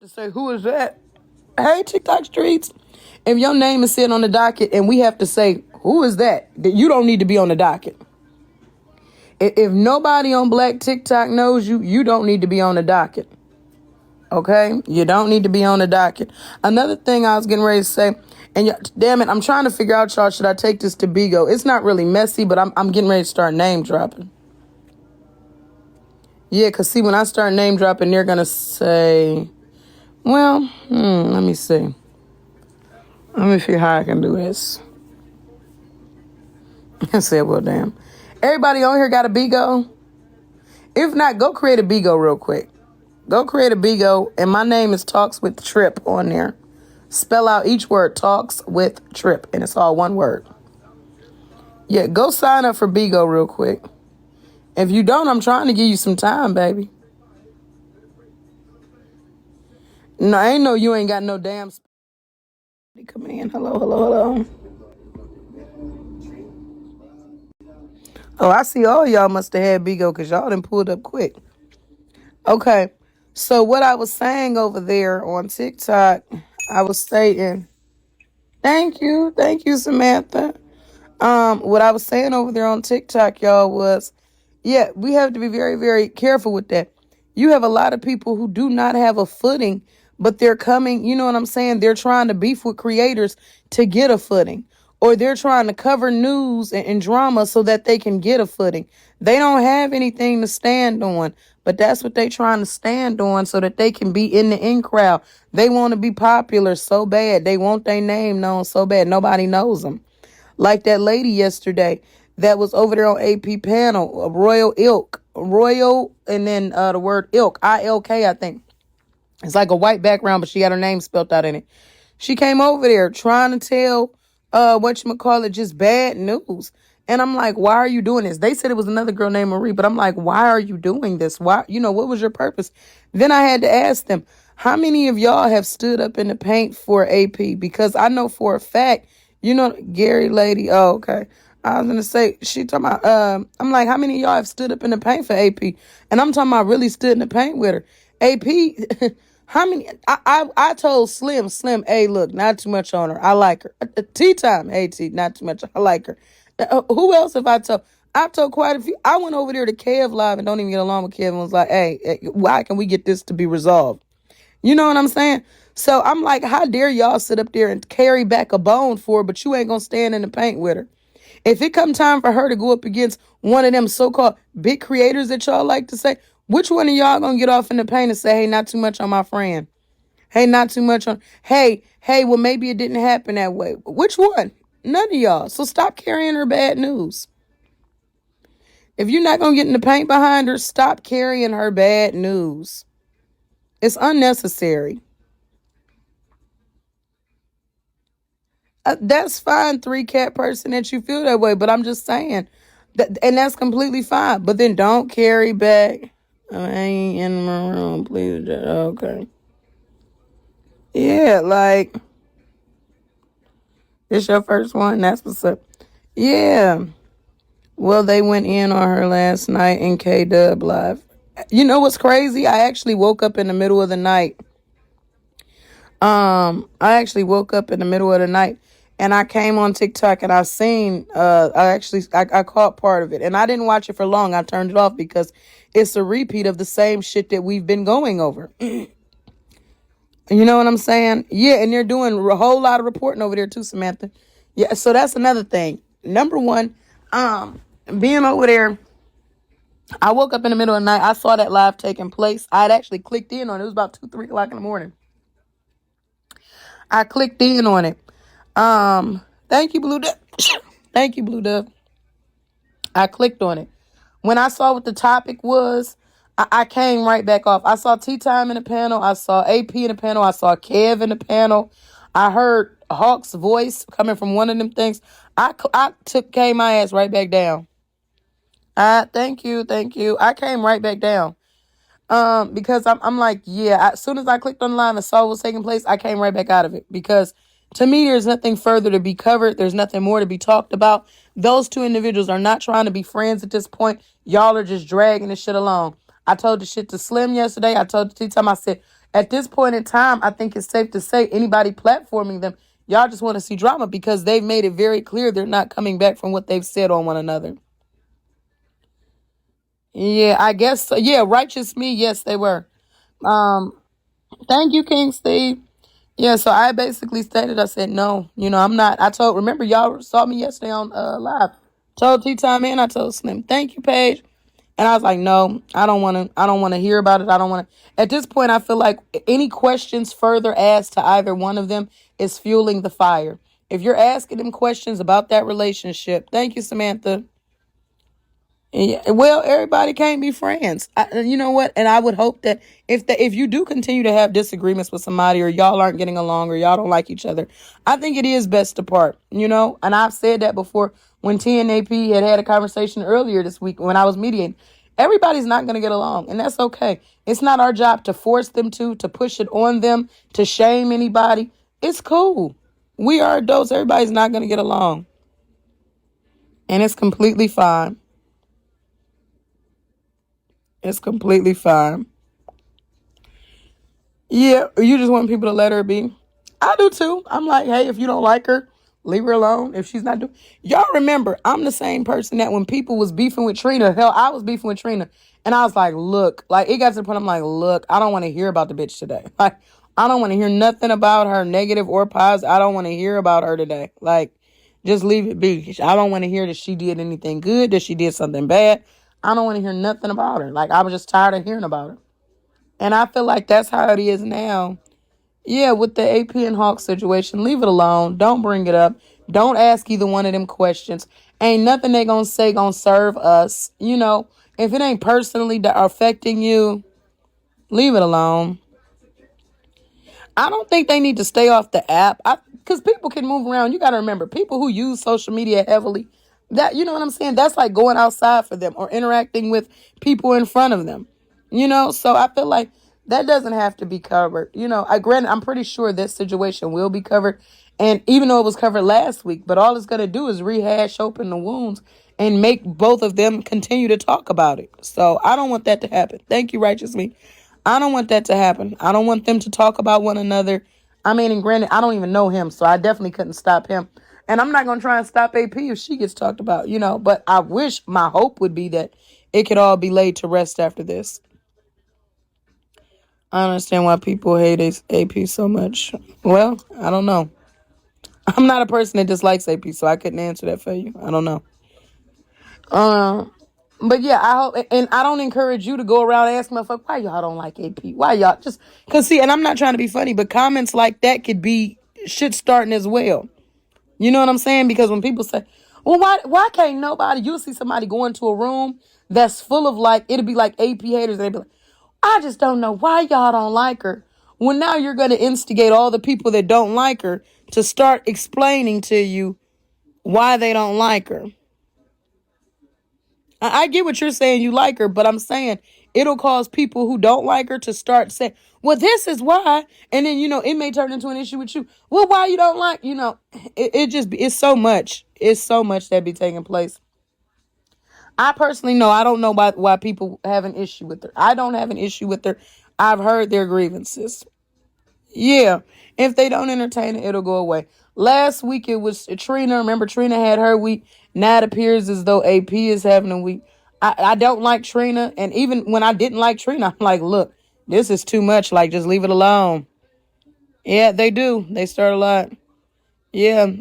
To say, who is that? Hey, TikTok streets. If your name is sitting on the docket and we have to say, who is that? That you don't need to be on the docket. If nobody on Black TikTok knows you, you don't need to be on the docket. Okay? You don't need to be on the docket. Another thing I was getting ready to say, and damn it, I'm trying to figure out, y'all, should I take this to Bigo? It's not really messy, but I'm getting ready to start name dropping. Yeah, because see, when I start name dropping, they're going to say, well, let me see. Let me see how I can do this. I said, well, damn. Everybody on here got a Bigo? If not, go create a Bigo real quick. Go create a Bigo, and my name is TalksWitTrip on there. Spell out each word, TalksWitTrip, and it's all one word. Yeah, go sign up for Bigo real quick. If you don't, I'm trying to give you some time, baby. No, I ain't know you ain't got no damn... Come in. Hello. Oh, I see all y'all must have had Bigo because y'all done pulled up quick. Okay, so what I was saying over there on TikTok, I was stating, thank you, Samantha. What I was saying over there on TikTok, y'all, was, yeah, we have to be very, very careful with that. You have a lot of people who do not have a footing, but they're coming, you know what I'm saying? They're trying to beef with creators to get a footing. Or they're trying to cover news and drama so that they can get a footing. They don't have anything to stand on, but that's what they're trying to stand on so that they can be in the in crowd. They want to be popular so bad. They want their name known so bad. Nobody knows them. Like that lady yesterday that was over there on AP panel, Royal Ilk. Royal, and then the word Ilk, I-L-K, I think. It's like a white background, but she had her name spelled out in it. She came over there trying to tell just bad news. And I'm like, why are you doing this? They said it was another girl named Marie, but I'm like, why are you doing this? Why, what was your purpose? Then I had to ask them, how many of y'all have stood up in the paint for AP? Because I know for a fact, Gary lady. Oh, okay. I was going to say, she talking about, I'm like, how many of y'all have stood up in the paint for AP? And I'm talking about really stood in the paint with her. AP, how many? I told Slim, hey, look, not too much on her. I like her. Tea time, hey, T, not too much. I like her. Who else have I told? I've told quite a few. I went over there to Kev Live and don't even get along with Kev and was like, hey, why can we get this to be resolved? You know what I'm saying? So I'm like, how dare y'all sit up there and carry back a bone for her, but you ain't going to stand in the paint with her. If it come time for her to go up against one of them so-called big creators that y'all like to say, which one of y'all gonna get off in the paint and say, hey, not too much on my friend? Hey, not too much on, hey, well, maybe it didn't happen that way. Which one? None of y'all. So stop carrying her bad news. If you're not gonna get in the paint behind her, stop carrying her bad news. It's unnecessary. That's fine, 3-cat person, that you feel that way, but I'm just saying, and that's completely fine. But then don't carry back. I ain't in my room, please. Okay. Yeah, like, it's your first one. That's what's up. Yeah. Well, they went in on her last night in K-Dub Live. You know what's crazy? I actually woke up in the middle of the night. And I came on TikTok and I seen, I caught part of it. And I didn't watch it for long. I turned it off because it's a repeat of the same shit that we've been going over. You know what I'm saying? Yeah, and they're doing a whole lot of reporting over there too, Samantha. Yeah, so that's another thing. Number one, being over there, I woke up in the middle of the night. I saw that live taking place. I had actually clicked in on it. It was about 2, 3 o'clock in the morning. I clicked in on it. Thank you, Blue Dove. Thank you, Blue Dove. I clicked on it. When I saw what the topic was, I came right back off. I saw Tea Time in the panel. I saw AP in the panel. I saw Kev in the panel. I heard Hawk's voice coming from one of them things. Came my ass right back down. Thank you. I came right back down. Because I'm like, yeah, as soon as I clicked on the live and saw what was taking place, I came right back out of it because to me, there's nothing further to be covered. There's nothing more to be talked about. Those two individuals are not trying to be friends at this point. Y'all are just dragging this shit along. I told the shit to Slim yesterday. I told the Tea Time, I said, At this point in time, I think it's safe to say anybody platforming them, y'all just want to see drama because they've made it very clear they're not coming back from what they've said on one another. Yeah, I guess so. Yeah, righteous me. Yes, they were. Um, Thank you, King Steve. Yeah, so I basically stated, I said, no, I'm not. Remember, y'all saw me yesterday on live. Told T-Time and I told Slim, thank you, Paige. And I was like, no, I don't want to hear about it. I don't want to. At this point, I feel like any questions further asked to either one of them is fueling the fire. If you're asking them questions about that relationship, thank you, Samantha. Yeah, well, everybody can't be friends. You know what? And I would hope that if you do continue to have disagreements with somebody, or y'all aren't getting along, or y'all don't like each other, I think it is best to part. And I've said that before when TNAP had a conversation earlier this week when I was mediating. Everybody's not going to get along, and that's okay. It's not our job to force them to push it on them, to shame anybody. It's cool. We are adults. Everybody's not going to get along, and it's completely fine. It's completely fine. Yeah, you just want people to let her be. I do too. I'm like, hey, if you don't like her, leave her alone. If she's not doing, y'all remember, I'm the same person that when people was beefing with Trina, hell, I was beefing with Trina, and I was like, look, like it got to the point I'm like, look, I don't want to hear about the bitch today. Like, I don't want to hear nothing about her, negative or positive. I don't want to hear about her today. Like, just leave it be. I don't want to hear that she did anything good, that she did something bad. I don't want to hear nothing about her. Like, I was just tired of hearing about her. And I feel like that's how it is now. Yeah, with the AP and Hawk situation, leave it alone. Don't bring it up. Don't ask either one of them questions. Ain't nothing they gonna say gonna serve us. If it ain't personally affecting you, leave it alone. I don't think they need to stay off the app. Because people can move around. You got to remember, people who use social media heavily, that, you know what I'm saying? That's like going outside for them or interacting with people in front of them. So I feel like that doesn't have to be covered. Granted, I'm pretty sure this situation will be covered. And even though it was covered last week, but all it's going to do is rehash open the wounds and make both of them continue to talk about it. So I don't want that to happen. Thank you, Righteous Me. I don't want that to happen. I don't want them to talk about one another. I mean, and granted, I don't even know him, so I definitely couldn't stop him. And I'm not going to try and stop AP if she gets talked about, but I wish, my hope would be that it could all be laid to rest after this. I understand why people hate AP so much. Well, I don't know. I'm not a person that dislikes AP, so I couldn't answer that for you. I don't know. But yeah, I hope, and I don't encourage you to go around asking motherfuckers, why y'all don't like AP? Why y'all just, cause see, and I'm not trying to be funny, but comments like that could be shit starting as well. You know what I'm saying? Because when people say, well, why can't nobody, you'll see somebody go into a room that's full of like, it'll be like AP haters, and they be like, I just don't know why y'all don't like her. Well, now you're going to instigate all the people that don't like her to start explaining to you why they don't like her. I get what you're saying, you like her, but I'm saying it'll cause people who don't like her to start saying, well, this is why. And then, it may turn into an issue with you. Well, why you don't like, it's so much. It's so much that be taking place. I personally know, I don't know why people have an issue with her. I don't have an issue with her. I've heard their grievances. Yeah. If they don't entertain it, it'll go away. Last week it was Trina. Remember, Trina had her week. Now it appears as though AP is having a week. I don't like Trina. And even when I didn't like Trina, I'm like, look, this is too much. Like, just leave it alone. Yeah, they do. They start a lot. Yeah.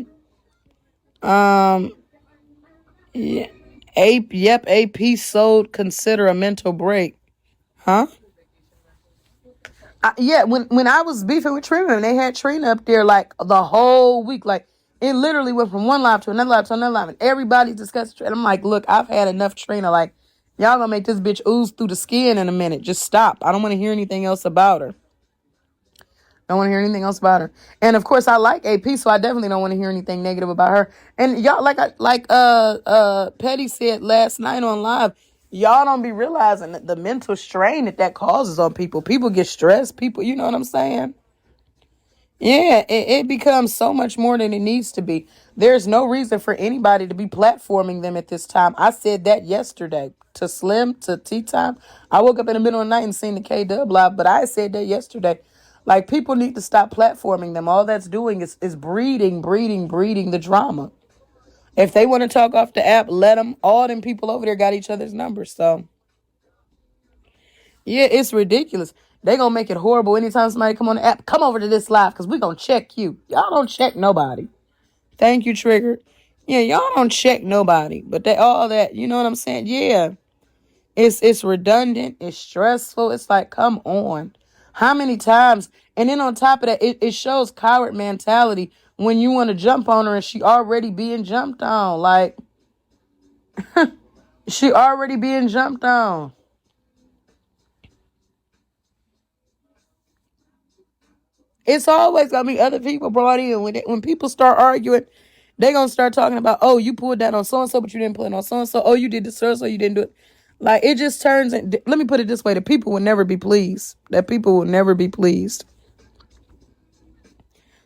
Yeah. AP sold consider a mental break. Huh? Yeah, when I was beefing with Trina, and they had Trina up there like the whole week, like it literally went from one live to another live to another live, and everybody's discussing Trina. I'm like, look, I've had enough Trina. Like, y'all gonna make this bitch ooze through the skin in a minute. Just stop. I don't want to hear anything else about her. Don't want to hear anything else about her. And of course, I like AP, so I definitely don't want to hear anything negative about her. And y'all, like Petty said last night on live, y'all don't be realizing the mental strain that causes on people. People get stressed. People, you know what I'm saying? Yeah, it becomes so much more than it needs to be. There's no reason for anybody to be platforming them at this time. I said that yesterday to Slim, to Tea Time. I woke up in the middle of the night and seen the K Dub live, but I said that yesterday. Like, people need to stop platforming them. All that's doing is breeding the drama. If they want to talk off the app, let them. All them people over there got each other's numbers. So, yeah, it's ridiculous. They gonna make it horrible anytime somebody come on the app. Come over to this live because we gonna check you. Y'all don't check nobody. Thank you, Trigger. Yeah, y'all don't check nobody. But they all that, you know what I'm saying? Yeah. It's redundant. It's stressful. It's like, come on. How many times? And then on top of that, it shows coward mentality when you want to jump on her and she already being jumped on. Like, she already being jumped on. It's always gonna be other people brought in. When people start arguing, they gonna start talking about, oh, you pulled that on so and so, but you didn't pull it on so and so. Oh, you did this so and so, you didn't do it. Like, it just turns. Let me put it this way: the people will never be pleased. That people will never be pleased.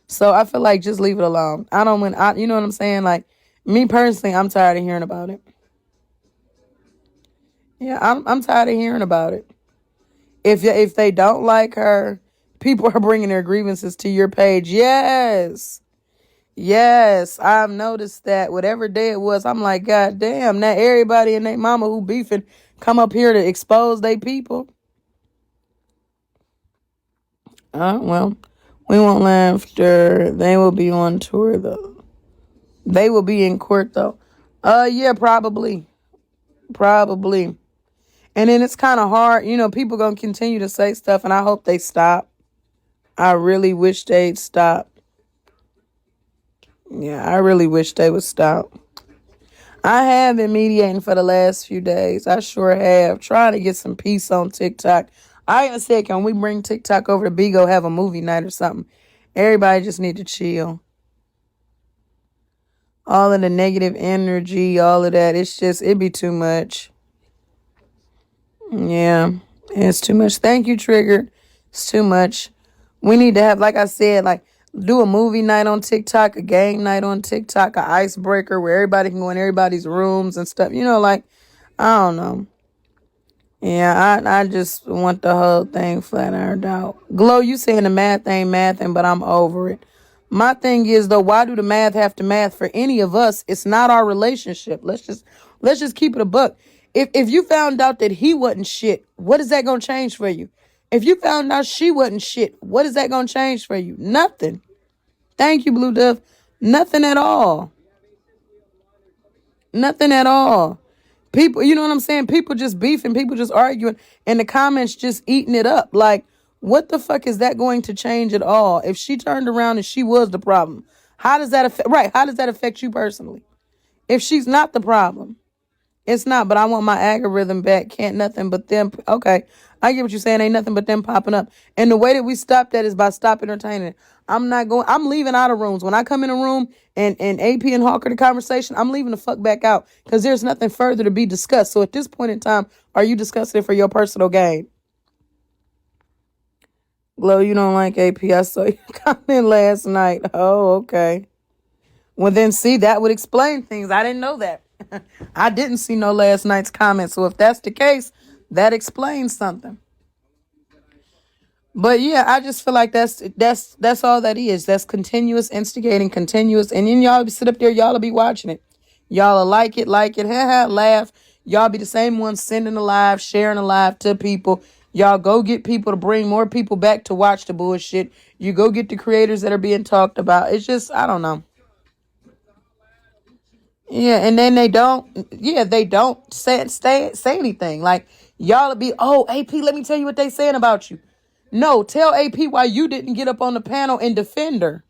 So I feel like just leave it alone. I don't want. You know what I'm saying? Like, me personally, I'm tired of hearing about it. Yeah, I'm tired of hearing about it. If they don't like her, people are bringing their grievances to your page. Yes. Yes, I've noticed that whatever day it was, I'm like, God damn, now everybody and their mama who beefing come up here to expose they people. Well, we won't laughter. They will be on tour though. They will be in court though. Yeah, probably. Probably. And then it's kind of hard, people gonna continue to say stuff and I hope they stop. I really wish they'd stop. Yeah, I really wish they would stop. I have been mediating for the last few days. I sure have. Trying to get some peace on TikTok. I even said, can we bring TikTok over to Bigo, have a movie night or something? Everybody just need to chill. All of the negative energy, all of that. It'd be too much. Yeah, it's too much. Thank you, Triggered. It's too much. We need to have, like I said, like, do a movie night on TikTok, a game night on TikTok, a icebreaker where everybody can go in everybody's rooms and stuff. Like, I don't know. Yeah, I just want the whole thing flat ironed out. Glow, you saying the math ain't mathing, but I'm over it. My thing is though, why do the math have to math for any of us? It's not our relationship. Let's just keep it a buck. If you found out that he wasn't shit, what is that gonna change for you? If you found out she wasn't shit, what is that gonna change for you? Nothing. Thank you, Blue Dove. Nothing at all. Nothing at all. People, you know what I'm saying? People just beefing, people just arguing, and the comments just eating it up. Like, what the fuck is that going to change at all? If she turned around and she was the problem, how does that affect, right? How does that affect you personally? If she's not the problem, it's not, but I want my algorithm back. Can't nothing but them. Okay, I get what you're saying. Ain't nothing but them popping up. And the way that we stop that is by stop entertaining. I'm leaving out of rooms. When I come in a room and AP and Hawker the conversation, I'm leaving the fuck back out because there's nothing further to be discussed. So at this point in time, are you discussing it for your personal gain? Glow, you don't like AP. I saw you comment last night. Oh, okay. Well, then, see, that would explain things. I didn't know that. I didn't see no last night's comment. So if that's the case, that explains something. But yeah, I just feel like that's all that is. That's continuous instigating, continuous. And then y'all sit up there, y'all will be watching it. Y'all will like it, laugh. Y'all be the same ones sending a live, sharing a live to people. Y'all go get people to bring more people back to watch the bullshit. You go get the creators that are being talked about. It's just, I don't know. Yeah, and then they don't say anything. Like, y'all be, oh, AP, let me tell you what they saying about you. No, tell AP why you didn't get up on the panel and defend her.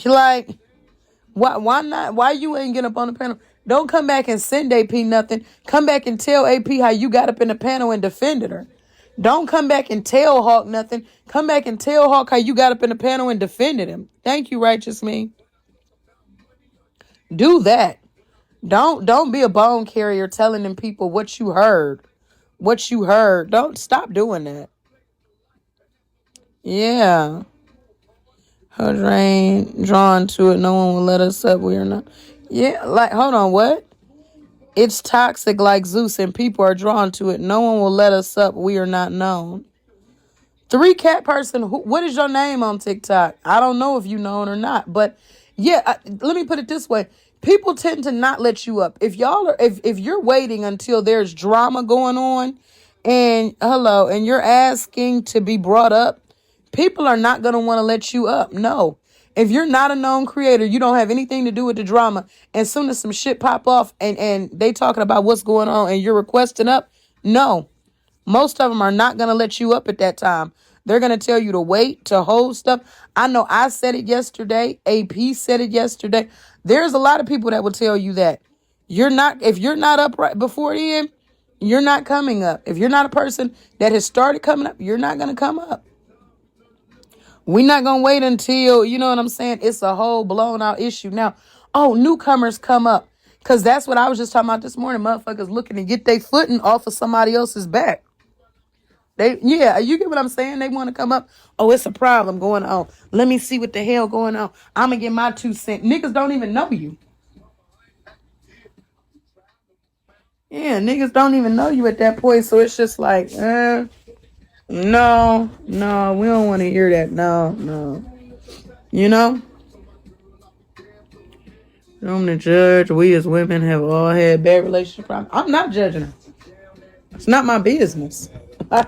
Like, why not? Why you ain't get up on the panel? Don't come back and send AP nothing. Come back and tell AP how you got up in the panel and defended her. Don't come back and tell Hawk nothing. Come back and tell Hawk how you got up in the panel and defended him. Thank you, righteous me. Do that. Don't be a bone carrier telling them people what you heard. What you heard. Don't stop doing that. Yeah. Her drain drawn to it. No one will let us up. We are not. Yeah, like, hold on, what? It's toxic like Zeus, and people are drawn to it. No one will let us up. We are not known. Three cat person. What is your name on TikTok? I don't know if you know it or not, but yeah. Let me put it this way: people tend to not let you up. If y'all are, if you're waiting until there's drama going on, and you're asking to be brought up, people are not gonna want to let you up. No. If you're not a known creator, you don't have anything to do with the drama. As soon as some shit pop off and they talking about what's going on and you're requesting up, no. Most of them are not going to let you up at that time. They're going to tell you to wait, to hold stuff. I know I said it yesterday. AP said it yesterday. There's a lot of people that will tell you that. If you're not up right before then, you're not coming up. If you're not a person that has started coming up, you're not going to come up. We're not going to wait until, you know what I'm saying? It's a whole blown out issue. Now, newcomers come up. Because that's what I was just talking about this morning. Motherfuckers looking to get their footing off of somebody else's back. You get what I'm saying? They want to come up. Oh, it's a problem going on. Let me see what the hell going on. I'm going to get my 2 cents. Niggas don't even know you. Yeah, niggas don't even know you at that point. So it's just like, no, we don't want to hear that. No. You know? I'm the judge. We as women have all had bad relationship problems. I'm not judging her. It's not my business. A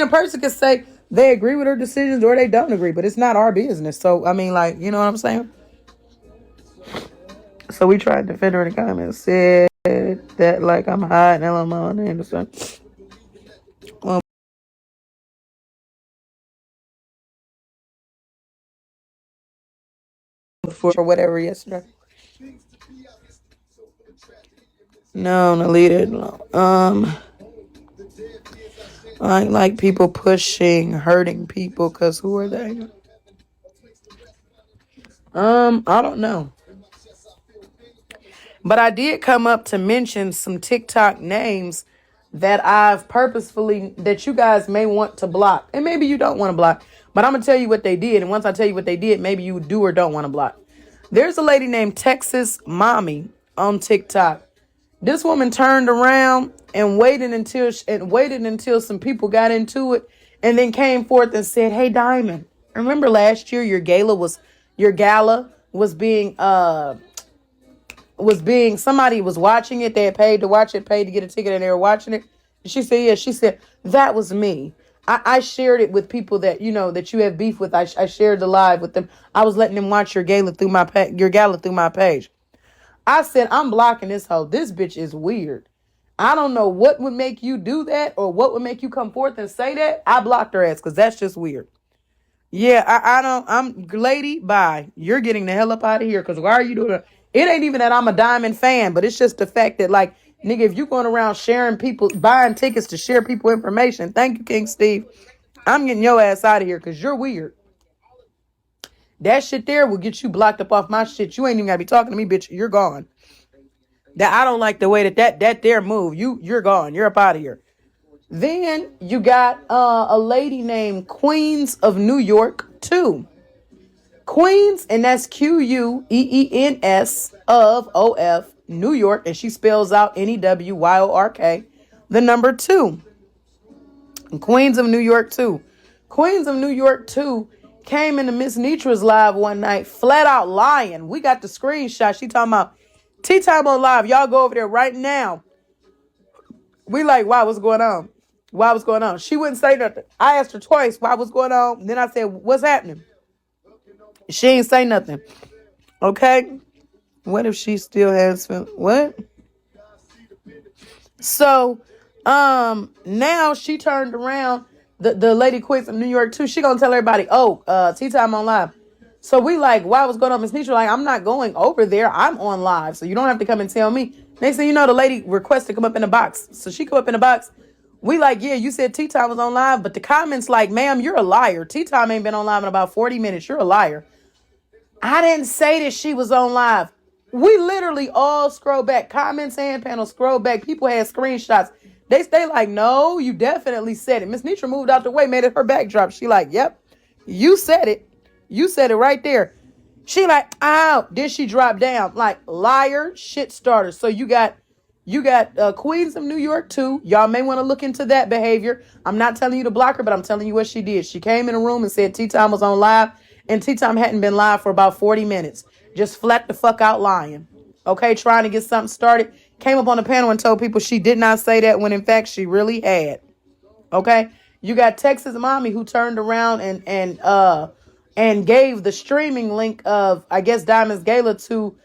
person could say they agree with her decisions or they don't agree, but it's not our business. So, you know what I'm saying? So we tried to defend her in the comments. Said that like I'm hiding LMO and Anderson. For whatever yesterday. No, leave it alone. I like people pushing, hurting people, because who are they? I don't know. But I did come up to mention some TikTok names that that you guys may want to block. And maybe you don't want to block. But I'm going to tell you what they did. And once I tell you what they did, maybe you do or don't want to block. There's a lady named Texas Mommy on TikTok. This woman turned around and waited until some people got into it and then came forth and said, "Hey, Diamond, remember last year your gala was being somebody was watching it. They had paid to watch it, paid to get a ticket, and they were watching it." And she said, "Yeah." She said, "That was me. I shared it with people that that you have beef with. I shared the live with them. I was letting them watch your gala through my page." I said, "I'm blocking this hoe. This bitch is weird. I don't know what would make you do that or what would make you come forth and say that." I blocked her ass because that's just weird. Yeah, lady, bye. You're getting the hell up out of here because why are you doing it? It ain't even that I'm a Diamond fan, but it's just the fact that, like, nigga, if you going around sharing people, buying tickets to share people information, thank you, King Steve. I'm getting your ass out of here because you're weird. That shit there will get you blocked up off my shit. You ain't even got to be talking to me, bitch. You're gone. That I don't like the way that there move. You're gone. You're up out of here. Then you got a lady named Queens of New York too. Queens, and that's Queens of OF New York, and she spells out NEWYORK, the number 2. And Queens of New York 2. Queens of New York 2 came into Miss Nitra's live one night, flat out lying. We got the screenshot. She talking about Tea Time on Live. Y'all go over there right now. We like, "Why? What's going on? Why? What's going on?" She wouldn't say nothing. I asked her twice, "Why? What's going on?" And then I said, "What's happening?" She ain't say nothing. Okay? What if she still has what? So, now she turned around. The lady quits in New York too. She gonna tell everybody, Tea Time on Live. So we like, "Why? What's going on, Miss Nisha?" Like, "I'm not going over there. I'm on live, so you don't have to come and tell me." Next thing you know, the lady requests to come up in the box. So she come up in the box. We like, "Yeah, you said Tea Time was on live," but the comments like, "Ma'am, you're a liar. Tea Time ain't been on live in about 40 minutes. You're a liar." I didn't say that she was on live. We literally all scroll back. Comments and panel scroll back. People had screenshots. They stay like, no, you definitely said it. Miss Nitra moved out the way, made it her backdrop. She like, yep, you said it. You said it right there. She like, ow. Then she dropped down. Like, liar, shit starter. So you got Queens of New York too. Y'all may want to look into that behavior. I'm not telling you to block her, but I'm telling you what she did. She came in a room and said Tea Time was on live, and Tea Time hadn't been live for about 40 minutes. Just flat the fuck out lying. Okay, trying to get something started. Came up on the panel and told people she did not say that when in fact she really had. Okay, you got Texas Mommy who turned around and gave the streaming link of, I guess, Diamond's Gala to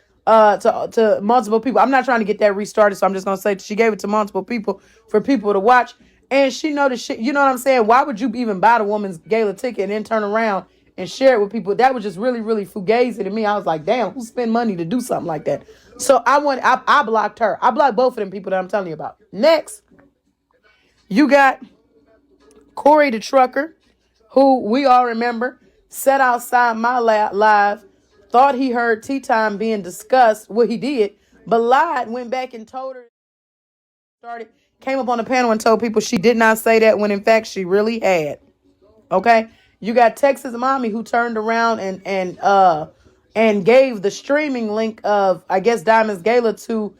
multiple people. I'm not trying to get that restarted, so I'm just gonna say she gave it to multiple people for people to watch. And she know the shit. You know what I'm saying? Why would you even buy the woman's gala ticket and then turn around and share it with people? That was just really, really fugazi to me. I was like, damn, who spend money to do something like that? So I blocked her. I blocked both of them people that I'm telling you about. Next, you got Corey the trucker, who we all remember, sat outside my live, thought he heard Tea Time being discussed. Well, he did, but lied, went back and told her, came up on the panel and told people she did not say that when in fact she really had. Okay, you got Texas Mommy who turned around and gave the streaming link of, I guess, Diamond's Gala to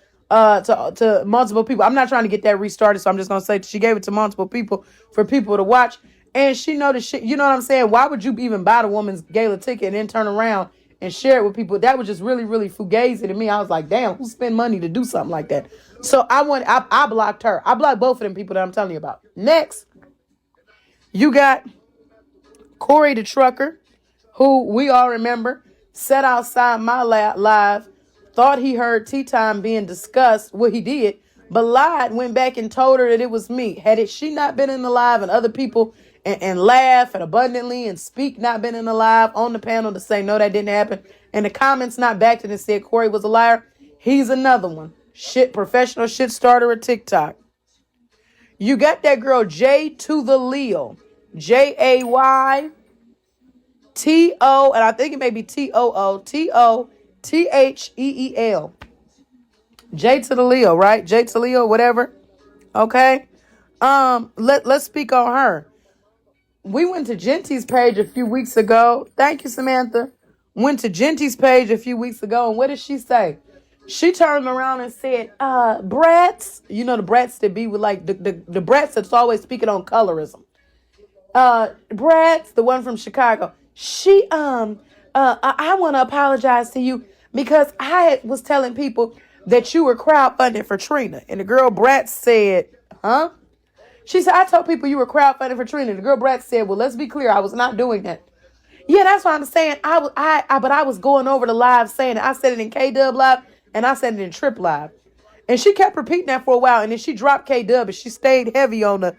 multiple people. I'm not trying to get that restarted, so I'm just gonna say she gave it to multiple people for people to watch. And she know the shit. You know what I'm saying? Why would you even buy the woman's gala ticket and then turn around and share it with people? That was just really, really fugazi to me. I was like, damn, who spend money to do something like that? So I blocked her. I blocked both of them people that I'm telling you about. Next, you got Corey the trucker, who we all remember, sat outside my live, thought he heard Tea Time being discussed. Well, he did, but lied, went back and told her that it was me. Had she not been in the live and other people and laugh and abundantly and speak not been in the live on the panel to say, no, that didn't happen, and the comments not backed it and said Corey was a liar, he's another one. Professional shit starter at TikTok. You got that girl J to the Leo. JayTo, and I think it may be TOOTOTHEEL. J to the Leo, right? J to Leo, whatever. Okay. Let's speak on her. We went to Genty's page a few weeks ago. Thank you, Samantha. Went to Genty's page a few weeks ago, and what did she say? She turned around and said, brats, you know, the brats that be with like the brats that's always speaking on colorism. Brats, the one from Chicago. I want to apologize to you because I was telling people that you were crowdfunding for Trina. And the girl Brat said, huh? She said, I told people you were crowdfunding for Trina. The girl Brat said, well, let's be clear. I was not doing that. Yeah, that's what I'm saying. But I was going over the live saying it. I said it in K-Dub Live and I said it in Trip Live. And she kept repeating that for a while. And then she dropped K-Dub and she stayed heavy on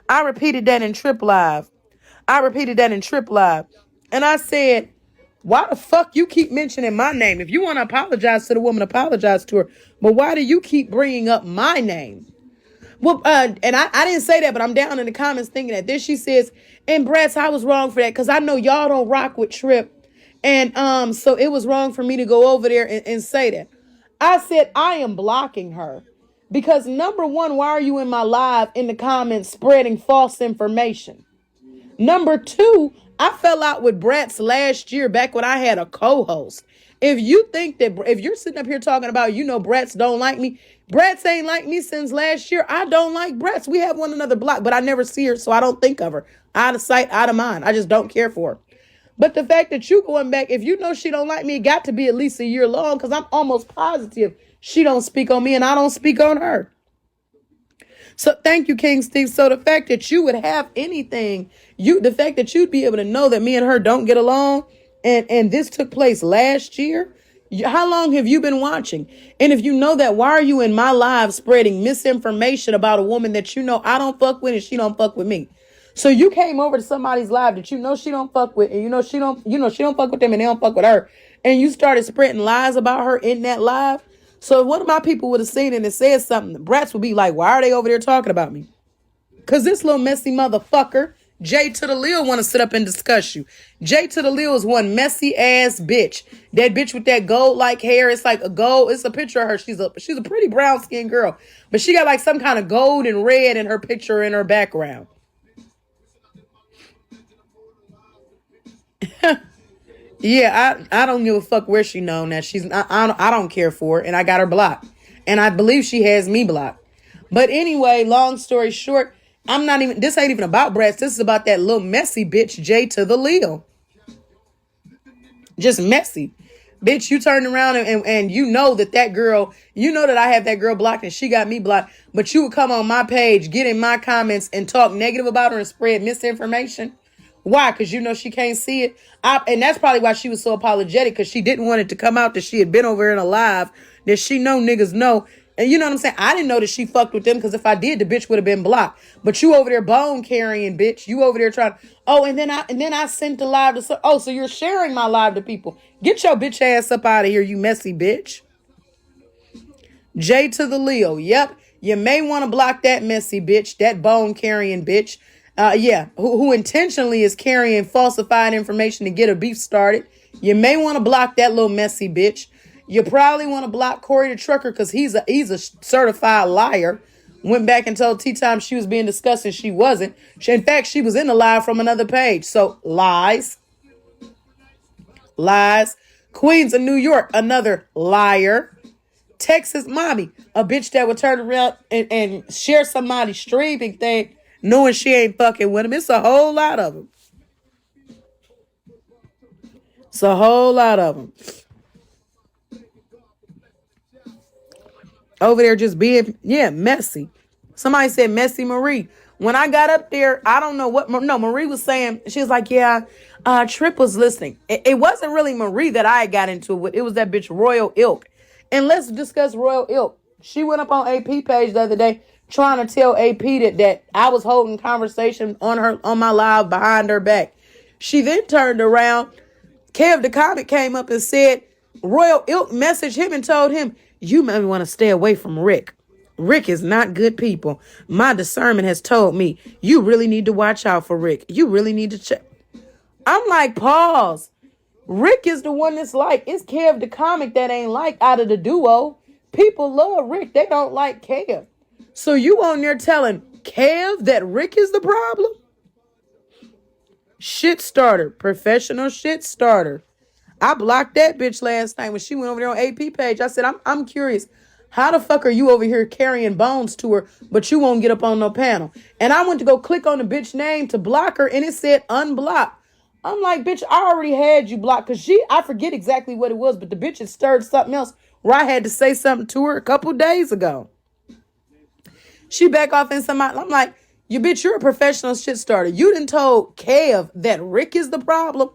I repeated that in Trip Live. And I said, why the fuck you keep mentioning my name? If you want to apologize to the woman, apologize to her. But why do you keep bringing up my name? Well, and I didn't say that, but I'm down in the comments thinking that. Then she says, and Bratz, I was wrong for that because I know y'all don't rock with Trip. And so it was wrong for me to go over there and say that. I said, I am blocking her. Because number one, why are you in my live in the comments spreading false information? Number two, I fell out with Bratz last year back when I had a co-host. If you think that, if you're sitting up here talking about, you know, Bratz don't like me, Bratz ain't like me since last year. I don't like Bratz. We have one another blocked, but I never see her, so I don't think of her. Out of sight, out of mind. I just don't care for her. But the fact that you going back, if you know she don't like me, it got to be at least a year long because I'm almost positive she don't speak on me and I don't speak on her. So thank you, King Steve. So the fact that you would have anything, the fact that you'd be able to know that me and her don't get along, and this took place last year, how long have you been watching? And if you know that, why are you in my live spreading misinformation about a woman that you know I don't fuck with and she don't fuck with me? So you came over to somebody's live that you know she don't fuck with, and you know she don't fuck with them and they don't fuck with her, and you started spreading lies about her in that live. So if one of my people would have seen it and said something, the Bratz would be like, why are they over there talking about me? Because this little messy motherfucker Jay to the Lil want to sit up and discuss you. Jay to the Lil is one messy ass bitch. That bitch with that gold like hair. It's like a gold. It's a picture of her. She's a pretty brown skinned girl, but she got like some kind of gold and red in her picture in her background. Yeah, I don't give a fuck where she known that she's. I don't care for her, and I got her blocked, and I believe she has me blocked. But anyway, long story short, I'm not even. This ain't even about Bratz. This is about that little messy bitch Jay to the Lil. Just messy. Bitch, you turned around and you know that girl, you know that I have that girl blocked and she got me blocked, but you would come on my page, get in my comments and talk negative about her and spread misinformation. Why? Because you know she can't see it. And that's probably why she was so apologetic, because she didn't want it to come out that she had been over in a live that she know niggas know. And you know what I'm saying? I didn't know that she fucked with them, because if I did, the bitch would have been blocked. But you over there bone carrying, bitch. You over there trying. Oh, and then I sent the live to. Oh, so you're sharing my live to people. Get your bitch ass up out of here, you messy bitch. Jay to the Leo. Yep. You may want to block that messy bitch, that bone carrying bitch. Who intentionally is carrying falsified information to get a beef started. You may want to block that little messy bitch. You probably want to block Corey the Trucker, because he's a certified liar. Went back and told T-Time she was being discussed and she wasn't. In fact, she was in the live from another page. So lies. Lies. Queens of New York, another liar. Texas mommy, a bitch that would turn around and share somebody's streaming thing knowing she ain't fucking with him. It's a whole lot of them. It's a whole lot of them. Over there just being, messy. Somebody said Messy Marie. When I got up there, I don't know what, no, Marie was saying, she was like, Trip was listening. It wasn't really Marie that I got into it with. It was that bitch Royal Ilk. And let's discuss Royal Ilk. She went up on AP page the other day trying to tell AP that I was holding conversation on my live behind her back. She then turned around. Kev the comic came up and said Royal Ilk messaged him and told him, you may want to stay away from Rick. Rick is not good people. My discernment has told me you really need to watch out for Rick. You really need to check. I'm like, pause. Rick is the one that's like, it's Kev the comic that ain't like out of the duo. People love Rick. They don't like Kev. So you on there telling Kev that Rick is the problem? Shit starter. Professional shit starter. I blocked that bitch last night when she went over there on AP page. I said, I'm curious. How the fuck are you over here carrying bones to her, but you won't get up on no panel? And I went to go click on the bitch name to block her, and it said unblock. I'm like, bitch, I already had you blocked, because I forget exactly what it was, but the bitch had stirred something else where I had to say something to her a couple days ago. She back off in somebody. I'm like, you bitch, you're a professional shit starter. You done told Kev that Rick is the problem.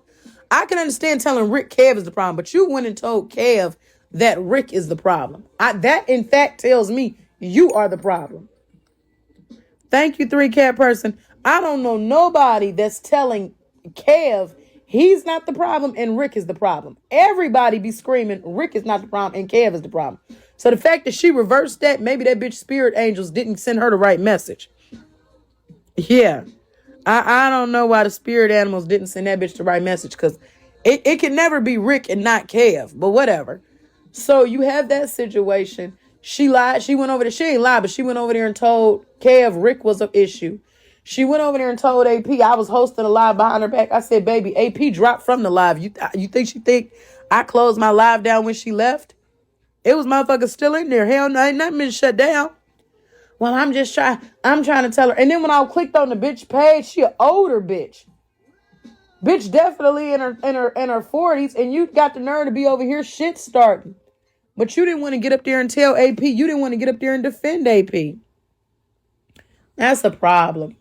I can understand telling Rick Kev is the problem, but you went and told Kev that Rick is the problem. That, in fact, tells me you are the problem. Thank you, 3Cat person. I don't know nobody that's telling Kev he's not the problem and Rick is the problem. Everybody be screaming Rick is not the problem and Kev is the problem. So the fact that she reversed that, maybe that bitch spirit angels didn't send her the right message. Yeah. I don't know why the spirit animals didn't send that bitch the right message, because it can never be Rick and not Kev, but whatever. So you have that situation. She lied. She went over there. She ain't lied, but she went over there and told Kev Rick was an issue. She went over there and told AP I was hosting a live behind her back. I said, baby, AP dropped from the live. You think she think I closed my live down when she left? It was motherfuckers still in there. Hell no, ain't nothing been shut down. Well, I'm trying to tell her. And then when I clicked on the bitch page, she an older bitch. Bitch definitely in her 40s, and you got the nerve to be over here shit starting. But you didn't want to get up there and tell AP. You didn't want to get up there and defend AP. That's a problem.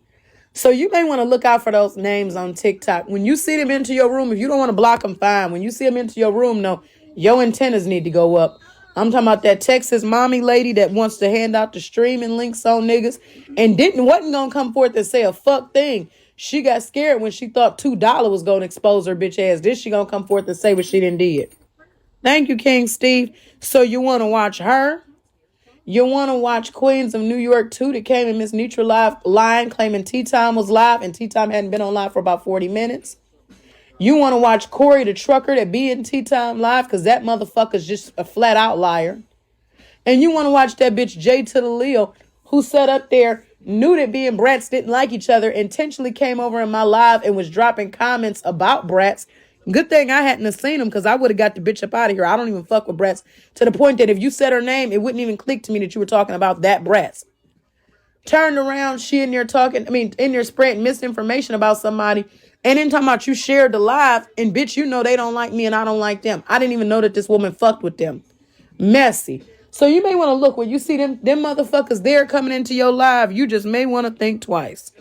So you may want to look out for those names on TikTok. When you see them into your room, if you don't want to block them, fine. When you see them into your room, no, your antennas need to go up. I'm talking about that Texas mommy lady that wants to hand out the streaming links on niggas and wasn't going to come forth and say a fuck thing. She got scared when she thought $2 was going to expose her bitch ass. This she going to come forth and say what she done did. Thank you, King Steve. So you want to watch her? You want to watch Queens of New York 2 that came in Miss Neutral live line claiming Tea Time was live and Tea Time hadn't been on live for about 40 minutes. You want to watch Corey the trucker that be in Tea Time live because that motherfucker's just a flat out liar. And you want to watch that bitch Jay to the Leo who sat up there, knew that B and Bratz didn't like each other, intentionally came over in my live and was dropping comments about Bratz. Good thing I hadn't seen him because I would have got the bitch up out of here. I don't even fuck with Bratz to the point that if you said her name, it wouldn't even click to me that you were talking about that Bratz. Turned around, she in there in there spreading misinformation about somebody. And then talking about you shared the live and bitch, you know they don't like me and I don't like them. I didn't even know that this woman fucked with them. Messy. So you may want to look when you see them motherfuckers there coming into your live. You just may want to think twice.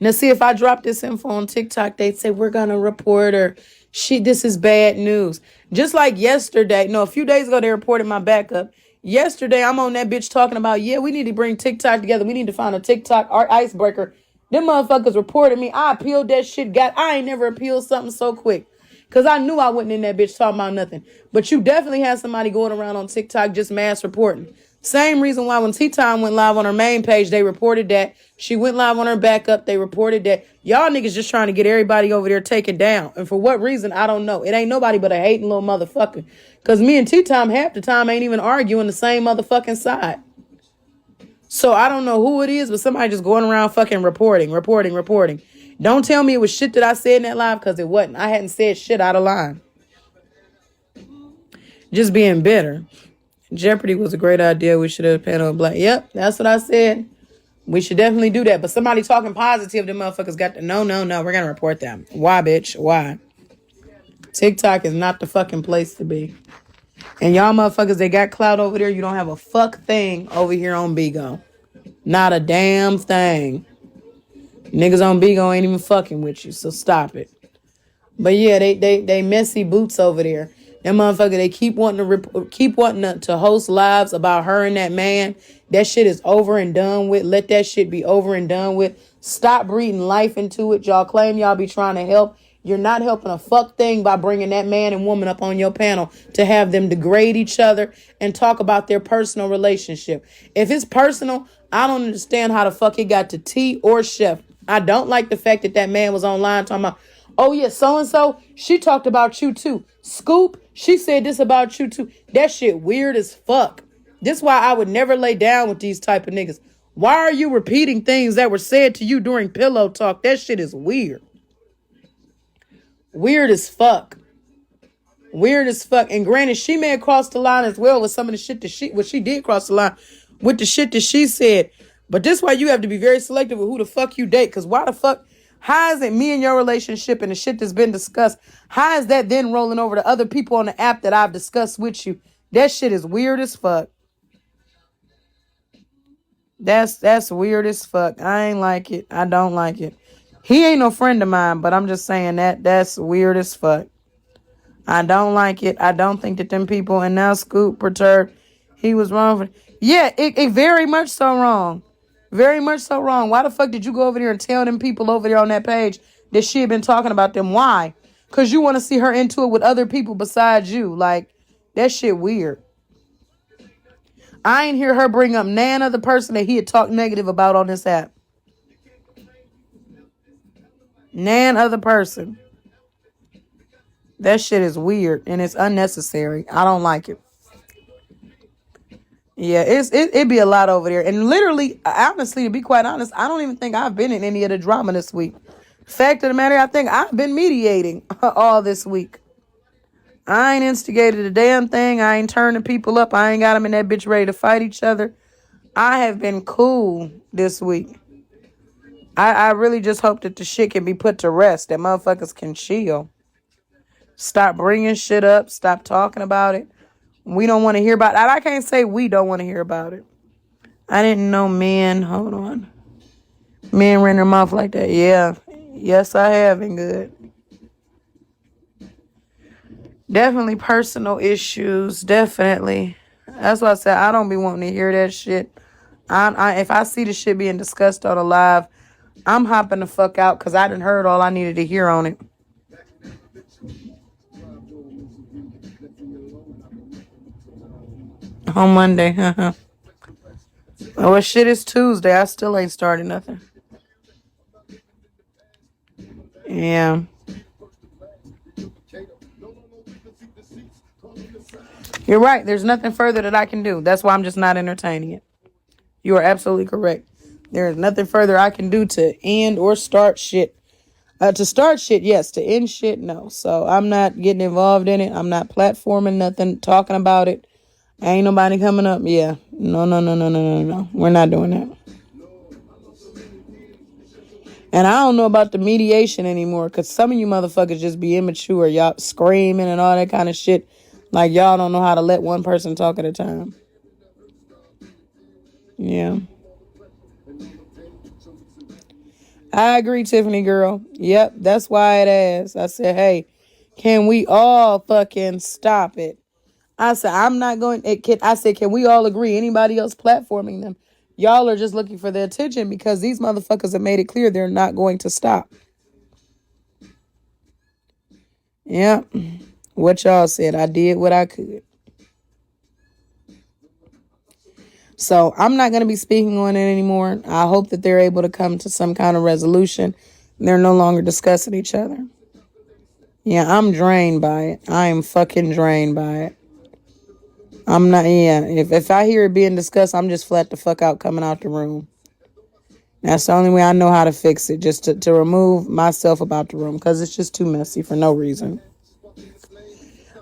Now, see, if I drop this info on TikTok, they'd say, we're going to report her. This is bad news. Just like yesterday, a few days ago, they reported my backup. Yesterday, I'm on that bitch talking about, yeah, we need to bring TikTok together. We need to find a TikTok icebreaker. Them motherfuckers reported me. I appealed that shit. I ain't never appealed something so quick. Because I knew I wasn't in that bitch talking about nothing. But you definitely had somebody going around on TikTok just mass reporting. Same reason why when T-Time went live on her main page, they reported that. She went live on her backup. They reported that. Y'all niggas just trying to get everybody over there taken down. And for what reason, I don't know. It ain't nobody but a hating little motherfucker. Because me and T-Time half the time ain't even arguing the same motherfucking side. So I don't know who it is, but somebody just going around fucking reporting. Don't tell me it was shit that I said in that live because it wasn't. I hadn't said shit out of line. Just being bitter. Jeopardy was a great idea. We should have panel black. Yep, that's what I said. We should definitely do that. But somebody talking positive, the motherfuckers got to, no, we're going to report them. Why, bitch? Why? TikTok is not the fucking place to be. And y'all motherfuckers, they got clout over there. You don't have a fuck thing over here on Bigo. Not a damn thing. Niggas on Bigo ain't even fucking with you, so stop it. But yeah, they messy boots over there. That motherfucker, they keep wanting to host lives about her and that man. That shit is over and done with. Let that shit be over and done with. Stop breathing life into it. Y'all claim y'all be trying to help. You're not helping a fuck thing by bringing that man and woman up on your panel to have them degrade each other and talk about their personal relationship. If it's personal, I don't understand how the fuck it got to T or Chef. I don't like the fact that man was online talking about, oh yeah, so-and-so, she talked about you too. Scoop, she said this about you too. That shit weird as fuck. This is why I would never lay down with these type of niggas. Why are you repeating things that were said to you during pillow talk? That shit is weird. Weird as fuck. Weird as fuck. And granted, she may have crossed the line as well with some of the shit that she did cross the line with the shit that she said. But this is why you have to be very selective with who the fuck you date. Because why the fuck, how is it me and your relationship and the shit that's been discussed, how is that then rolling over to other people on the app that I've discussed with you? That shit is weird as fuck. That's weird as fuck. I ain't like it. I don't like it. He ain't no friend of mine, but I'm just saying that's weird as fuck. I don't like it. I don't think that them people, and now Scoop perturbed, he was wrong. Yeah, it very much so wrong. Very much so wrong. Why the fuck did you go over there and tell them people over there on that page that she had been talking about them? Why? Because you want to see her into it with other people besides you. Like, that shit weird. I ain't hear her bring up none other person that he had talked negative about on this app. None other person. That shit is weird and it's unnecessary. I don't like it. Yeah, it'd be a lot over there. And literally, honestly, to be quite honest, I don't even think I've been in any of the drama this week. Fact of the matter, I think I've been mediating all this week. I ain't instigated a damn thing. I ain't turning people up. I ain't got them in that bitch ready to fight each other. I have been cool this week. I really just hope that the shit can be put to rest. That motherfuckers can chill. Stop bringing shit up. Stop talking about it. We don't want to hear about it. I can't say we don't want to hear about it. I didn't know men. Hold on. Men ran their mouth like that. Yeah. Yes, I have been good. Definitely personal issues. Definitely. That's why I said I don't be wanting to hear that shit. If I see the shit being discussed on a live, I'm hopping the fuck out because I done heard all I needed to hear on it. On Monday. Oh, well, shit, it's Tuesday. I still ain't started nothing. Yeah. You're right. There's nothing further that I can do. That's why I'm just not entertaining it. You are absolutely correct. There is nothing further I can do to end or start shit. To start shit, yes. To end shit, no. So I'm not getting involved in it. I'm not platforming nothing, talking about it. Ain't nobody coming up. Yeah. No, no, no, no, no, no, no. We're not doing that. And I don't know about the mediation anymore because some of you motherfuckers just be immature. Y'all screaming and all that kind of shit. Like y'all don't know how to let one person talk at a time. Yeah. I agree, Tiffany girl. Yep, that's why it asked. I said, hey, can we all fucking stop it? I said, I'm not going. I said, can we all agree? Anybody else platforming them? Y'all are just looking for the attention because these motherfuckers have made it clear they're not going to stop. Yep. What y'all said. I did what I could. So I'm not going to be speaking on it anymore. I hope that they're able to come to some kind of resolution. They're no longer discussing each other. Yeah, I'm drained by it. I am fucking drained by it. I'm not, yeah. If I hear it being discussed, I'm just flat the fuck out coming out the room. That's the only way I know how to fix it, just to remove myself about the room because it's just too messy for no reason.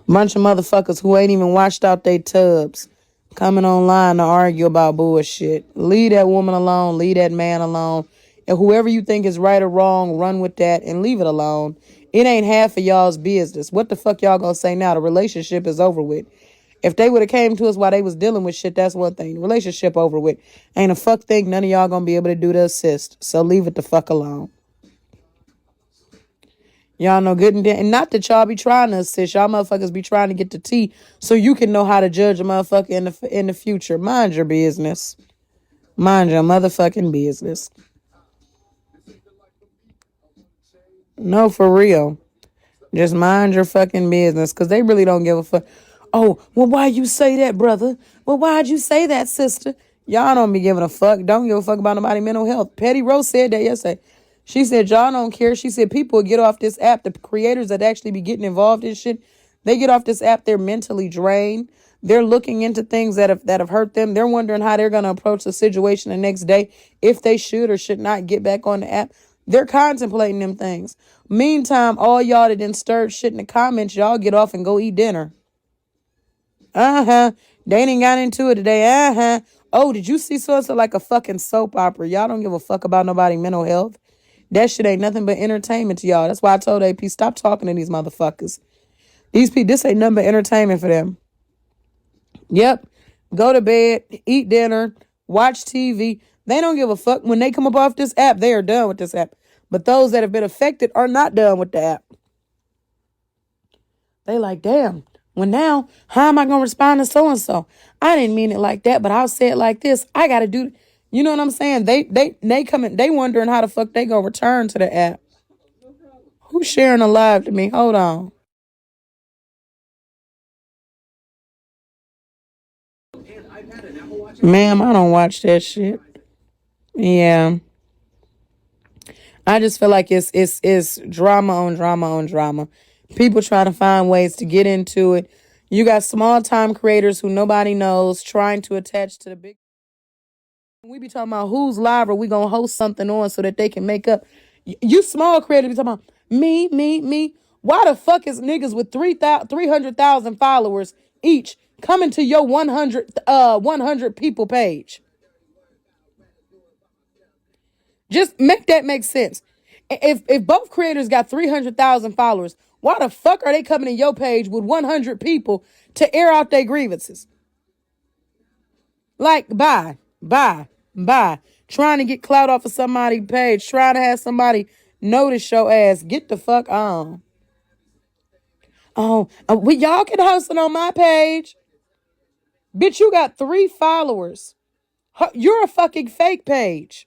Bunch of motherfuckers who ain't even washed out their tubs coming online to argue about bullshit. Leave that woman alone. Leave that man alone. And whoever you think is right or wrong, run with that and leave it alone. It ain't half of y'all's business. What the fuck y'all gonna say now? The relationship is over with. If they would have came to us while they was dealing with shit, that's one thing. The relationship over with. Ain't a fuck thing none of y'all gonna be able to do to assist. So leave it the fuck alone. Y'all know good and not that y'all be trying to assist. Y'all motherfuckers be trying to get the tea so you can know how to judge a motherfucker in the future. Mind your business. Mind your motherfucking business. No, for real. Just mind your fucking business because they really don't give a fuck. Oh, well, why you say that, brother? Well, why'd you say that, sister? Y'all don't be giving a fuck. Don't give a fuck about nobody's mental health. Petty Rose said that yesterday. She said, y'all don't care. She said, people get off this app. The creators that actually be getting involved in shit, they get off this app. They're mentally drained. They're looking into things that have hurt them. They're wondering how they're going to approach the situation the next day, if they should or should not get back on the app. They're contemplating them things. Meantime, all y'all that done stirred shit in the comments, y'all get off and go eat dinner. They ain't got into it today. Oh, did you see so-and-so like a fucking soap opera? Y'all don't give a fuck about nobody mental health. That shit ain't nothing but entertainment to y'all. That's why I told AP, stop talking to these motherfuckers. These people, this ain't nothing but entertainment for them. Yep. Go to bed, eat dinner, watch TV. They don't give a fuck. When they come up off this app, they are done with this app. But those that have been affected are not done with the app. They like, damn, well now, how am I going to respond to so-and-so? I didn't mean it like that, but I'll say it like this. I got to do, you know what I'm saying? They coming, they wondering how the fuck they going to return to the app. Who's sharing a live to me? Hold on. Ma'am, I don't watch that shit. Yeah. I just feel like it's drama on drama on drama. People trying to find ways to get into it. You got small time creators who nobody knows trying to attach to the big. We be talking about who's live or we gonna host something on so that they can make up. You small creators be talking about me. Why the fuck is niggas with 300,000 followers each coming to your 100 people page? Just make that make sense. If both creators got 300,000 followers, why the fuck are they coming to your page with 100 people to air out their grievances? Like, bye. Trying to get clout off of somebody's page, trying to have somebody notice your ass. Get the fuck on. Oh, y'all can host it on my page. Bitch, you got 3 followers. You're a fucking fake page.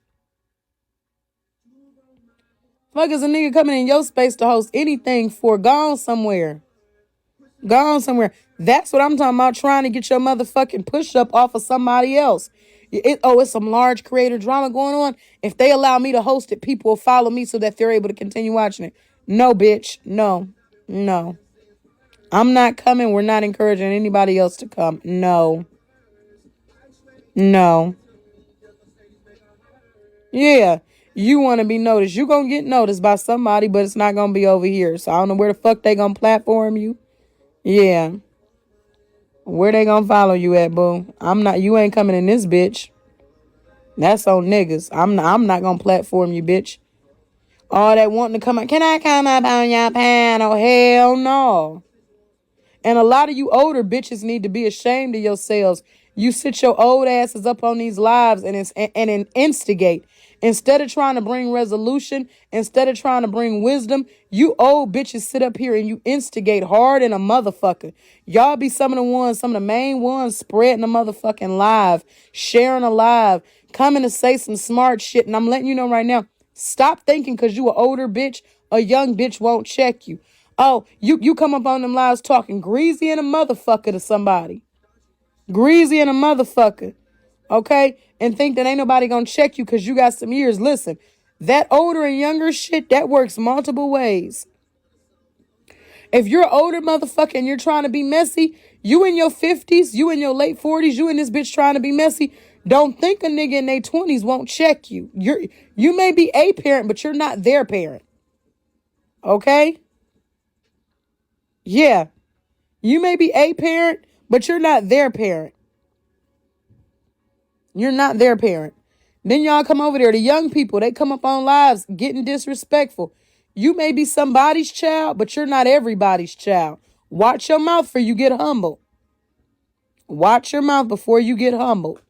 Fuck is a nigga coming in your space to host anything for gone somewhere. Go on somewhere. That's what I'm talking about, trying to get your motherfucking push-up off of somebody else. It's some large creator drama going on. If they allow me to host it, people will follow me so that they're able to continue watching it. No, bitch. No. No. I'm not coming. We're not encouraging anybody else to come. No. No. Yeah. You want to be noticed. You going to get noticed by somebody, but it's not going to be over here. So I don't know where the fuck they going to platform you. Yeah. Where they going to follow you at, boo? You ain't coming in this bitch. That's on niggas. I'm not going to platform you, bitch. All that wanting to come up. Can I come up on your panel? Hell no. And a lot of you older bitches need to be ashamed of yourselves. You sit your old asses up on these lives and instigate. Instead of trying to bring resolution, instead of trying to bring wisdom, you old bitches sit up here and you instigate hard in a motherfucker. Y'all be some of the main ones spreading a motherfucking live, sharing a live, coming to say some smart shit. And I'm letting you know right now, stop thinking because you an older bitch, a young bitch won't check you. Oh, you come up on them lives talking greasy and a motherfucker to somebody. Greasy and a motherfucker. Okay? And think that ain't nobody gonna check you because you got some years. Listen, that older and younger shit, that works multiple ways. If you're an older motherfucker and you're trying to be messy, you in your 50s, you in your late 40s, you in this bitch trying to be messy, don't think a nigga in their 20s won't check you. You may be a parent, but you're not their parent. Okay? Yeah. You may be a parent, but you're not their parent. You're not their parent. Then y'all come over there, the young people, they come up on lives getting disrespectful. You may be somebody's child, but you're not everybody's child. Watch your mouth before you get humbled. Watch your mouth before you get humbled.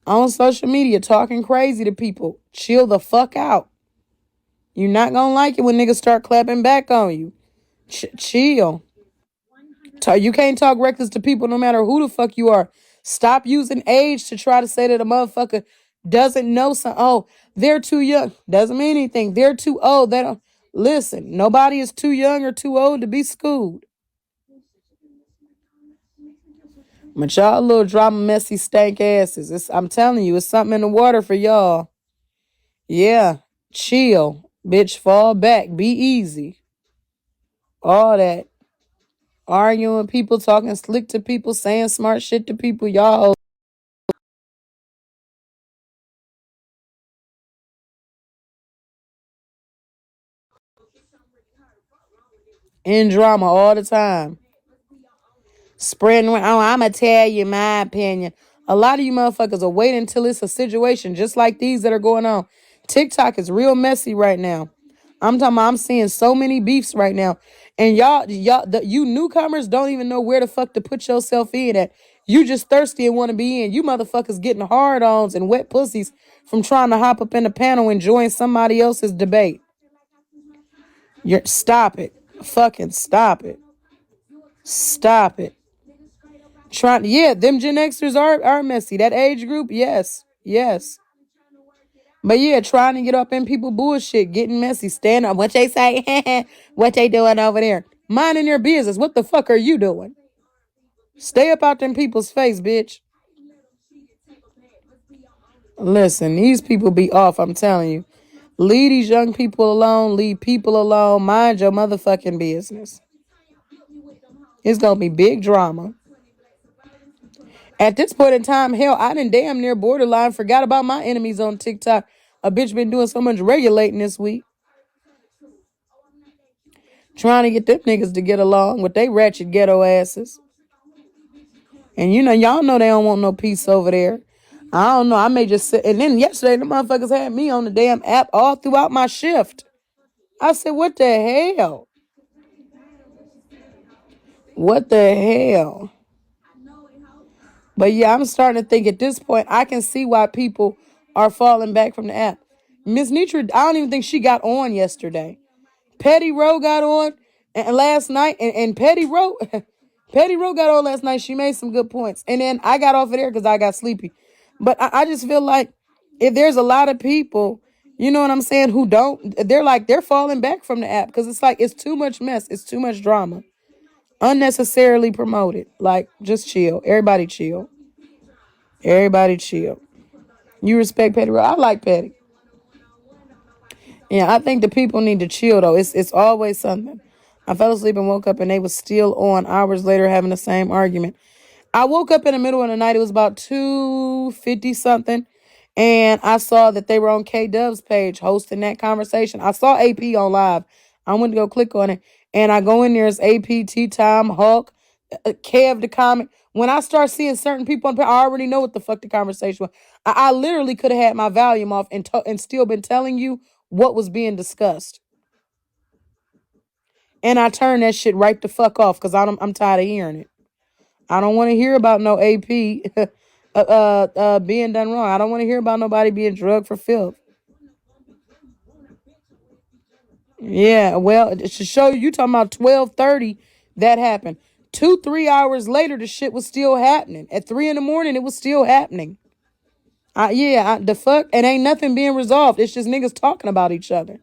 On social media, talking crazy to people. Chill the fuck out. You're not gonna like it when niggas start clapping back on you. Chill. You can't talk reckless to people no matter who the fuck you are. Stop using age to try to say that a motherfucker doesn't know something. Oh, they're too young. Doesn't mean anything. They're too old. They don't listen. Nobody is too young or too old to be schooled. But y'all little drama messy stank asses. I'm telling you, it's something in the water for y'all. Yeah. Chill. Bitch, fall back. Be easy. All that. Arguing with people, talking slick to people, saying smart shit to people. Y'all in drama all the time. Spreading, oh, I'm going to tell you my opinion. A lot of you motherfuckers are waiting until it's a situation just like these that are going on. TikTok is real messy right now. I'm seeing so many beefs right now. And you newcomers don't even know where the fuck to put yourself in at. You just thirsty and want to be in. You motherfuckers getting hard-ons and wet pussies from trying to hop up in the panel and join somebody else's debate. Stop it. Fucking stop it. Stop it. Them Gen Xers are messy. That age group, yes. Yes. But yeah, trying to get up in people bullshit, getting messy, stand up. What they say, what they doing over there? Minding their business. What the fuck are you doing? Stay up out them people's face, bitch. Listen, these people be off, I'm telling you. Leave these young people alone. Leave people alone. Mind your motherfucking business. It's gonna be big drama. At this point in time, hell, I done damn near borderline forgot about my enemies on TikTok. A bitch been doing so much regulating this week. Trying to get them niggas to get along with they ratchet ghetto asses. And y'all know they don't want no peace over there. I don't know. I may just sit. And then yesterday, the motherfuckers had me on the damn app all throughout my shift. I said, what the hell? What the hell? But yeah, I'm starting to think at this point, I can see why people are falling back from the app. Miss Nitra, I don't even think she got on yesterday. Petty Rowe got on and last night, and Petty Rowe got on last night. She made some good points. And then I got off of there because I got sleepy. But I just feel like if there's a lot of people, you know what I'm saying, who don't, they're falling back from the app because it's like, it's too much mess. It's too much drama. Unnecessarily promoted. Like, just chill. Everybody chill. Everybody chill. You respect Petty? I like Petty. Yeah, I think the people need to chill though. It's always something. I fell asleep and woke up and they was still on hours later having the same argument. I woke up in the middle of the night. It was about 2:50 something. And I saw that they were on K Dub's page hosting that conversation. I saw AP on live. I went to go click on it. And I go in there, it's AP, Tea Time, Hulk, Kev the comment. When I start seeing certain people on, I already know what the fuck the conversation was. I literally could have had my volume off and still been telling you what was being discussed. And I turned that shit right the fuck off because I'm tired of hearing it. I don't want to hear about no AP being done wrong. I don't want to hear about nobody being drugged for filth. Yeah, well, to show you talking about 12:30, that happened. 2-3 hours later, the shit was still happening. At 3 in the morning, it was still happening. The fuck, and ain't nothing being resolved. It's just niggas talking about each other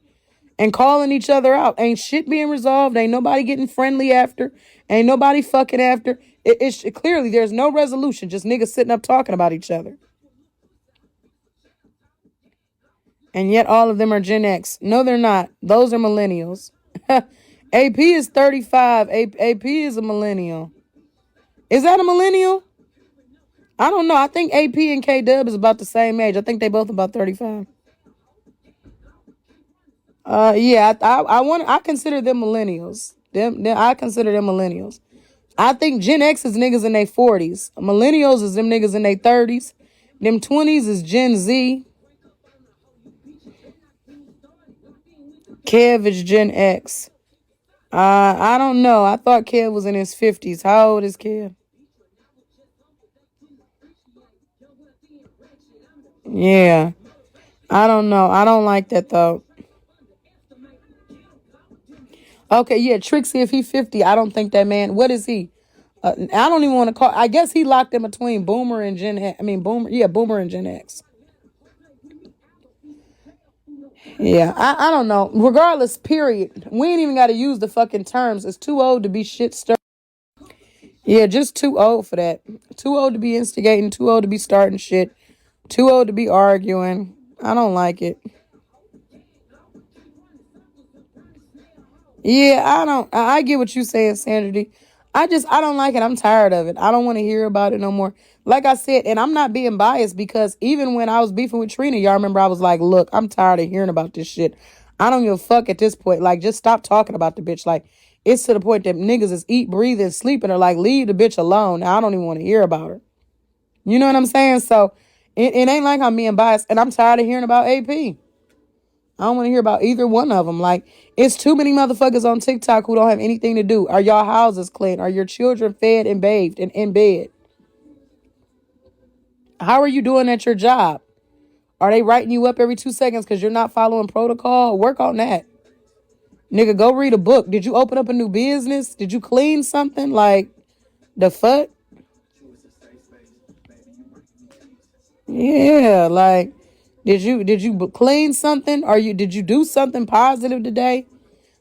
and calling each other out. Ain't shit being resolved. Ain't nobody getting friendly after. Ain't nobody fucking after. It's clearly there's no resolution. Just niggas sitting up talking about each other. And yet all of them are Gen X. No, they're not. Those are millennials. AP is 35. AP is a millennial. Is that a millennial? I don't know. I think AP and K Dub is about the same age. I think they both about 35. I consider them millennials. I consider them millennials. I think Gen X is niggas in their 40s. Millennials is them niggas in their 30s. Them 20s is Gen Z. Kev is Gen X. I don't know. I thought Kev was in his 50s. How old is Kev? Yeah. I don't know. I don't like that though. Okay, yeah, Trixie, if he 50, I don't think that man, what is he? I don't even want to call, I guess he locked in between Boomer and Gen X. Boomer and Gen X. Yeah, I don't know. Regardless, period. We ain't even got to use the fucking terms. It's too old to be shit stirred. Yeah, just too old for that. Too old to be instigating. Too old to be starting shit. Too old to be arguing. I don't like it. Yeah, I get what you saying, Sandra D. I don't like it. I'm tired of it. I don't want to hear about it no more. Like I said, and I'm not being biased because even when I was beefing with Trina, y'all remember I was like, look, I'm tired of hearing about this shit. I don't give a fuck at this point. Like, just stop talking about the bitch. Like, it's to the point that niggas is eat, breathe, and sleep and are like, leave the bitch alone. Now, I don't even want to hear about her. You know what I'm saying? So, it ain't like I'm being biased. And I'm tired of hearing about AP. I don't want to hear about either one of them. Like, it's too many motherfuckers on TikTok who don't have anything to do. Are y'all houses clean? Are your children fed and bathed and in bed? How are you doing at your job? Are they writing you up every 2 seconds because you're not following protocol? Work on that. Nigga, go read a book. Did you open up a new business? Did you clean something? Like, the fuck? Yeah, like, did you clean something? Did you do something positive today?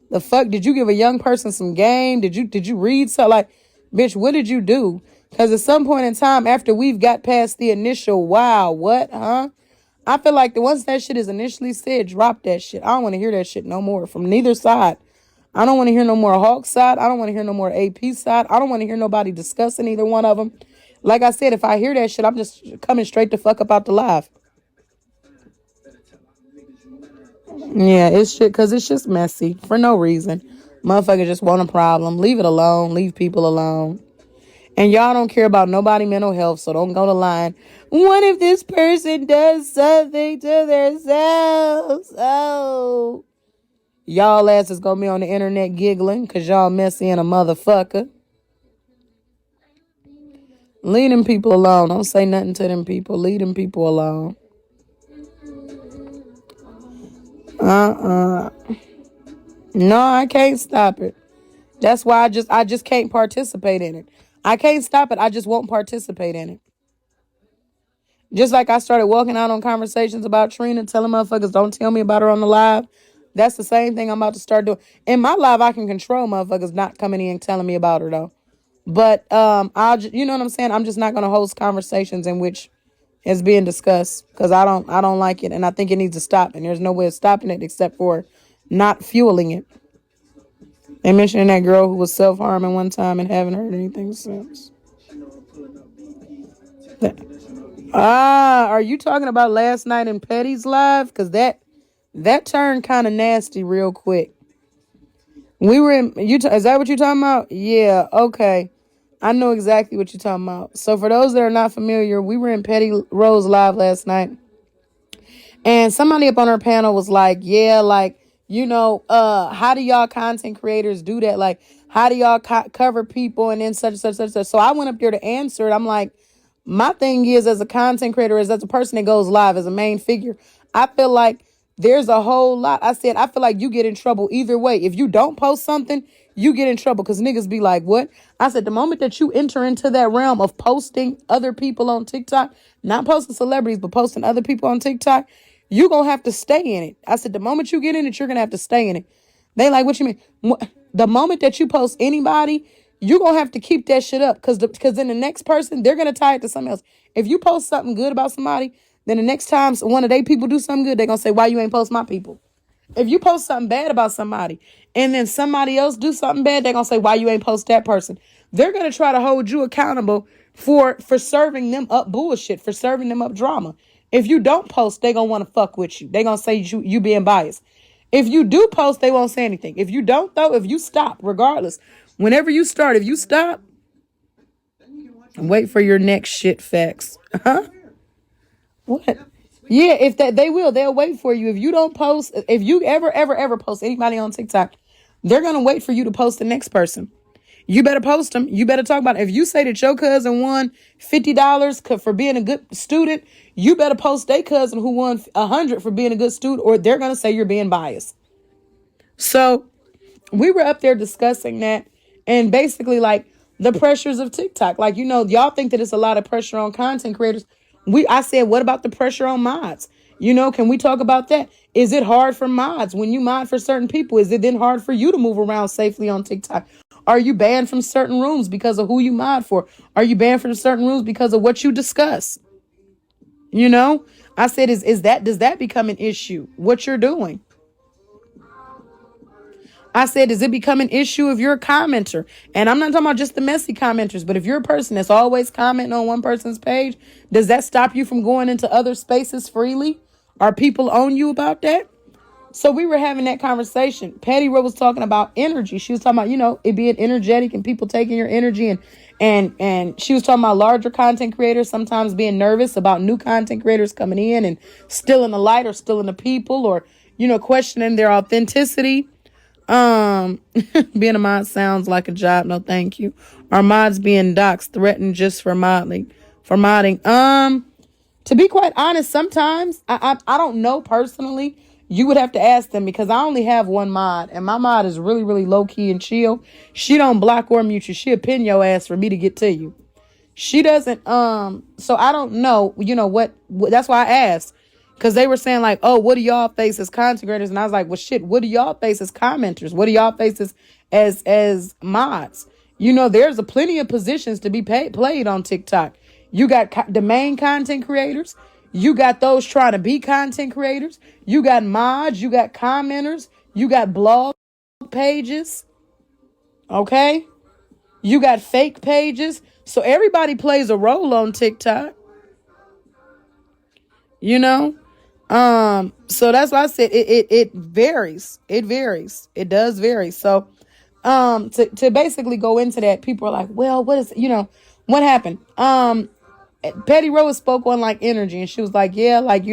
The fuck? Did you give a young person some game? Did you read something? Like, bitch, what did you do? Because at some point in time, after we've got past the initial, wow, what, huh? I feel like once that shit is initially said, drop that shit. I don't want to hear that shit no more from neither side. I don't want to hear no more Hawk side. I don't want to hear no more AP side. I don't want to hear nobody discussing either one of them. Like I said, if I hear that shit, I'm just coming straight the fuck up out the live. Yeah, it's shit because it's just messy for no reason. Motherfucker just want a problem. Leave it alone. Leave people alone. And y'all don't care about nobody mental health, so don't go to line. What if this person does something to themselves? Oh. Y'all asses gonna be on the internet giggling because y'all messy and a motherfucker. Leave them people alone. Don't say nothing to them people. Leave them people alone. No, I can't stop it. That's why I just can't participate in it. I can't stop it. I just won't participate in it. Just like I started walking out on conversations about Trina, telling motherfuckers don't tell me about her on the live. That's the same thing I'm about to start doing. In my life, I can control motherfuckers not coming in and telling me about her though. But I'll just, you know what I'm saying? I'm just not gonna host conversations in which it's being discussed because I don't like it, and I think it needs to stop. And there's no way of stopping it except for not fueling it. They mentioned that girl who was self harming one time and haven't heard anything since. Are you talking about last night in Petty's live? Because that turned kind of nasty real quick. We were in is that what you're talking about? Yeah, okay. I know exactly what you're talking about. So for those that are not familiar, we were in Petty Rose live last night. And somebody up on her panel was like, yeah, like, how do y'all content creators do that? Like, how do y'all cover people and then such. So I went up there to answer it. I'm like, my thing is, as a content creator, as a person that goes live, as a main figure, I feel like there's a whole lot. I said, I feel like you get in trouble either way. If you don't post something, you get in trouble because niggas be like, what? I said, the moment that you enter into that realm of posting other people on TikTok, not posting celebrities, but posting other people on TikTok, you going to have to stay in it. I said, the moment you get in it, you're going to have to stay in it. They like, what you mean? The moment that you post anybody, you're going to have to keep that shit up because then the next person, they're going to tie it to something else. If you post something good about somebody, then the next time one of their people do something good, they're going to say, why you ain't post my people? If you post something bad about somebody and then somebody else do something bad, they're going to say, why you ain't post that person? They're going to try to hold you accountable for serving them up bullshit, for serving them up drama. If you don't post, they're going to want to fuck with you. They're going to say you being biased. If you do post, they won't say anything. If you don't, though, if you stop, regardless, whenever you start, if you stop, wait for your next shit facts. Huh? What? Yeah, if that they'll wait for you. If you don't post, if you ever post anybody on TikTok, they're gonna wait for you to post the next person. You better post them. You better talk about it. If you say that your cousin won $50 for being a good student, you better post their cousin who won $100 for being a good student, or they're gonna say you're being biased. So we were up there discussing that, and basically like the pressures of TikTok. Like, y'all think that it's a lot of pressure on content creators. I said, what about the pressure on mods? Can we talk about that? Is it hard for mods when you mod for certain people? Is it then hard for you to move around safely on TikTok? Are you banned from certain rooms because of who you mod for? Are you banned from certain rooms because of what you discuss? I said, does that become an issue? What you're doing? I said, does it become an issue if you're a commenter? And I'm not talking about just the messy commenters, but if you're a person that's always commenting on one person's page, does that stop you from going into other spaces freely? Are people on you about that? So we were having that conversation. Patty Rowe was talking about energy. She was talking about, it being energetic and people taking your energy. And she was talking about larger content creators sometimes being nervous about new content creators coming in and stealing the light or stealing the people or, questioning their authenticity. Being a mod sounds like a job. No, thank you. Are mods being doxxed, threatened just for modding? To be quite honest, sometimes I don't know personally. You would have to ask them because I only have one mod and my mod is really, really low key and chill. She don't block or mute you. She'll pin your ass for me to get to you. She doesn't, so I don't know, what that's why I asked. Because they were saying like, oh, what do y'all face as content creators? And I was like, well, shit, what do y'all face as commenters? What do y'all face as mods? There's a plenty of positions to be played on TikTok. You got the main content creators. You got those trying to be content creators. You got mods. You got commenters. You got blog pages. Okay? You got fake pages. So everybody plays a role on TikTok. So that's why I said it varies. It varies. It does vary. So, to basically go into that, people are like, well, what happened? Patty Rose spoke on like energy and she was like, yeah, like,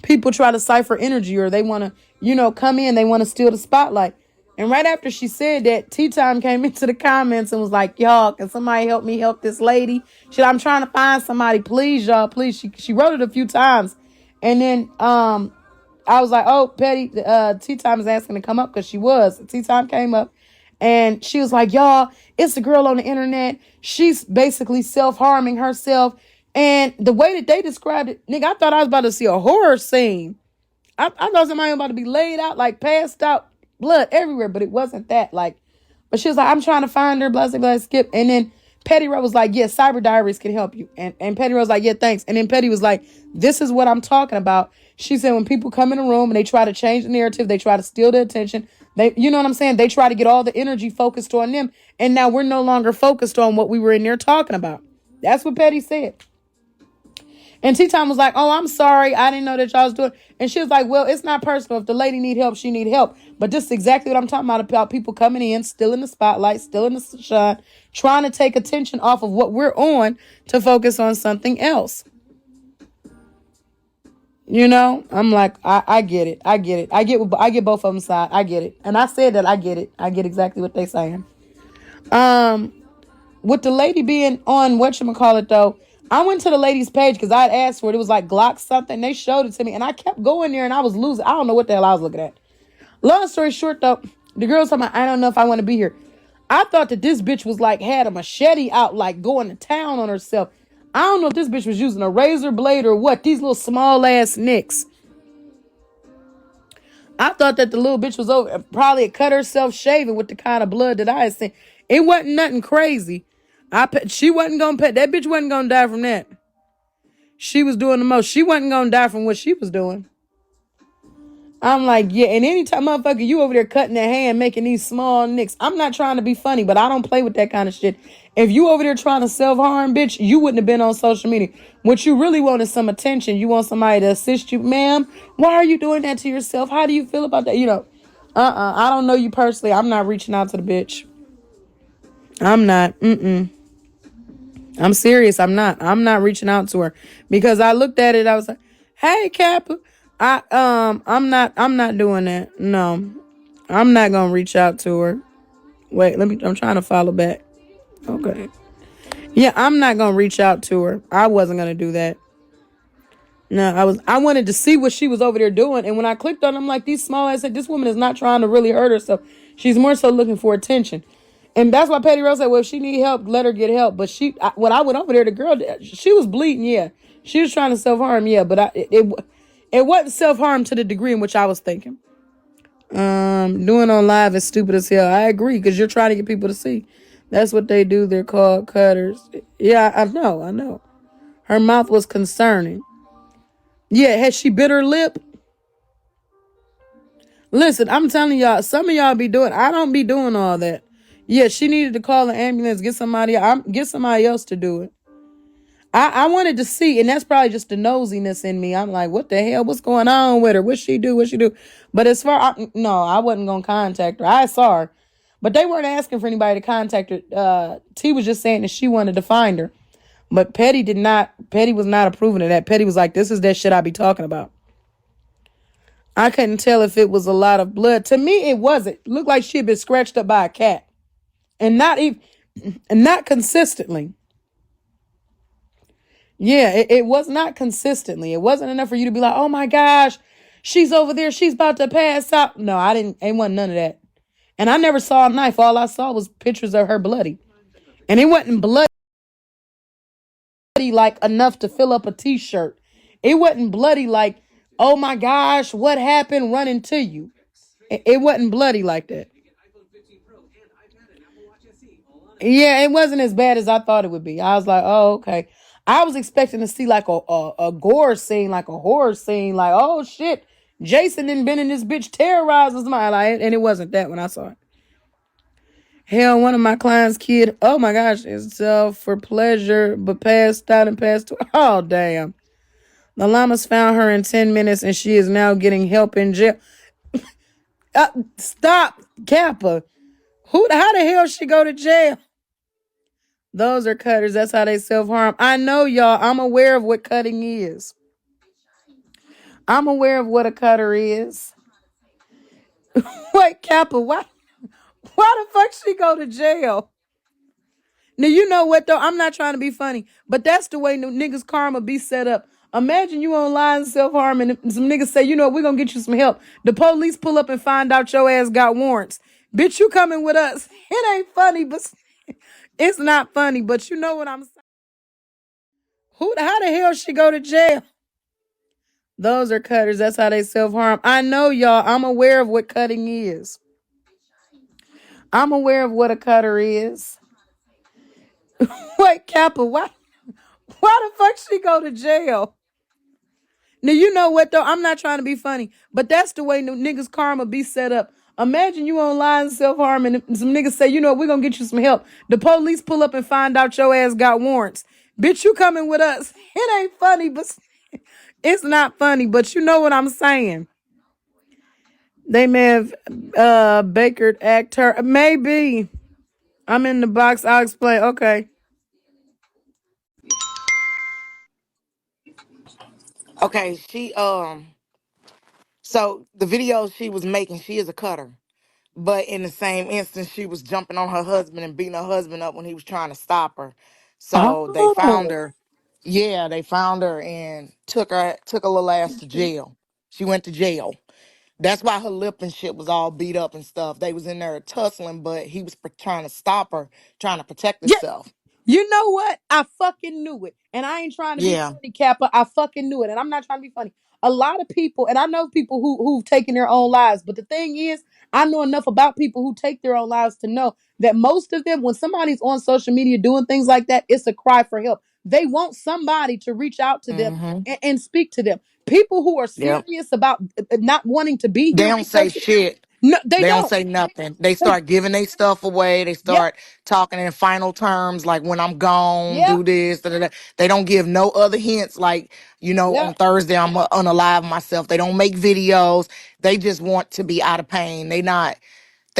people try to cipher energy or they want to, come in, they want to steal the spotlight. And right after she said that, Tea Time came into the comments and was like, y'all, can somebody help me help this lady? I'm trying to find somebody, please, y'all, please. She wrote it a few times. And then I was like, oh, Petty, Tea Time is asking to come up because she was. Tea Time came up and she was like, y'all, it's a girl on the internet. She's basically self-harming herself. And the way that they described it, nigga, I thought I was about to see a horror scene. I thought somebody was about to be laid out, like passed out, blood everywhere, but it wasn't that. Like, but she was like, I'm trying to find her, blah, blah, blah, skip. And then Petty Rose was like, yeah, Cyber Diaries can help you. And Petty Rose was like, yeah, thanks. And then Petty was like, this is what I'm talking about. She said, when people come in a room and they try to change the narrative, they try to steal the attention. They, you know what I'm saying? They try to get all the energy focused on them. And now we're no longer focused on what we were in there talking about. That's what Petty said. And T-Time was like, oh, I'm sorry. I didn't know that y'all was doing. And she was like, well, it's not personal. If the lady need help, she need help. But this is exactly what I'm talking about people coming in, still in the spotlight, still in the shine, trying to take attention off of what we're on to focus on something else. You know, I'm like, I get it. I get it. I get both of them side. I get it. And I said that I get it. I get exactly what they saying. With the lady being on whatchamacallit though, I went to the lady's page because I had asked for it. It was like Glock something. They showed it to me and I kept going there and I was losing. I don't know what the hell I was looking at. Long story short though, the girl was talking about, I don't know if I want to be here. I thought that this bitch was like, had a machete out, like going to town on herself. I don't know if this bitch was using a razor blade or what. These little small ass nicks. I thought that the little bitch was over, probably had cut herself shaving with the kind of blood that I had seen. It wasn't nothing crazy. She wasn't gonna pay. That bitch wasn't gonna die from that. She was doing the most. She wasn't gonna die from what she was doing. I'm like, yeah, and anytime, motherfucker, you over there cutting their hand, making these small nicks. I'm not trying to be funny, but I don't play with that kind of shit. If you over there trying to self-harm, bitch, you wouldn't have been on social media. What you really want is some attention. You want somebody to assist you. Ma'am, why are you doing that to yourself? How do you feel about that? You know, I don't know you personally. I'm not reaching out to the bitch. I'm not. I'm serious. I'm not reaching out to her because I looked at it. I was like, hey, Kappa. I'm not doing that. No, I'm not going to reach out to her. Wait, I'm trying to follow back. Okay. Yeah, I'm not going to reach out to her. I wasn't going to do that. No, I wanted to see what she was over there doing. And when I clicked on it, I'm like, these small ass, this woman is not trying to really hurt herself. She's more so looking for attention. And that's why Petty Rose said, well, if she need help, let her get help. But when I went over there, the girl, she was bleeding. Yeah. She was trying to self-harm. Yeah. But it wasn't self-harm to the degree in which I was thinking. Doing on live is stupid as hell. I agree, because you're trying to get people to see. That's what they do. They're called cutters. Yeah, I know. Her mouth was concerning. Yeah, had she bit her lip? Listen, I'm telling y'all, some of y'all be doing, I don't be doing all that. Yeah, she needed to call an ambulance, get somebody else to do it. I wanted to see, and that's probably just the nosiness in me. I'm like, what the hell? What's going on with her? What she do? But as far, no, I wasn't going to contact her. I saw her. But they weren't asking for anybody to contact her. T was just saying that she wanted to find her. But Petty was not approving of that. Petty was like, this is that shit I be talking about. I couldn't tell if it was a lot of blood. To me, it wasn't. It looked like she had been scratched up by a cat. And not consistently. Yeah, it was not consistently. It wasn't enough for you to be like, oh my gosh, she's over there. She's about to pass out. No, it wasn't none of that. And I never saw a knife. All I saw was pictures of her bloody. And it wasn't bloody like enough to fill up a t-shirt. It wasn't bloody like, oh my gosh, what happened running to you? It wasn't bloody like that. Yeah, it wasn't as bad as I thought it would be. I was like, oh, okay. I was expecting to see like a gore scene, like a horror scene, like, oh shit, Jason done been in this bitch terrorizing somebody, like, and it wasn't that when I saw it. Hell, one of my clients' kid, oh my gosh, it's for pleasure, but passed out and passed away. Oh, damn. The llamas found her in 10 minutes and she is now getting help in jail. Stop, Kappa. How the hell she go to jail? Those are cutters. That's how they self-harm. I know, y'all. I'm aware of what cutting is. I'm aware of what a cutter is. Wait, Kappa, why the fuck she go to jail? Now, you know what, though? I'm not trying to be funny, but that's the way niggas' karma be set up. Imagine you online self-harm and some niggas say, you know what, we're going to get you some help. The police pull up and find out your ass got warrants. Bitch, you coming with us. It ain't funny, but it's not funny, but you know what I'm saying. How the hell she go to jail? Those are cutters. That's how they self harm. I know, y'all. I'm aware of what cutting is. I'm aware of what a cutter is. Wait, Kappa, why the fuck she go to jail? Now you know what though? I'm not trying to be funny, but that's the way niggas karma be set up. Imagine you online self harm and some niggas say, you know, we're gonna get you some help. The police pull up and find out your ass got warrants. Bitch, you coming with us. It ain't funny, but it's not funny, but you know what I'm saying. They may have Baker act her. Maybe. I'm in the box. I'll explain. Okay. Okay, so the video she was making, she is a cutter. But in the same instance, she was jumping on her husband and beating her husband up when he was trying to stop her. So they found Oh. her. Yeah, they found her and took her little ass to jail. She went to jail. That's why her lip and shit was all beat up and stuff. They was in there tussling, but he was trying to stop her, trying to protect Yeah. himself. You know what? I fucking knew it. And I ain't trying to be Yeah. funny, Kappa. I fucking knew it. And I'm not trying to be funny. A lot of people, and I know people who've taken their own lives, but the thing is, I know enough about people who take their own lives to know that most of them, when somebody's on social media doing things like that, it's a cry for help. They want somebody to reach out to them Mm-hmm. and speak to them. People who are Yep. serious about not wanting to be They here don't say because shit. no, they They don't don't. say nothing. They They, start giving their stuff away. They yep, start talking in final terms, like when I'm gone, yep, do this. Da, da, da. They don't give no other hints, like, on yep, Thursday I'm unalive myself. They don't make videos. They just want to be out of pain. They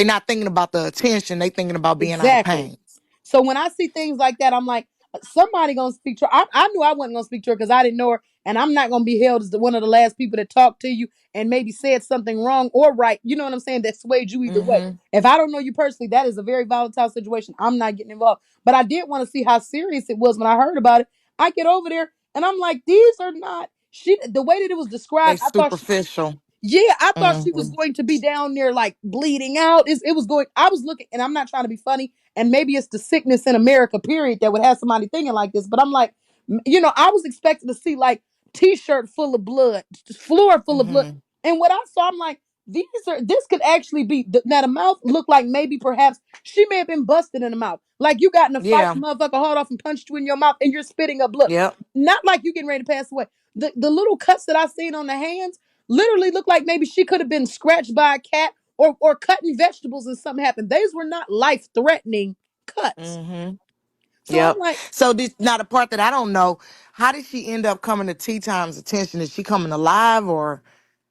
not thinking about the attention. They thinking about being out of exactly. pain. So when I see things like that, I'm like, somebody gonna speak to her. I knew I wasn't gonna speak to her because I didn't know her, and I'm not gonna be held as one of the last people that talked to you and maybe said something wrong or right. You know what I'm saying? That swayed you either way. Mm-hmm. If I don't know you personally, that is a very volatile situation. I'm not getting involved. But I did want to see how serious it was when I heard about it. I get over there and I'm like, these are not. She the way that it was They described, I thought superficial. yeah, I thought she was Mm-hmm. going to be down there like bleeding out. It was going. I was looking, and I'm not trying to be funny. And maybe it's the sickness in America, period, that would have somebody thinking like this. But I'm like, I was expecting to see like t-shirt full of blood, floor full of blood, Mm-hmm. and what I saw, I'm like, this could actually be now the mouth looked like maybe perhaps she may have been busted in the mouth, like you got in a fight, Yeah. motherfucker hauled off and punched you in your mouth, and you're spitting up blood. Yep. Not like you getting ready to pass away. The little cuts that I seen on the hands literally looked like maybe she could have been scratched by a cat or cutting vegetables and something happened. These were not life threatening cuts. Mm-hmm. So I'm Yep. like, So this now the part that I don't know. How did she end up coming to Tea Time's attention? Is she coming alive or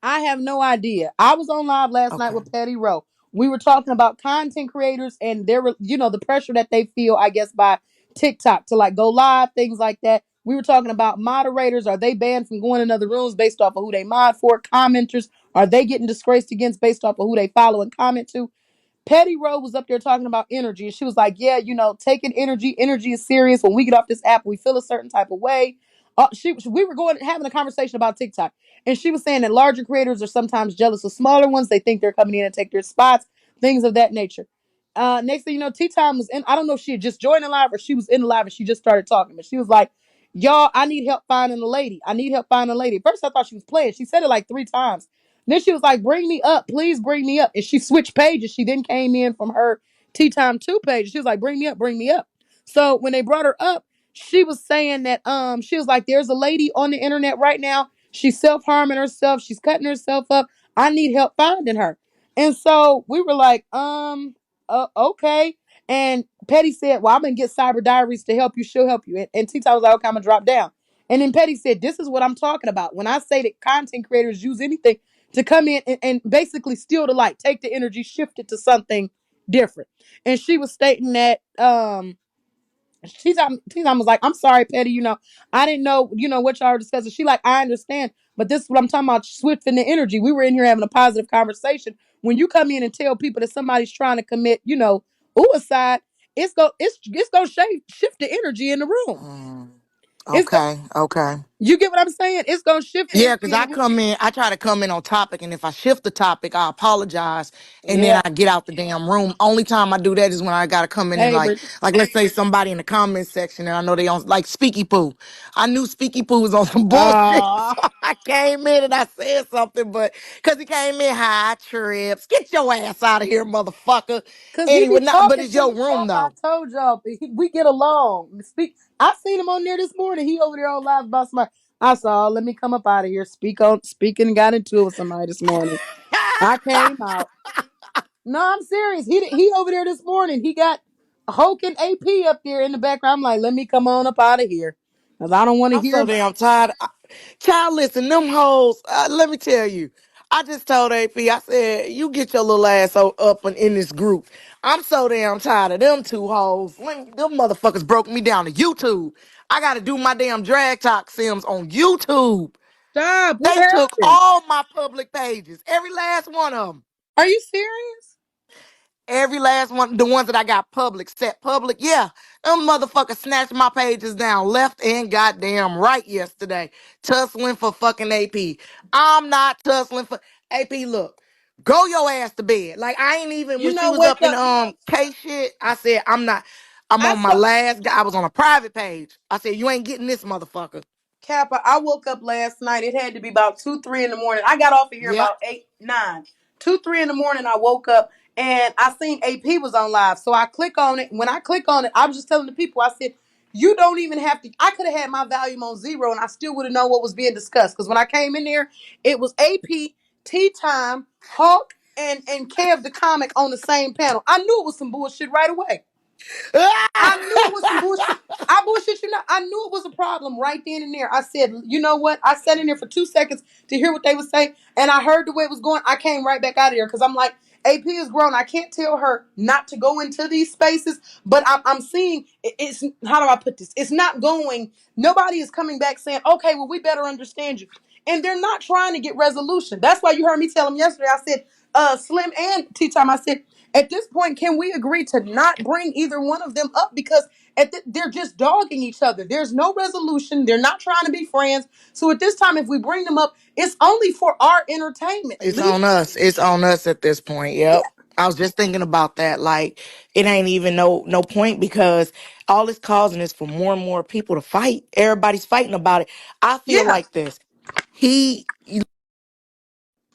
I have no idea. I was on live last night okay? with Patty Rowe. We were talking about content creators and their, the pressure that they feel, I guess, by TikTok to like go live, things like that. We were talking about moderators. Are they banned from going in other rooms based off of who they mod for? Commenters, are they getting disgraced against based off of who they follow and comment to? Petty Rowe was up there talking about energy, and she was like, "Yeah, taking energy. Energy is serious. When we get off this app, we feel a certain type of way." We were going having a conversation about TikTok, and she was saying that larger creators are sometimes jealous of smaller ones. They think they're coming in and take their spots, things of that nature. Next thing you know, Tea Time was in. I don't know if she had just joined the live or she was in the live and she just started talking, but she was like, "Y'all, I need help finding a lady. I need help finding a lady." At first, I thought she was playing. She said it like 3 times. Then she was like, "Bring me up, please bring me up." And she switched pages. She then came in from her Tea Time 2 page. She was like, "Bring me up, bring me up." So when they brought her up, she was saying that she was like, "There's a lady on the internet right now. She's self-harming herself. She's cutting herself up. I need help finding her." And so we were like, okay. And Petty said, "Well, I'm gonna get Cyber Diaries to help you. She'll help you." And Tea Time was like, "Okay, I'm gonna drop down." And then Petty said, "This is what I'm talking about. When I say that content creators use anything to come in and basically steal the light, take the energy, shift it to something different." And she was stating that T-Time was like, "I'm sorry, Petty, I didn't know, what y'all were discussing." She like, "I understand, but this is what I'm talking about, swifting the energy. We were in here having a positive conversation. When you come in and tell people that somebody's trying to commit, suicide, it's gonna shift the energy in the room. Mm, It's go okay. Okay. you get what I'm saying? It's gonna shift the Yeah, energy because in the I room." come in, I try to come in on topic, and if I shift the topic, I apologize, and then Yeah. I get out the damn room. Only time I do that is when I gotta come in and Hey, like, Bridget. let's say somebody in the comment section, and I know they on like Speaky Poo. I knew Speaky Poo was on some bullshit, Uh, so I came in and I said something, but because he came in high trips. Get your ass out of here, motherfucker. Cause he Anyway, be not, but talking it's to your me, room Cap. I though. told y'all we get along. Speak. I seen him on there this morning. He over there on live about somebody. I saw. Let me come up out of here. Speaking. And got into it with somebody this morning. I came out. No, I'm serious. He over there this morning. He got Hulk and AP up there in the background. I'm like, let me come on up out of here, cause I don't want to I'm hear so about. damn tired. Child, listen, them hoes, let me tell you. I just told AP, I said, you get your little ass up in this group. I'm so damn tired of them two hoes. Them motherfuckers broke me down to YouTube. I got to do my damn drag talk sims on YouTube. Stop. What They took happened? all my public pages, every last one of them. Are you serious? Every last one, the ones that I got public, set public, yeah. Them motherfuckers snatched my pages down left and goddamn right yesterday. Tussling for fucking AP. I'm not tussling for AP. Look, go your ass to bed. Like I ain't even You when she know, was wake up in up. K shit. I said I'm not. I'm I on my saw. last. I was on a private page. I said you ain't getting this motherfucker. Kappa, I woke up last night. It had to be about 2, 3 in the morning. I got off of here Yep. about 8, 9. 2, 3 in the morning, I woke up and I seen AP was on live. So I click on it. When I click on it, I was just telling the people, I said, you don't even have to. I could have had my volume on zero and I still would have known what was being discussed. Because when I came in there, it was AP, Tea Time, Hawk, and Kev the comic on the same panel. I knew it was some bullshit right away. I knew it was some bullshit. I bullshit you not. I knew it was a problem right then and there. I said, you know what? I sat in there for 2 seconds to hear what they would say, and I heard the way it was going. I came right back out of there because I'm like, AP is grown. I can't tell her not to go into these spaces, but I'm seeing it's. How do I put this? It's not going. Nobody is coming back saying, okay, well, we better understand you. And they're not trying to get resolution. That's why you heard me tell them yesterday. I said, Slim and Tea Time, I said, at this point, can we agree to not bring either one of them up because they're just dogging each other. There's no resolution. They're not trying to be friends. So at this time, if we bring them up, it's only for our entertainment. It's Leave. on us. It's on us at this point. Yeah, Yep. I was just thinking about that. Like, it ain't even no point because all it's causing is for more and more people to fight. Everybody's fighting about it. I feel yeah. like this. He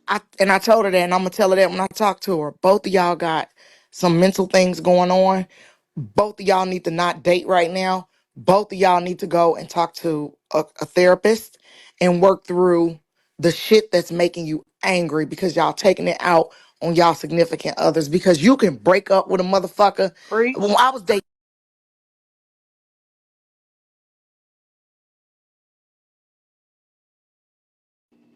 I told her that, and I'm gonna tell her that when I talk to her. Both of y'all got some mental things going on. Both of y'all need to not date right now. Both of y'all need to go and talk to a therapist and work through the shit that's making you angry because y'all taking it out on y'all significant others. Because you can break up with a motherfucker. When Preach. I was dating.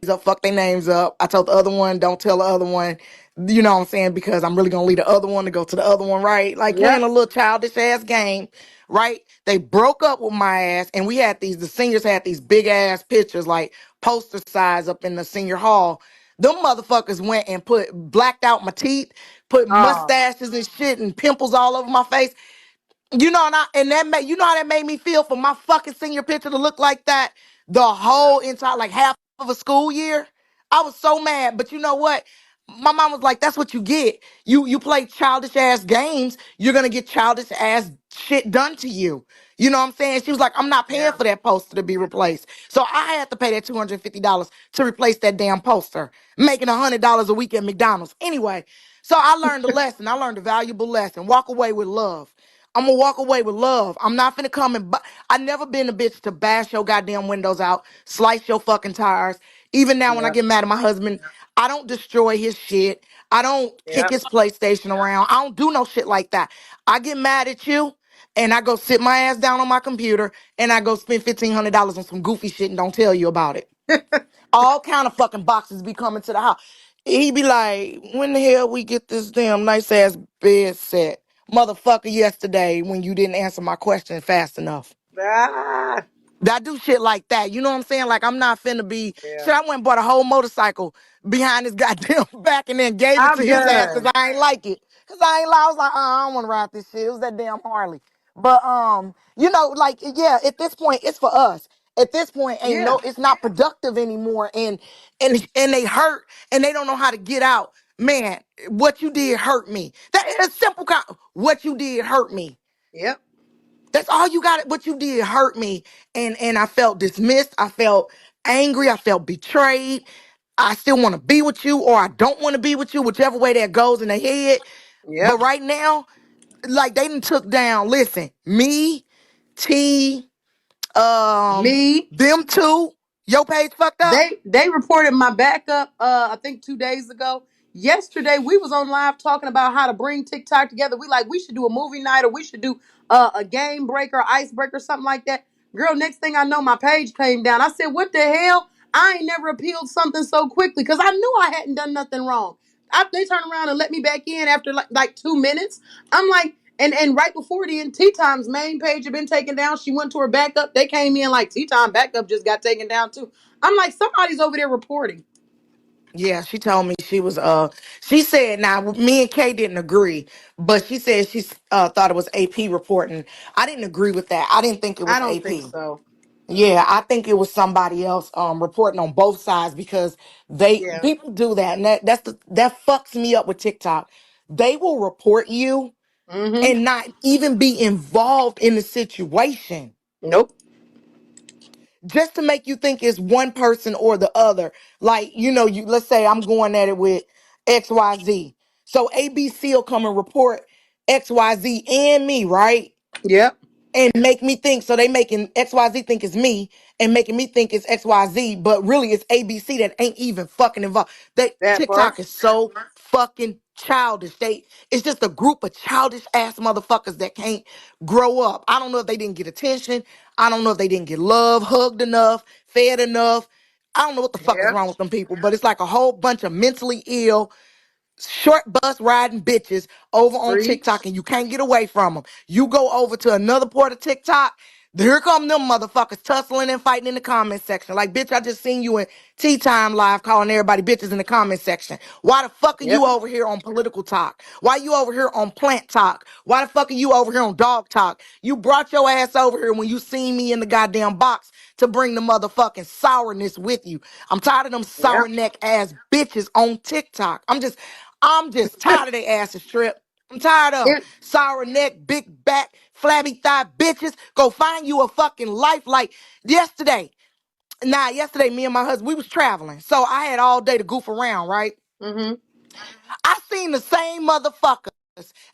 Up, fuck their names up. I told the other one, don't tell the other one. You know what I'm saying? Because I'm really gonna leave the other one to go to the other one, right? Like playing Yep. a little childish ass game, right? They broke up with my ass, and we had the seniors had these big ass pictures, like poster size up in the senior hall. Them motherfuckers went and blacked out my teeth, put Oh, mustaches and shit and pimples all over my face. You know, and that made you know how that made me feel for my fucking senior picture to look like that the yeah. whole entire like half of a school year. I was so mad, but you know what? My mom was like, "That's what you get. You play childish ass games. You're gonna get childish ass shit done to you." You know what I'm saying? She was like, "I'm not paying Yeah. for that poster to be replaced." So I had to pay that $250 to replace that damn poster, making $100 a week at McDonald's. Anyway, so I learned a lesson. I learned a valuable lesson. Walk away with love. I'm gonna walk away with love. I'm not finna come and I never been a bitch to bash your goddamn windows out, slice your fucking tires. Even now when I Yeah. get mad at my husband, I don't destroy his shit. I don't kick Yeah. his PlayStation around. I don't do no shit like that. I get mad at you and I go sit my ass down on my computer and I go spend $1,500 on some goofy shit and don't tell you about it. All kind of fucking boxes be coming to the house. He be like, when the hell we get this damn nice ass bed set? Motherfucker, yesterday when you didn't answer my question fast enough. Ah, I do shit like that. You know what I'm saying? Like, I'm not finna be. yeah. Shit, I went and bought a whole motorcycle behind his goddamn back and then gave it to I'm his ass done. because I ain't like it. Because I ain't lie. I was like, I don't want to ride this shit. It was that damn Harley. But, you know, like, yeah, at this point, it's for us. At this point, ain't Yeah. no, it's not productive anymore. And they hurt and they don't know how to get out. Man, what you did hurt me. That is simple. What you did hurt me. Yep. That's all you got. What you did hurt me, and I felt dismissed. I felt angry. I felt betrayed. I still want to be with you, or I don't want to be with you, whichever way that goes in their head. But Yep. right now, like they done took down, listen, me, T, Me. them two, your page fucked up. They reported my backup I think 2 days ago. Yesterday we was on live talking about how to bring TikTok together. We like we should do a movie night or we should do a game breaker, icebreaker, something like that. Girl, next thing I know, my page came down. I said, "What the hell? I ain't never appealed something so quickly because I knew I hadn't done nothing wrong." They turned around and let me back in after like 2 minutes. I'm like, and right before then, T Time's main page had been taken down. She went to her backup. They came in like T Time backup just got taken down too. I'm like, somebody's over there reporting. Yeah, she told me she was she said now me and Kay didn't agree, but she said she thought it was AP reporting. I didn't agree with that. I didn't think it I was don't think AP. so. Yeah, I think it was somebody else reporting on both sides because they Yeah. people do that, and that fucks me up with TikTok. They will report you Mm-hmm. and not even be involved in the situation Nope. just to make you think it's one person or the other. Like, you let's say I'm going at it with XYZ. So ABC will come and report XYZ and me, right? Yep. And make me think. So they making XYZ think it's me and making me think it's XYZ, but really it's ABC that ain't even fucking involved. They That part. TikTok is so fucking childish. It's just a group of childish ass motherfuckers that can't grow up. I don't know if they didn't get attention. I don't know if they didn't get love, hugged enough, fed enough. I don't know what the fuck is Yep. wrong with them people, but it's like a whole bunch of mentally ill short bus riding bitches over on TikTok Preach. and you can't get away from them. You go over to another part of TikTok, here come them motherfuckers tussling and fighting in the comment section. Like, bitch, I just seen you in Tea Time Live calling everybody bitches in the comment section. Why the fuck are you Yep. over here on political talk? Why you over here on plant talk? Why the fuck are you over here on dog talk? You brought your ass over here when you seen me in the goddamn box to bring the motherfucking sourness with you. I'm tired of them sour Yep. neck ass bitches on TikTok. I'm just tired of their asses, Trip. I'm tired of them. It, Sour neck, big back, flabby thigh bitches. Go find you a fucking life like yesterday. Yesterday, me and my husband, we was traveling. So I had all day to goof around, right? mm-hmm. I seen the same motherfuckers.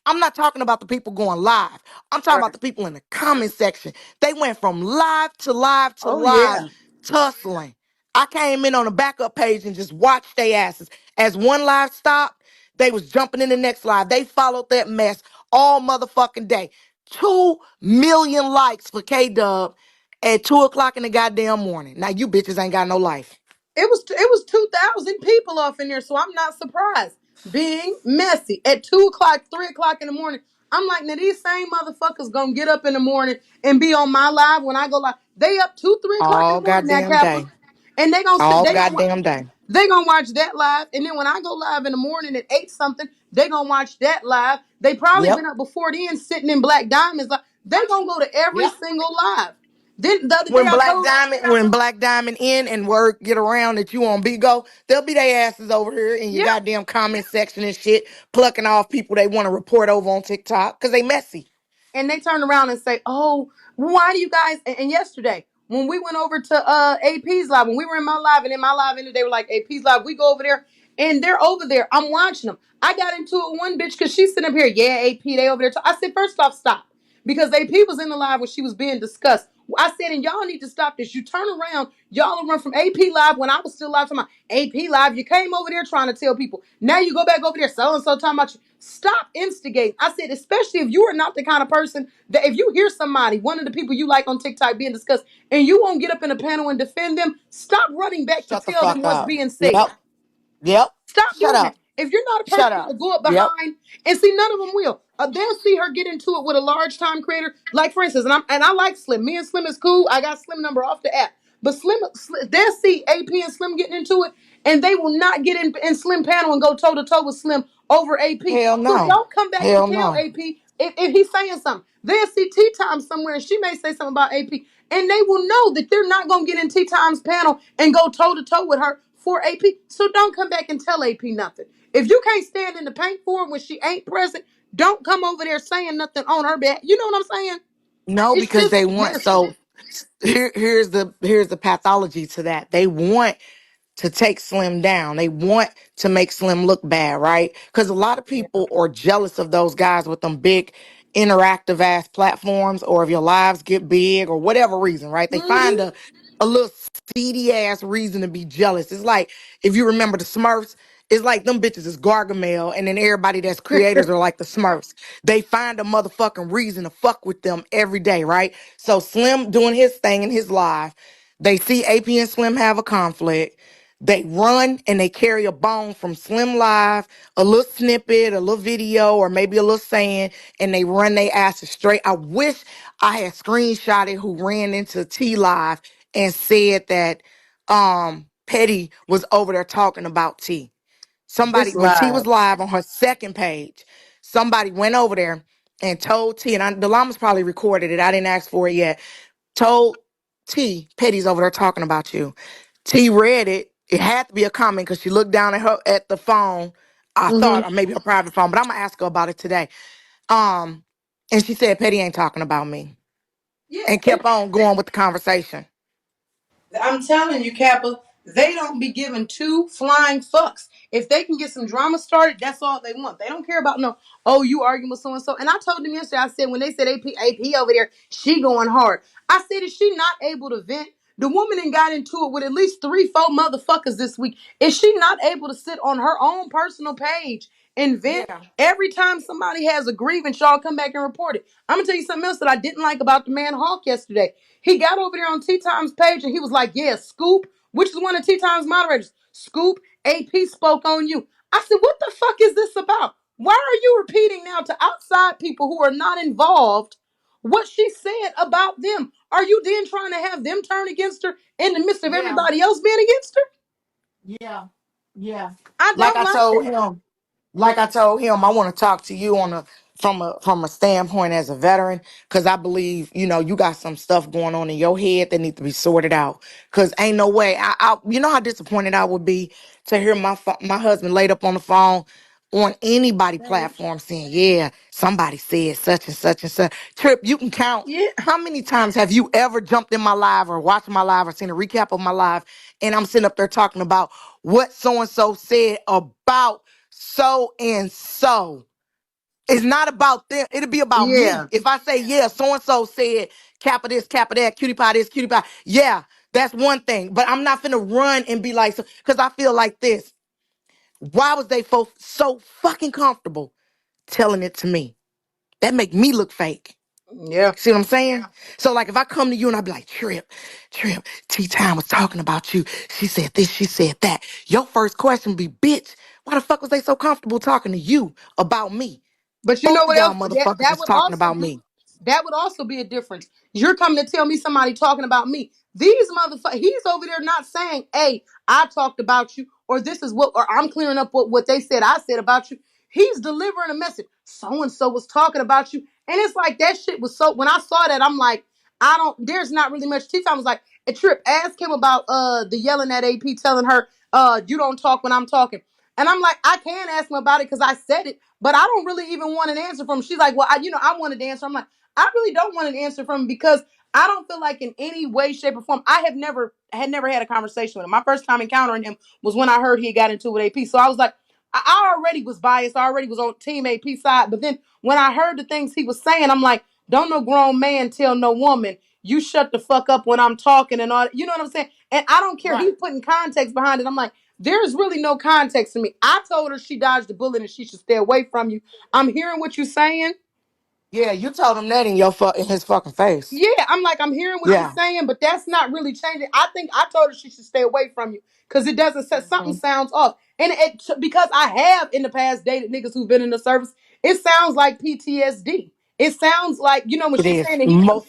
I'm not talking about the people going live. I'm talking Right. about the people in the comment section. They went from live to live to Oh live, yeah. tussling. I came in on the backup page and just watched their asses. As one live stopped, they was jumping in the next live. They followed that mess all motherfucking day. 2 million likes for K-Dub at 2 o'clock in the goddamn morning. Now you bitches ain't got no life. It was 2,000 people off in there, so I'm not surprised. Being messy at 2 o'clock, 3 o'clock in the morning. I'm like, now these same motherfuckers gonna get up in the morning and be on my live when I go live. They up 2, 3 o'clock in All the morning, that goddamn Kappa, day. and they gonna sit. All goddamn day. They gonna watch that live, and then when I go live in the morning at 8 something, they gonna watch that live. They probably Yep. been up before then, sitting in Black Diamonds. Like they gonna go to every Yep. single live. Then the other day When I Black told, Diamond, when Black Diamond in and word get around that you on Bigo, they'll be their asses over here in your yep, goddamn comment section and shit, plucking off people they want to report over on TikTok because they messy. and they turn around and say, "Oh, why do you guys?" And yesterday, when we went over to AP's live, when we were in my live, and in my live ended, they were like, "AP's live." We go over there, and they're over there. I'm watching them. I got into it with one bitch because she's sitting up here. Yeah, AP, they over there. I said, first off, stop, because AP was in the live when she was being discussed. I said, and y'all need to stop this. You turn around, y'all will run from AP live when I was still live to my AP live. You came over there trying to tell people. Now you go back over there, so and so talking about you. Stop instigating. I said, especially if you are not the kind of person that if you hear somebody, one of the people you like on TikTok being discussed, and you won't get up in a panel and defend them, stop running back to Shut the tell them fuck what's up. being said. Yep. Yep. Stop Shut doing that. up. If you're not a person Shut up. that'll go up Yep. behind and see, none of them will. They'll see her get into it with a large time creator, like for instance, and I like Slim. Me and Slim is cool. I got Slim number off the app, but they'll see AP and Slim getting into it, and they will not get in Slim panel and go toe to toe with Slim over AP. Hell So no. don't come back and Hell tell no. AP if he's saying something. They'll see T Time somewhere, and she may say something about AP, and they will know that they're not gonna get in T Time's panel and go toe to toe with her for AP. So don't come back and tell AP nothing. If you can't stand in the paint for her when she ain't present, don't come over there saying nothing on her back. You know what I'm saying? No, It's because just they want messy. Here's the pathology to that. They want to take Slim down. They want to make Slim look bad, right? Because a lot of people are jealous of those guys with them big interactive ass platforms, or if your lives get big or whatever reason, right? They find Mm-hmm. a little seedy ass reason to be jealous. It's like if you remember the Smurfs, it's like them bitches is Gargamel, and then everybody that's creators are like the Smurfs. They find a motherfucking reason to fuck with them every day, right? So Slim doing his thing in his live. They see AP and Slim have a conflict. They run and they carry a bone from Slim Live, a little snippet, a little video, or maybe a little saying, and they run their asses straight. I wish I had screenshotted who ran into T Live and said that Petty was over there talking about T. This Somebody, when T live. was live on her second page, somebody went over there and told T, and the llamas probably recorded it. I didn't ask for it yet. Told T, Petty's over there talking about you. T read it. It had to be a comment because she looked down at the phone. I thought, Mm-hmm. or maybe a private phone, but I'm gonna ask her about it today. Um, and she said Petty ain't talking about me, and Yeah. kept on going with the conversation. I'm telling you, Kappa, they don't be giving two flying fucks. If they can get some drama started, that's all they want. They don't care about no, oh, you arguing with so and so. And I told them yesterday, I said, when they said AP over there, she going hard. I said, is she not able to vent? The woman and got into it with at least 3, 4 motherfuckers this week. Is she not able to sit on her own personal page and vent? Yeah, Every time somebody has a grievance, y'all come back and report it. I'm gonna tell you something else that I didn't like about the man Hawk yesterday. He got over there on T Time's page and he was like, yeah, Scoop, which is one of T Time's moderators. Scoop, AP spoke on you. I said, what the fuck is this about? Why are you repeating now to outside people who are not involved what she said about them? Are you then trying to have them turn against her in the midst of yeah, everybody else being against her? yeah, yeah. I Like don't I like told that. him. Like I told him, I want to talk to you on a from a standpoint as a veteran, because I believe you got some stuff going on in your head that need to be sorted out. Because ain't no way, you know how disappointed I would be to hear my husband laid up on the phone on anybody platform saying, yeah, somebody said such and such and such. Trip, you can count Yeah. how many times have you ever jumped in my live or watched my live or seen a recap of my live, and I'm sitting up there talking about what so and so said about so and so. It's not about them. It'll be about me. Yeah. If I say, yeah, so and so said kappa this, kappa that, cutie pie this, cutie pie. Yeah, that's one thing. But I'm not finna run and be like, because I feel like this. Why was they so fucking comfortable telling it to me? That make me look fake. Yeah. See what I'm saying? So like if I come to you and I be like, Trip, T Time was talking about you. She said this, she said that. Your first question be, bitch, why the fuck was they so comfortable talking to you about me? But you know Both of what y'all else? motherfuckers That is would talking also about be me. that would also be a difference. You're coming to tell me somebody talking about me. These motherfuckers, he's over there not saying, hey, I talked about you, or this is what, or I'm clearing up what they said I said about you. He's delivering a message. So and so was talking about you. And it's like that shit was so when I saw that, I'm like, there's not really much. T-Time was like, a Trip, ask him about the yelling at AP, telling her, you don't talk when I'm talking. And I'm like, I can ask him about it because I said it, but I don't really even want an answer from him. She's like, well, I wanted to answer. I'm like, I really don't want an answer from him because I don't feel like in any way, shape, or form, I have never had a conversation with him. My first time encountering him was when I heard he got into it with AP. So I was like, I already was biased. I already was on Team AP side. But then when I heard the things he was saying, I'm like, don't no grown man tell no woman, you shut the fuck up when I'm talking and all. You know what I'm saying? And I don't care. Right. He's putting context behind it. I'm like, there's really no context to me. I told her she dodged the bullet and she should stay away from you. I'm hearing what you're saying. Yeah, you told him that in his fucking face. Yeah, I'm like, I'm hearing what you're Yeah. saying, but that's not really changing. I think I told her she should stay away from you because it doesn't say something Mhm. sounds off. And because I have in the past dated niggas who've been in the service, it sounds like PTSD. It sounds like, when It she's is saying that he most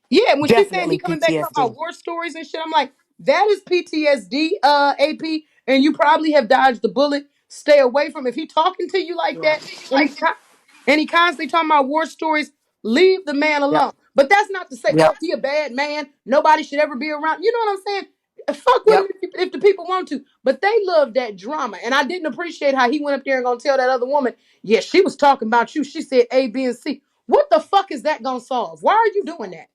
yeah, when she's saying he definitely coming back talking about PTSD. war stories and shit, I'm like, that is PTSD, AP, and you probably have dodged the bullet. Stay away from if he talking to you like Yeah. that, and he constantly talking about war stories. Leave the man Yep. alone. But that's not to say, Yep. oh, he a bad man. Nobody should ever be around. You know what I'm saying? Fuck with him Yep. if the people want to. But they love that drama, and I didn't appreciate how he went up there and gonna tell that other woman, yeah, she was talking about you. She said A, B, and C. What the fuck is that gonna solve? Why are you doing that?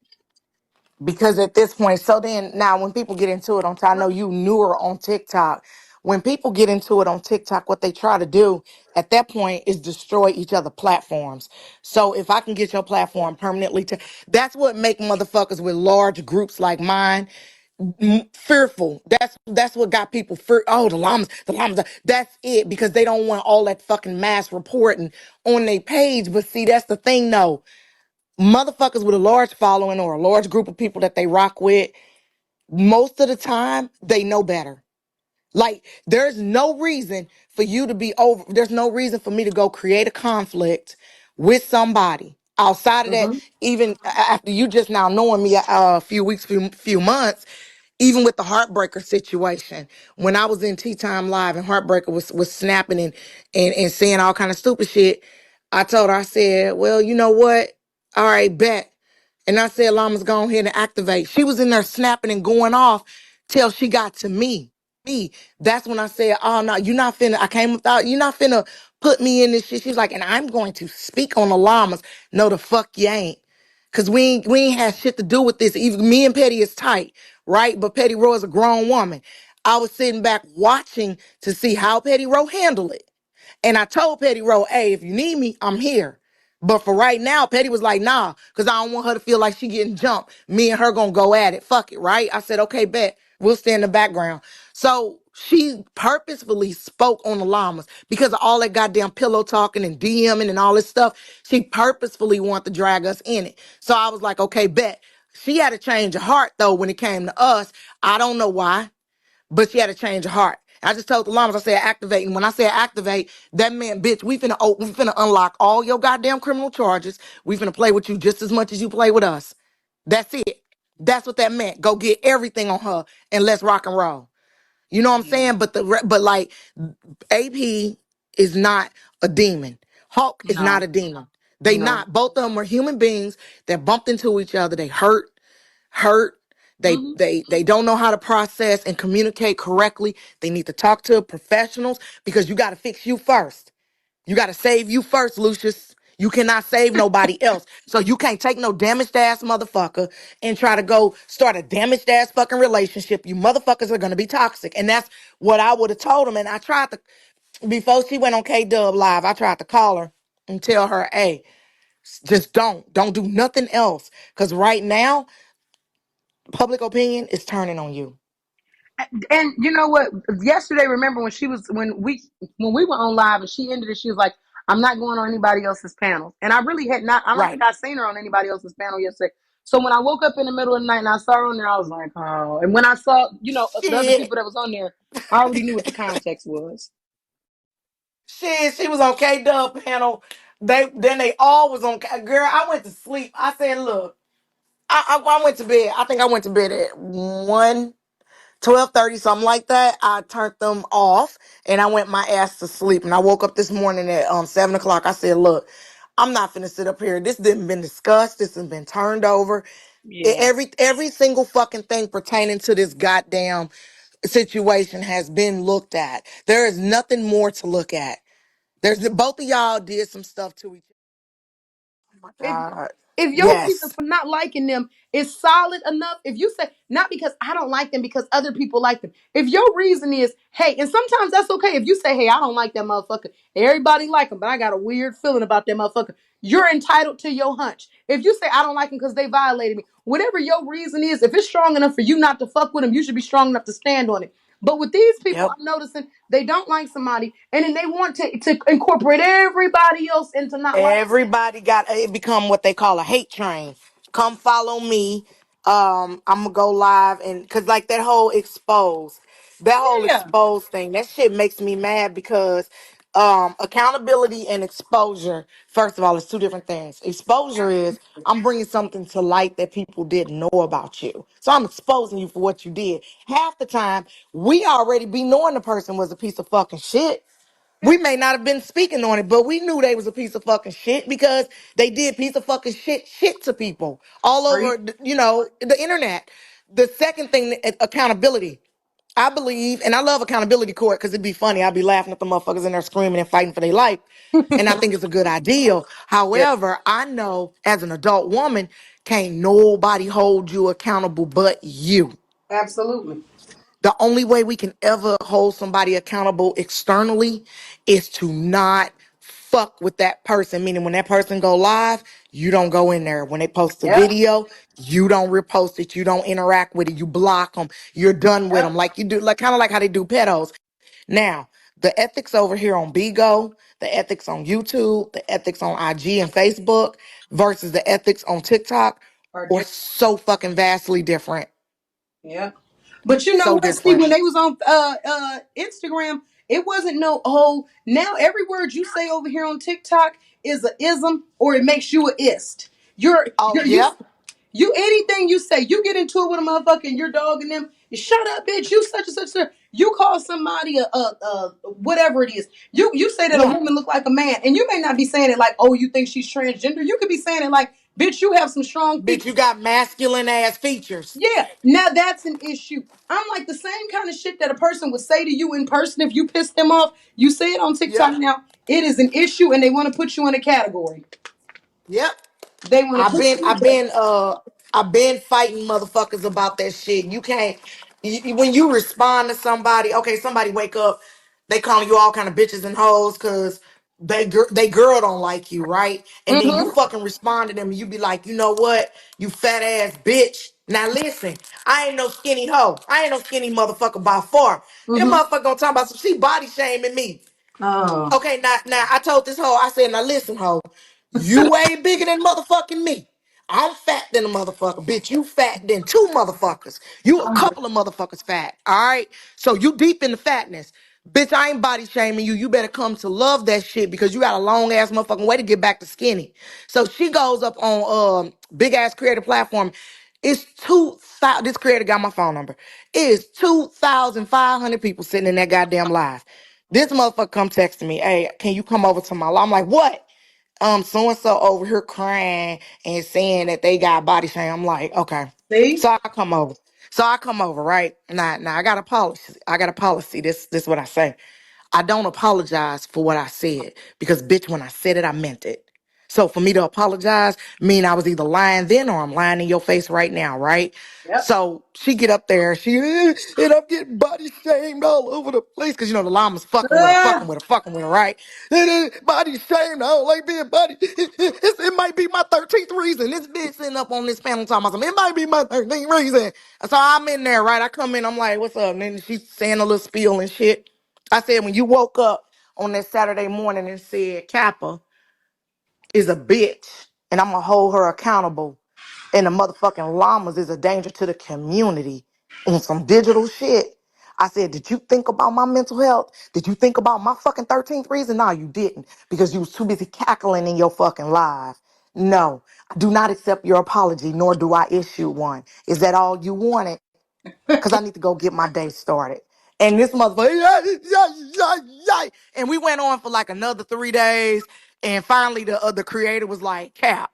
because at this point, so then now when people get into it I know you newer on TikTok. When people get into it on TikTok, what they try to do at that point is destroy each other platforms. So if I can get your platform permanently to, that's what make motherfuckers with large groups like mine fearful. That's what got people fear. Oh, the llamas. That's it, because they don't want all that fucking mass reporting on their page. But see, that's the thing though. Motherfuckers with a large following or a large group of people that they rock with, most of the time they know better. Like, there's no reason for you to be over. There's no reason for me to go create a conflict with somebody outside of that. Mm-hmm. Even after you just now knowing me a few weeks, few months, even with the Heartbreaker situation, when I was in Tea Time Live and Heartbreaker was snapping and saying all kind of stupid shit, I told her, I said, well, you know what? All right, bet. And I said, Llama's go ahead and activate. She was in there snapping and going off till she got to me. Me. That's when I said, oh no, you're not finna, I came without, you're not finna put me in this shit. She's like, and I'm going to speak on the llamas. No, the fuck you ain't. Cause we ain't had shit to do with this. Even me and Petty is tight, right? But Petty Row is a grown woman. I was sitting back watching to see how Petty Row handled it. And I told Petty Row, hey, if you need me, I'm here. But for right now, Petty was like, nah, because I don't want her to feel like she getting jumped. Me and her gonna go at it. Fuck it, right? I said, okay, bet. We'll stay in the background. So she purposefully spoke on the llamas because of all that goddamn pillow talking and DMing and all this stuff. She purposefully wanted to drag us in it. So I was like, okay, bet. She had a change of heart though when it came to us. I don't know why, but she had a change of heart. I just told the llamas, I said activate. And when I said activate, that meant, bitch, we finna unlock all your goddamn criminal charges. We finna play with you just as much as you play with us. That's it. That's what that meant. Go get everything on her and let's rock and roll. You know what I'm Yeah. saying? But like, AP is not a demon. Hawk is not No. a demon. They No. not. Both of them are human beings that bumped into each other. They hurt. Mm-hmm. They don't know how to process and communicate correctly. They need to talk to professionals because you got to fix you first. You got to save you first, Lucius. You cannot save nobody else. So you can't take no damaged ass motherfucker and try to go start a damaged ass fucking relationship. You motherfuckers are going to be toxic. And that's what I would have told him. And I tried to, before she went on K Dub Live, I tried to call her and tell her, hey, just don't do nothing else. Because right now, public opinion is turning on you. And you know what? Yesterday, remember when when we were on live and she ended it, she was like, "I'm not going on anybody else's panels." And I really had not. I don't Right. think I seen her on anybody else's panel yesterday. So when I woke up in the middle of the night and I saw her on there, I was like, "Oh!" And when I saw, the other Shit. people that was on there, I already knew what the context was. Shit, she was on K Dub panel. They all was on. Girl, I went to sleep. I said, look, I went to bed. I think I went to bed at 12:30, something like that. I turned them off and I went my ass to sleep. And I woke up this morning at 7 o'clock. I said, look, I'm not finna sit up here. This didn't been discussed. This has been turned over. Yeah. Every single fucking thing pertaining to this goddamn situation has been looked at. There is nothing more to look at. There's both of y'all did some stuff to each other. Oh my If God. if your reason Yes. for not liking them is solid enough, if you say not because I don't like them because other people like them, if your reason is hey, and sometimes that's okay. If you say hey, I don't like that motherfucker, everybody like them, but I got a weird feeling about that motherfucker. You're entitled to your hunch. If you say I don't like them because they violated me, whatever your reason is, if it's strong enough for you not to fuck with them, you should be strong enough to stand on it. But with these people, Yep. I'm noticing they don't like somebody, and then they want to incorporate everybody else into not liking. Everybody got it become what they call a hate train. Come follow me. I'm gonna go live and cause like that whole Yeah. exposed thing, that shit makes me mad because accountability and exposure, first of all, is two different things. Exposure is I'm bringing something to light that people didn't know about you. So I'm exposing you for what you did. Half the time, we already be knowing the person was a piece of fucking shit. We may not have been speaking on it, but we knew they was a piece of fucking shit because they did piece of fucking shit to people all over, the internet. The second thing, accountability. I believe, and I love accountability court because it'd be funny. I'd be laughing at the motherfuckers in there screaming and fighting for their life. And I think it's a good idea. Yeah. However, I know as an adult woman, can't nobody hold you accountable but you. Absolutely. The only way we can ever hold somebody accountable externally is to not fuck with that person. Meaning when that person go live, you don't go in there. When they post a Yep. video, you don't repost it. You don't interact with it. You block them. You're done with them. Yep. Like you do, like kind of like how they do pedos. Now, the ethics over here on Bigo, the ethics on YouTube, the ethics on IG and Facebook versus the ethics on TikTok Or are different. so fucking vastly different. Yeah. But you know So what, Steve, different. when they was on Instagram, it wasn't no now every word you say over here on TikTok is a ism or it makes you a ist. You're Oh, you're yep. you anything you say, you get into it with a motherfucker and you're dogging them. You shut up, bitch. You such and such. Such. You call somebody a whatever it is. You say that a Yeah. woman look like a man, and you may not be saying it like, oh, you think she's transgender. You could be saying it like, bitch, you have some strong Bitch, features. you got masculine ass features. Yeah, now that's an issue. I'm like the same kind of shit that a person would say to you in person if you pissed them off. You say it on TikTok Yep. now. It is an issue, and they want to put you in a category. Yep. They want to I've put been you in a I've category. been uh I've been fighting motherfuckers about that shit. You can't when you respond to somebody, okay, somebody wake up, they calling you all kind of bitches and hoes because they girl don't like you, right? And then you Mm-hmm. fucking respond to them and you be like, you know what? You fat ass bitch. Now listen, I ain't no skinny hoe. I ain't no skinny motherfucker by far. That Mm-hmm. motherfucker gonna talk about some she body shaming me. Oh. Okay, now I told this hoe, I said, now listen, hoe, you ain't bigger than motherfucking me. I'm fat than a motherfucker, bitch. You fat than two motherfuckers. You a couple of motherfuckers fat. All right. So you deep in the fatness. Bitch, I ain't body shaming you. You better come to love that shit because you got a long ass motherfucking way to get back to skinny. So she goes up on big ass creator platform. It's 2,000. This creator got my phone number. It is 2,500 people sitting in that goddamn live. This motherfucker come texting me, hey, can you come over to my live? I'm like, what? So and so over here crying and saying that they got body shame. I'm like, okay. See? So I come over. Right? Now I got a policy. I got a policy. This what I say. I don't apologize for what I said because bitch, when I said it, I meant it. So for me to apologize, mean I was either lying then or I'm lying in your face right now, right? Yep. So she get up there, and I'm getting body shamed all over the place because you know the llama's Ah. fucking with her, right? Body shamed. I don't like being body. It might be my 13th reason. This bitch sitting up on this panel talking about something. It might be my 13th reason. So I'm in there, right? I come in, I'm like, what's up? And then she's saying a little spiel and shit. I said, when you woke up on that Saturday morning and said Kappa is a bitch and I'm gonna hold her accountable and the motherfucking llamas is a danger to the community on some digital shit. I said, did you think about my mental health? Did you think about my fucking 13th reason? No, you didn't because you was too busy cackling in your fucking live. No, I do not accept your apology, nor do I issue one. Is that all you wanted? Because I need to go get my day started. And this motherfucker, and we went on for like another 3 days. And finally, the creator was like, "Cap,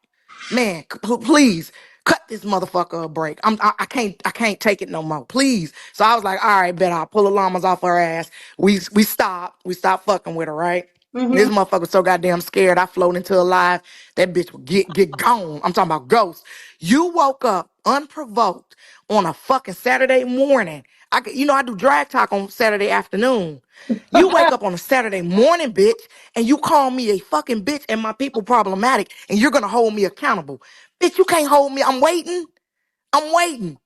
man, please cut this motherfucker a break. I can't take it no more, please." So I was like, "All right, bet I'll pull the llamas off her ass." We stopped fucking with her, right? This Mm-hmm. motherfucker was so goddamn scared. I floated into a live. That bitch would get gone. I'm talking about ghosts. You woke up unprovoked on a fucking Saturday morning. I do drag talk on Saturday afternoon. You wake up on a Saturday morning, bitch, and you call me a fucking bitch and my people problematic, and you're gonna hold me accountable. Bitch, you can't hold me. I'm waiting. I'm waiting.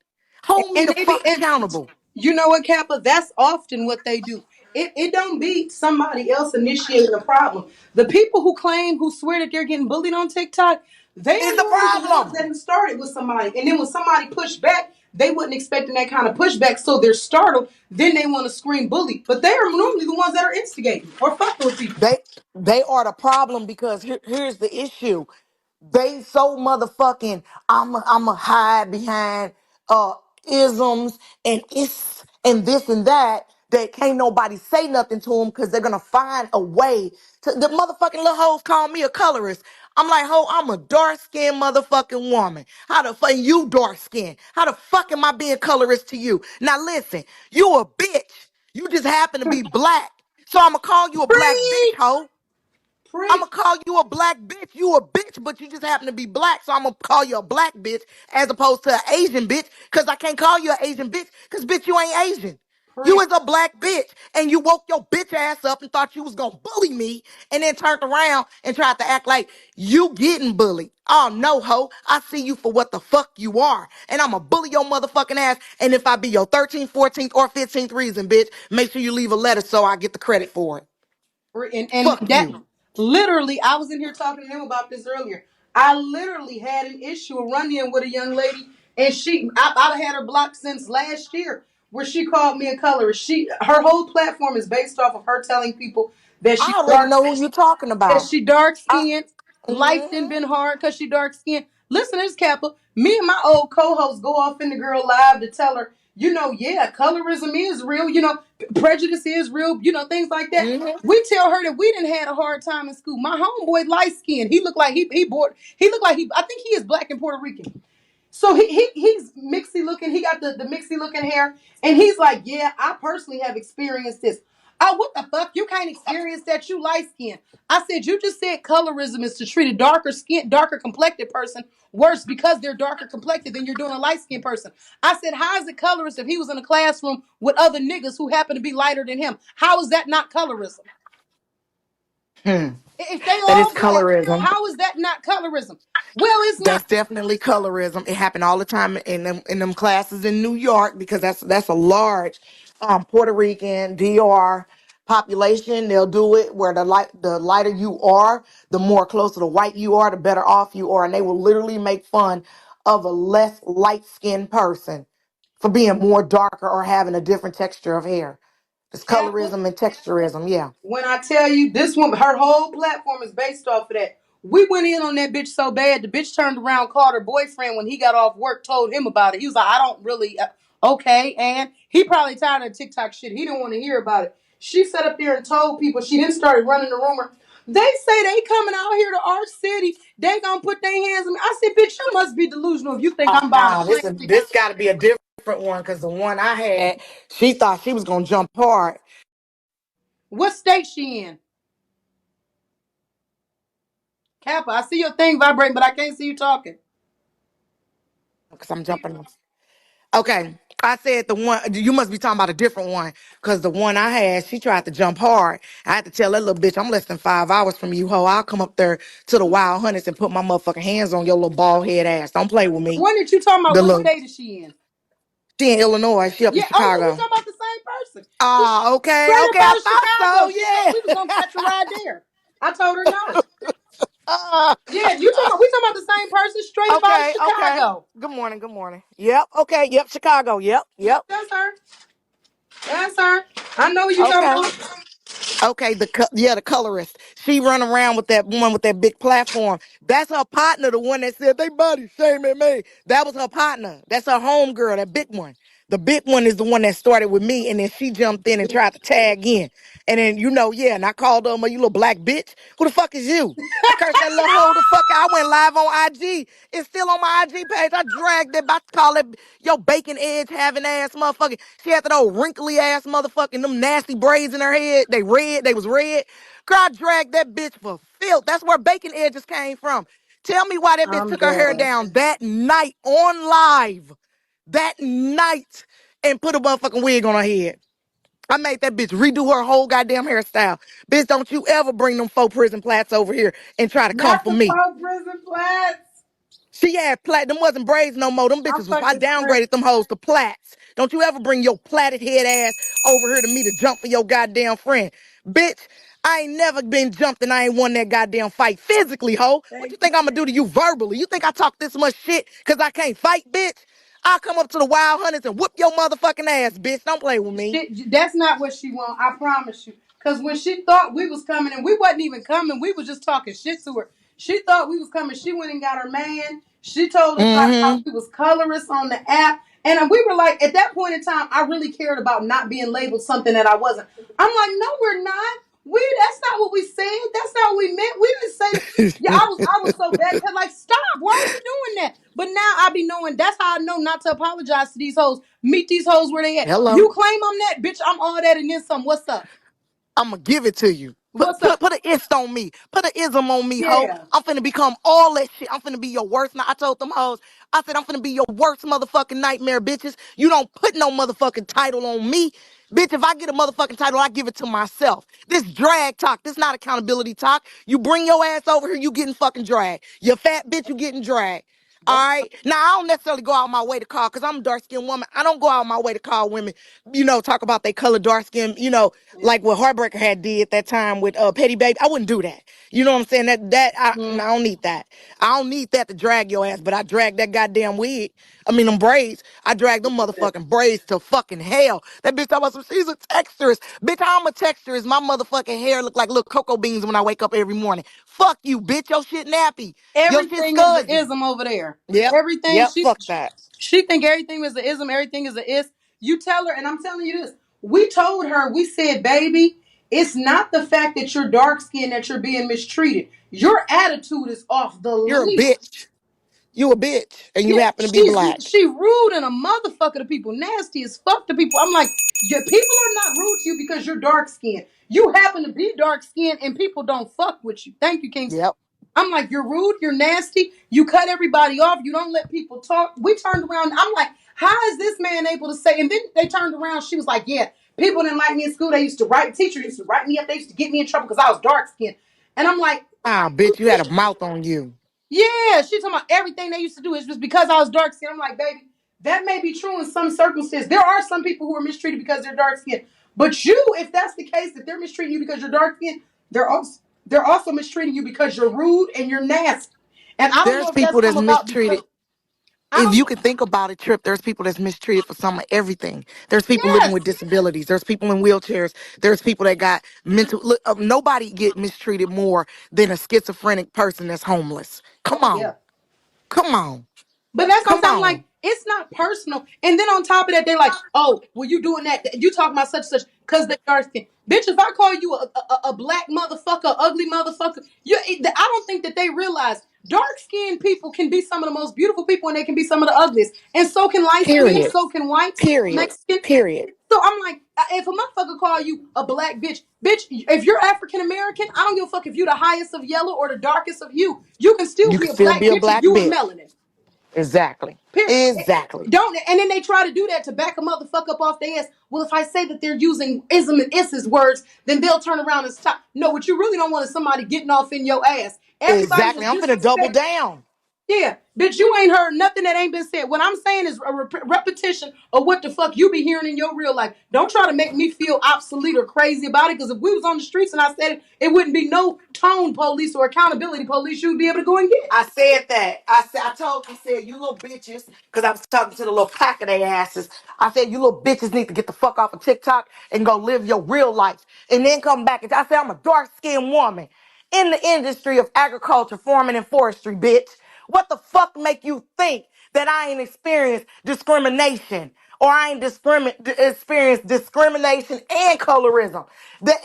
Hold me And the they be fuck and accountable. you know what, Kappa? That's often what they do. It don't be somebody else initiating the problem. The people who claim, who swear that they're getting bullied on TikTok, they Is are the normally the ones problem. that have started with somebody. And then when somebody pushed back, they wasn't expecting that kind of pushback, so they're startled. Then they want to scream bully. But they are normally the ones that are instigating or fucking with people. They they are the problem because here's the issue. They so motherfucking I'm a hide behind uh isms and is and this and that that can't nobody say nothing to them because they're gonna find a way to the motherfucking little hoes call me a colorist. I'm like, ho, I'm a dark-skinned motherfucking woman. How the fuck you dark-skinned? How the fuck am I being colorist to you? Now listen, you a bitch. You just happen to be black. So I'ma call you a black bitch, Preach! ho. I'm gonna Preach. call you a black bitch. You a bitch, but you just happen to be black. So I'm gonna call you a black bitch as opposed to an Asian bitch. Cause I can't call you an Asian bitch. Cause bitch, you ain't Asian. You Preach. is a black bitch. And you woke your bitch ass up and thought you was gonna bully me and then turned around and tried to act like you getting bullied. Oh no, ho. I see you for what the fuck you are. And I'ma bully your motherfucking ass. And if I be your 13th, 14th, or 15th reason, bitch, make sure you leave a letter so I get the credit for it. And Fuck that you. literally, I was in here talking to him about this earlier. I literally had an issue, a run in with a young lady, and I've had her blocked since last year, where she called me a colorist. Her whole platform is based off of her telling people that I already know who you talking about. she dark I, skinned. Life didn't mm-hmm, been hard because she dark skinned. Listen to this, Kappa. Me and my old co-host go off in the girl live to tell her, yeah, colorism is real. Prejudice is real. Things like that. mm-hmm. We tell her that we didn't had a hard time in school. My homeboy light skinned. He looked like he bored. He looked like I think he is black and Puerto Rican. So he's mixy looking. He got the mixy looking hair, and he's like, yeah, I personally have experienced this. Oh, what the fuck? You can't experience that. You light skin. I said, you just said colorism is to treat a darker complected person worse because they're darker complected than you're doing a light skinned person. I said, how is it colorist if he was in a classroom with other niggas who happen to be lighter than him? How is that not colorism? Hmm. If they That is all black, colorism. how is that not colorism? Well, it's not. That's definitely colorism. It happened all the time in them classes in New York because that's a large Puerto Rican DR population. They'll do it where the lighter you are, the more closer to white you are, the better off you are, and they will literally make fun of a less light skinned person for being more darker or having a different texture of hair. It's Kappa, colorism and texturism. Yeah. when I tell you this woman, her whole platform is based off of that. We went in on that bitch so bad, the bitch turned around, called her boyfriend when he got off work, told him about it. He was like, I don't really, okay. And he probably tired of TikTok shit. He didn't want to hear about it. She sat up there and told people, she then started running the rumor. They say they coming out here to our city. They gonna put their hands on me. I said, bitch, you must be delusional if you think Oh I'm buying a no, plane ticket. this got to be a different one because the one I had, she thought she was gonna jump hard What state she in? Kappa, I see your thing vibrating, but I can't see you talking. because I'm jumping. Okay, I said the one you must be talking about a different one because the one I had, she tried to jump hard. I had to tell that little bitch, I'm less than 5 hours from you, ho. I'll come up there to the Wild Hunters and put my motherfucking hands on your little bald head ass. Don't play with The me. one that you talking about, The what little state is she in? she in Illinois, she up in Yeah. Oh yeah, we Chicago. talking about the same person. She Ah, okay, straight up okay, I out of thought so. Chicago. She thought we was gonna catch a ride there. I told her no. Yeah, you talking? We talking about the same person? Straight up out of Okay, okay. Chicago. Good morning, good morning. Yep, okay, yep, Chicago, yep, Yep, yep. that's her. That's her. I know who you talking Okay. about. Okay, the colorist. She run around with that one with that big platform. That's her partner, the one that said they body shaming me. That was her partner. That's her home girl, that big one. The big one is the one that started with me, and then she jumped in and tried to tag in. And then yeah, and I called her, you little black bitch. Who the fuck is you? I cursed that little hoe the fuck out. I went live on IG. It's still on my IG page. I dragged it, about to call it your bacon edge having ass motherfucker. She had that old wrinkly ass motherfucking them nasty braids in her head. They red. They was red. Girl, I dragged that bitch for filth. That's where bacon edges came from. Tell me why that bitch I'm took her hair dead. down that night on live. That night and put a motherfucking wig on her head. I made that bitch redo her whole goddamn hairstyle. Bitch, don't you ever bring them faux prison plats over here and try to come Not for the me. Paul Prison Flats. She had them wasn't braids no more. Them I'm bitches was, I fucking screaming. downgraded them hoes to plaits. Don't you ever bring your plaited head ass over here to me to jump for your goddamn friend. Bitch, I ain't never been jumped and I ain't won that goddamn fight physically, ho. What you Thank you. think I'm gonna do to you verbally? You think I talk this much shit because I can't fight, bitch? I'll come up to the Wild Hunters and whoop your motherfucking ass, bitch. Don't play with me. That's not what she want. I promise you. Cause when she thought we was coming, and we wasn't even coming, we was just talking shit to her. She thought we was coming. She went and got her man. She told us like how Mm-hmm. we was colorist on the app, and we were like, at that point in time, I really cared about not being labeled something that I wasn't. I'm like, no, we're not. That's not what we said. That's not what we meant. We didn't say that. Yeah, I was so bad. Cause like, stop. Why are you doing that? But now I be knowing. That's how I know not to apologize to these hoes. Meet these hoes where they at. Hello. You claim I'm that bitch. I'm all that and then some. What's up? I'm gonna give it to you. What's up? Put an ist on me. Put an ism on me, ho. Yeah. I'm finna become all that shit. I'm finna be your worst. Now I told them hoes, I said I'm finna be your worst motherfucking nightmare, bitches. You don't put no motherfucking title on me. Bitch, if I get a motherfucking title, I give it to myself. This drag talk, this not accountability talk. You bring your ass over here, you getting fucking dragged. You fat bitch, you getting dragged. All That's right. Now I don't necessarily go out my way to call, because I'm a dark skinned woman. I don't go out my way to call women, talk about they color dark skin, yeah. like what Heartbreaker had did that time with Petty Baby. I wouldn't do that. You know what I'm saying? I Mhm. don't need that. I don't need that to drag your ass, but I drag that goddamn wig. I mean them braids. I drag them motherfucking braids to fucking hell. That bitch talking about some, she's a texturist. Bitch, I'm a texturist. My motherfucking hair look like little cocoa beans when I wake up every morning. Fuck you, bitch. Your shit nappy. Your shit Everything is the scuzzy. ism over there. Yep. Everything Yep. Fuck that. she think everything is the ism, everything is the is. You tell her, and I'm telling you this. We told her, we said, baby, it's not the fact that you're dark skinned that you're being mistreated. Your attitude is off the You're a leash. bitch. You a bitch. And you Yeah, happen to be black. she rude and a motherfucker to people, nasty as fuck to people. I'm like, yeah, people are not rude to you because you're dark skinned. You happen to be dark skinned and people don't fuck with you. Thank you, King. Yep. I'm like, you're rude, you're nasty, you cut everybody off, you don't let people talk. We turned around. I'm like, how is this man able to say? And then they turned around. She was like, yeah, people didn't like me in school. They used to write, teacher used to write me up. They used to get me in trouble because I was dark skinned. And I'm like, Ah, bitch, you had a mouth on you. yeah, she's talking about everything they used to do is just because I was dark skinned. I'm like, baby, that may be true in some circumstances. There are some people who are mistreated because they're dark skinned. But you, if that's the case, that they're mistreating you because you're dark skinned, they're also mistreating you because you're rude and you're nasty. And I don't know There's if that's people that's come about because mistreated. I If don't you know. can think about it, Trip, there's people that's mistreated for some of everything. There's people living Yes, with disabilities. There's people in wheelchairs. There's people that got mental. Look, nobody get mistreated more than a schizophrenic person that's homeless. Come yeah. on, come on, But that's what I'm come saying. I'm like, on. it's not personal. And then on top of that, they're like, oh, well, you doing that? You talking about such and such because they dark skin. Bitch, if I call you a black motherfucker, ugly motherfucker, I don't think that they realize dark skinned people can be some of the most beautiful people and they can be some of the ugliest. And so can light skin, Period. so can white, so can Period. Mexican. Period. So I'm like, if a motherfucker call you a black bitch, if you're African American, I don't give a fuck if you the highest of yellow or the darkest of hue. You can still You be can a still black be a bitch if black you was bitch. melanin. Exactly. Period. Exactly. Don't and then they try to do that to back a motherfucker up off their ass. Well, if I say that they're using ism and is's words, then they'll turn around and stop. No, what you really don't want is somebody getting off in your ass. Everybody Exactly. was I'm finna double disrespectful. down. Yeah, bitch, you ain't heard nothing that ain't been said. What I'm saying is a repetition of what the fuck you be hearing in your real life. Don't try to make me feel obsolete or crazy about it, because if we was on the streets and I said it, it wouldn't be no tone police or accountability police you'd be able to go and get. I said that. I told you, said, you little bitches, because I was talking to the little pack of their asses. I said, you little bitches need to get the fuck off of TikTok and go live your real life. And then come back. And I said, I'm a dark skinned woman in the industry of agriculture, farming, and forestry, bitch. What the fuck make you think that I ain't experienced discrimination? Or I ain't experienced discrimination and colorism.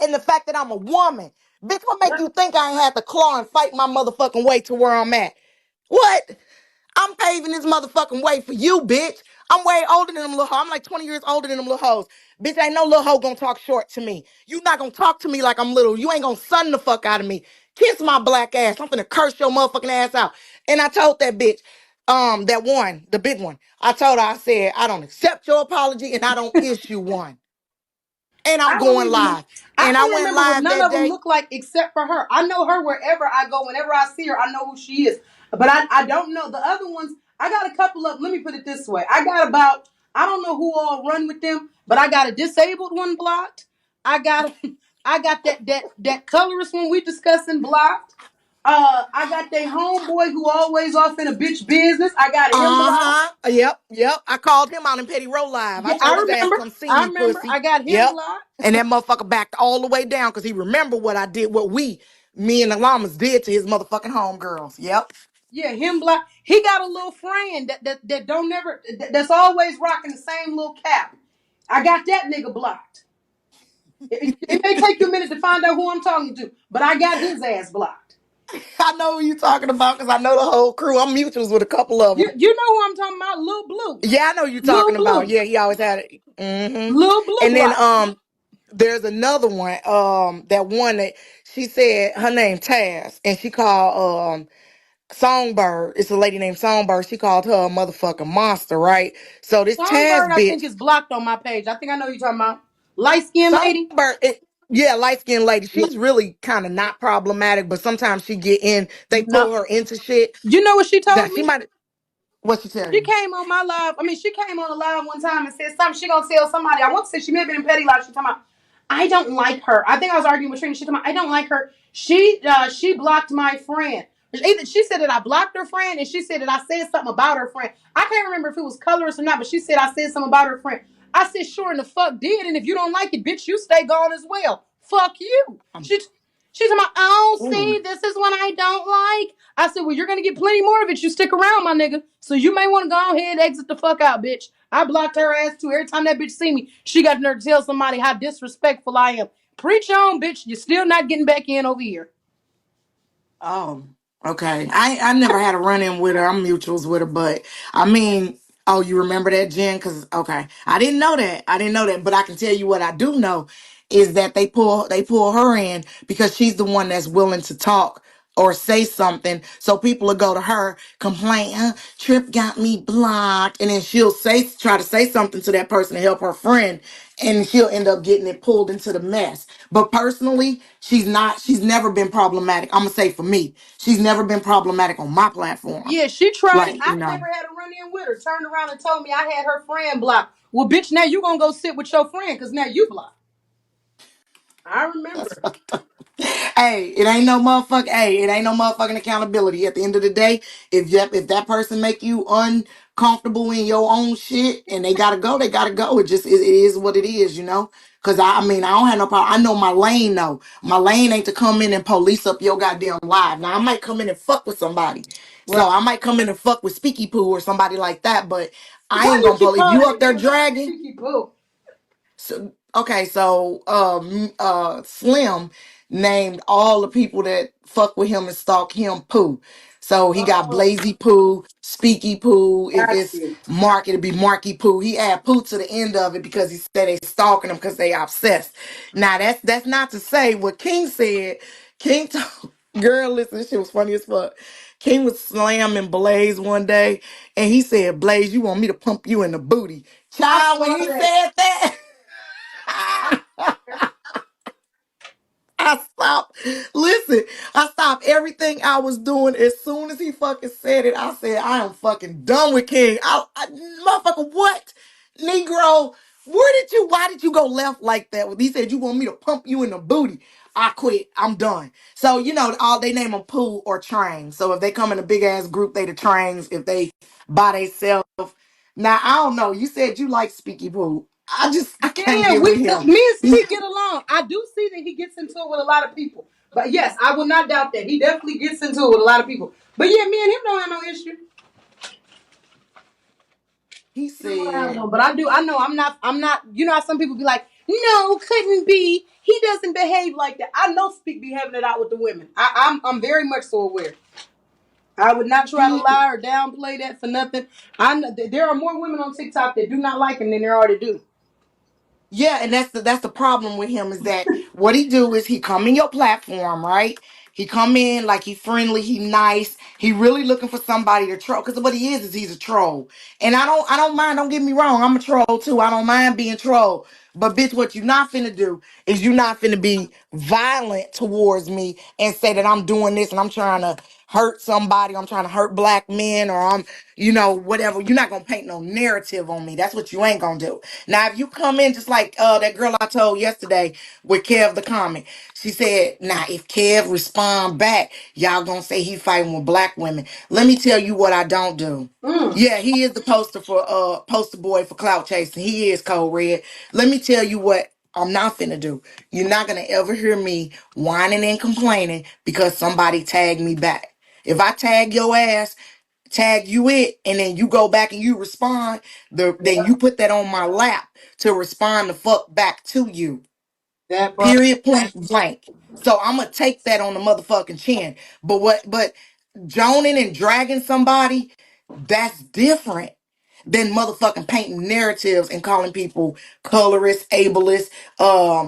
And the fact that I'm a woman. Bitch, what make you think I ain't had to claw and fight my motherfucking way to where I'm at? What? I'm paving this motherfucking way for you, bitch. I'm way older than them little hoes. I'm like 20 years older than them little hoes. Bitch, ain't no little hoe gonna talk short to me. You not gonna talk to me like I'm little. You ain't gonna sun the fuck out of me. Kiss my black ass. I'm finna curse your motherfucking ass out. And I told that bitch, that one, the big one, I told her, I said, I don't accept your apology and I don't issue one. And I'm I don't going even. live. I And I don't went remember what live none that of them day. look like except for her. I know her wherever I go. Whenever I see her, I know who she is. But I don't know the other ones. I got a couple of. Let me put it this way. I got about. I don't know who all run with them, but I got a disabled one blocked. I got. I got that colorist one we discussing blocked. I got that homeboy who always off in a bitch business. I got him blocked. Uh-huh. Yep, yep. I called him out in Petty Row Live. I Yeah, told his ass, come see I me, remember. pussy. I got him Yep. blocked. And that motherfucker backed all the way down because he remembered what I did, me and the llamas did to his motherfucking homegirls. Yep. Yeah, him black. He got a little friend that don't never that's always rocking the same little cap. I got that nigga blocked. It may take you a minute to find out who I'm talking to, but I got his ass blocked. I know who you talking about because I know the whole crew. I'm mutuals with a couple of You them. you know who I'm talking about? Lil Blue, Yeah, I know you Lil talking about. Blue, Yeah, he always had it. Mm-hmm. Lil Blue And then blocked. there's another one. That one that she said her name Taz, and she called Songbird. It's a lady named Songbird. She called her a motherfucking monster, right? So this Taz Songbird, I think, bitch, is blocked on my page. I think I know who you're talking about. Light skinned lady. Songbird, yeah, light skinned lady. She's really kind of not problematic, but sometimes she get in. They No. pull her into shit You know what she that told she me? might. What she tell She you? came on my live. I mean, she came on the live one time and said something. She gonna tell somebody. I want to say she may have been in petty life. She talking about, I don't like her. I think I was arguing with Trina. She talking about, I don't like her. She blocked my friend. Either she said that I blocked her friend, and she said that I said something about her friend. I can't remember if it was colorist or not, but she said I said something about her friend. I said, sure in the fuck did, and if you don't like it, bitch, you stay gone as well. Fuck you. She's talking about, oh, Ooh. see, this is what I don't like. I said, well, you're going to get plenty more of it. You stick around, my nigga. So you may want to go ahead and exit the fuck out, bitch. I blocked her ass too. Every time that bitch see me, she got the nerve to tell somebody how disrespectful I am. Preach on, bitch. You're still not getting back in over here. Oh, okay. I never had a run in with her. I'm mutuals with her, but I mean, oh, you remember that, Jen? Because okay, I didn't know that. I didn't know that, but I can tell you what I do know is that they pull her in because she's the one that's willing to talk or say something, so people will go to her, complain, Trip got me blocked, and then she'll try to say something to that person to help her friend, and she'll end up getting it pulled into the mess. But personally, she's never been problematic. I'm gonna say for me, she's never been problematic on my platform. Yeah, she tried it. Like, I never had a run in with her. Turned around and told me I had her friend blocked. Well, bitch, now you going to go sit with your friend because now you blocked. I that's remember. hey, it ain't no motherfucking accountability. At the end of the day, if that person make you uncomfortable in your own shit and they gotta go. It is what it is, you know. Cause I mean I don't have no problem. I know my lane though. My lane ain't to come in and police up your goddamn live. Now I might come in and fuck with somebody. Right. So I might come in and fuck with Speaky Poo or somebody like that, but I Why ain't you gonna keep pull if calling you that up there nigga dragging. Stinky Pooh? So okay, so Slim named all the people that fuck with him and stalk him Pooh. So he got Oh, Blazy Pooh, Speaky Pooh. If got it's you. Mark, it'll be Marky Pooh. He add Pooh to the end of it because he said they stalking him because they obsessed. Now that's not to say what King said. King told girl, listen, this shit was funny as fuck. King was slamming Blaze one day, and he said, "Blaze, you want me to pump you in the booty?" I Child, when saw he that. said that. I I stopped. Listen, I stopped everything I was doing as soon as he fucking said it. I said, I am fucking done with King. Motherfucker, what? Negro, why did you go left like that? He said, you want me to pump you in the booty. I quit. I'm done. So, all they name them Pooh or Train. So if they come in a big ass group, they the Trains. If they by themselves. Now, I don't know. You said you like Speaky Pooh. I can't Yeah, get with him. me and Speak get along. I do see that he gets into it with a lot of people. But yes, I will not doubt that. He definitely gets into it with a lot of people. But yeah, me and him don't have no issue. He We don't have said, no, but I do. I know I'm not, you know how some people be like, no, couldn't be. He doesn't behave like that. I know Speak be having it out with the women. I'm very much so aware. I would not try to he lie or downplay that for nothing. I know there are more women on TikTok that do not like him than there already do. Yeah, and that's the problem with him is that what he do is he come in your platform, right? He come in like he friendly, he nice, he really looking for somebody to troll. Because what he is he's a troll, and I don't mind. Don't get me wrong, I'm a troll too. I don't mind being troll, but bitch, what you not finna do is you not finna be violent towards me and say that I'm doing this and I'm trying to hurt somebody, I'm trying to hurt black men, or I'm, whatever. You're not gonna paint no narrative on me. That's what you ain't gonna do. Now, if you come in just like that girl I told yesterday with Kev the comment, she said, now if Kev respond back, y'all gonna say he fighting with black women. Let me tell you what I don't do. Mm, Yeah, he is the poster boy for clout chasing. He is Cold Red. Let me tell you what I'm not finna do. You're not gonna ever hear me whining and complaining because somebody tagged me back. If I tag your ass, tag you it, and then you go back and you respond, then yeah, you put that on my lap to respond the fuck back to you. that part. Period, point blank. So I'm gonna take that on the motherfucking chin. But joning and dragging somebody, that's different. than motherfucking painting narratives and calling people colorists, ableists,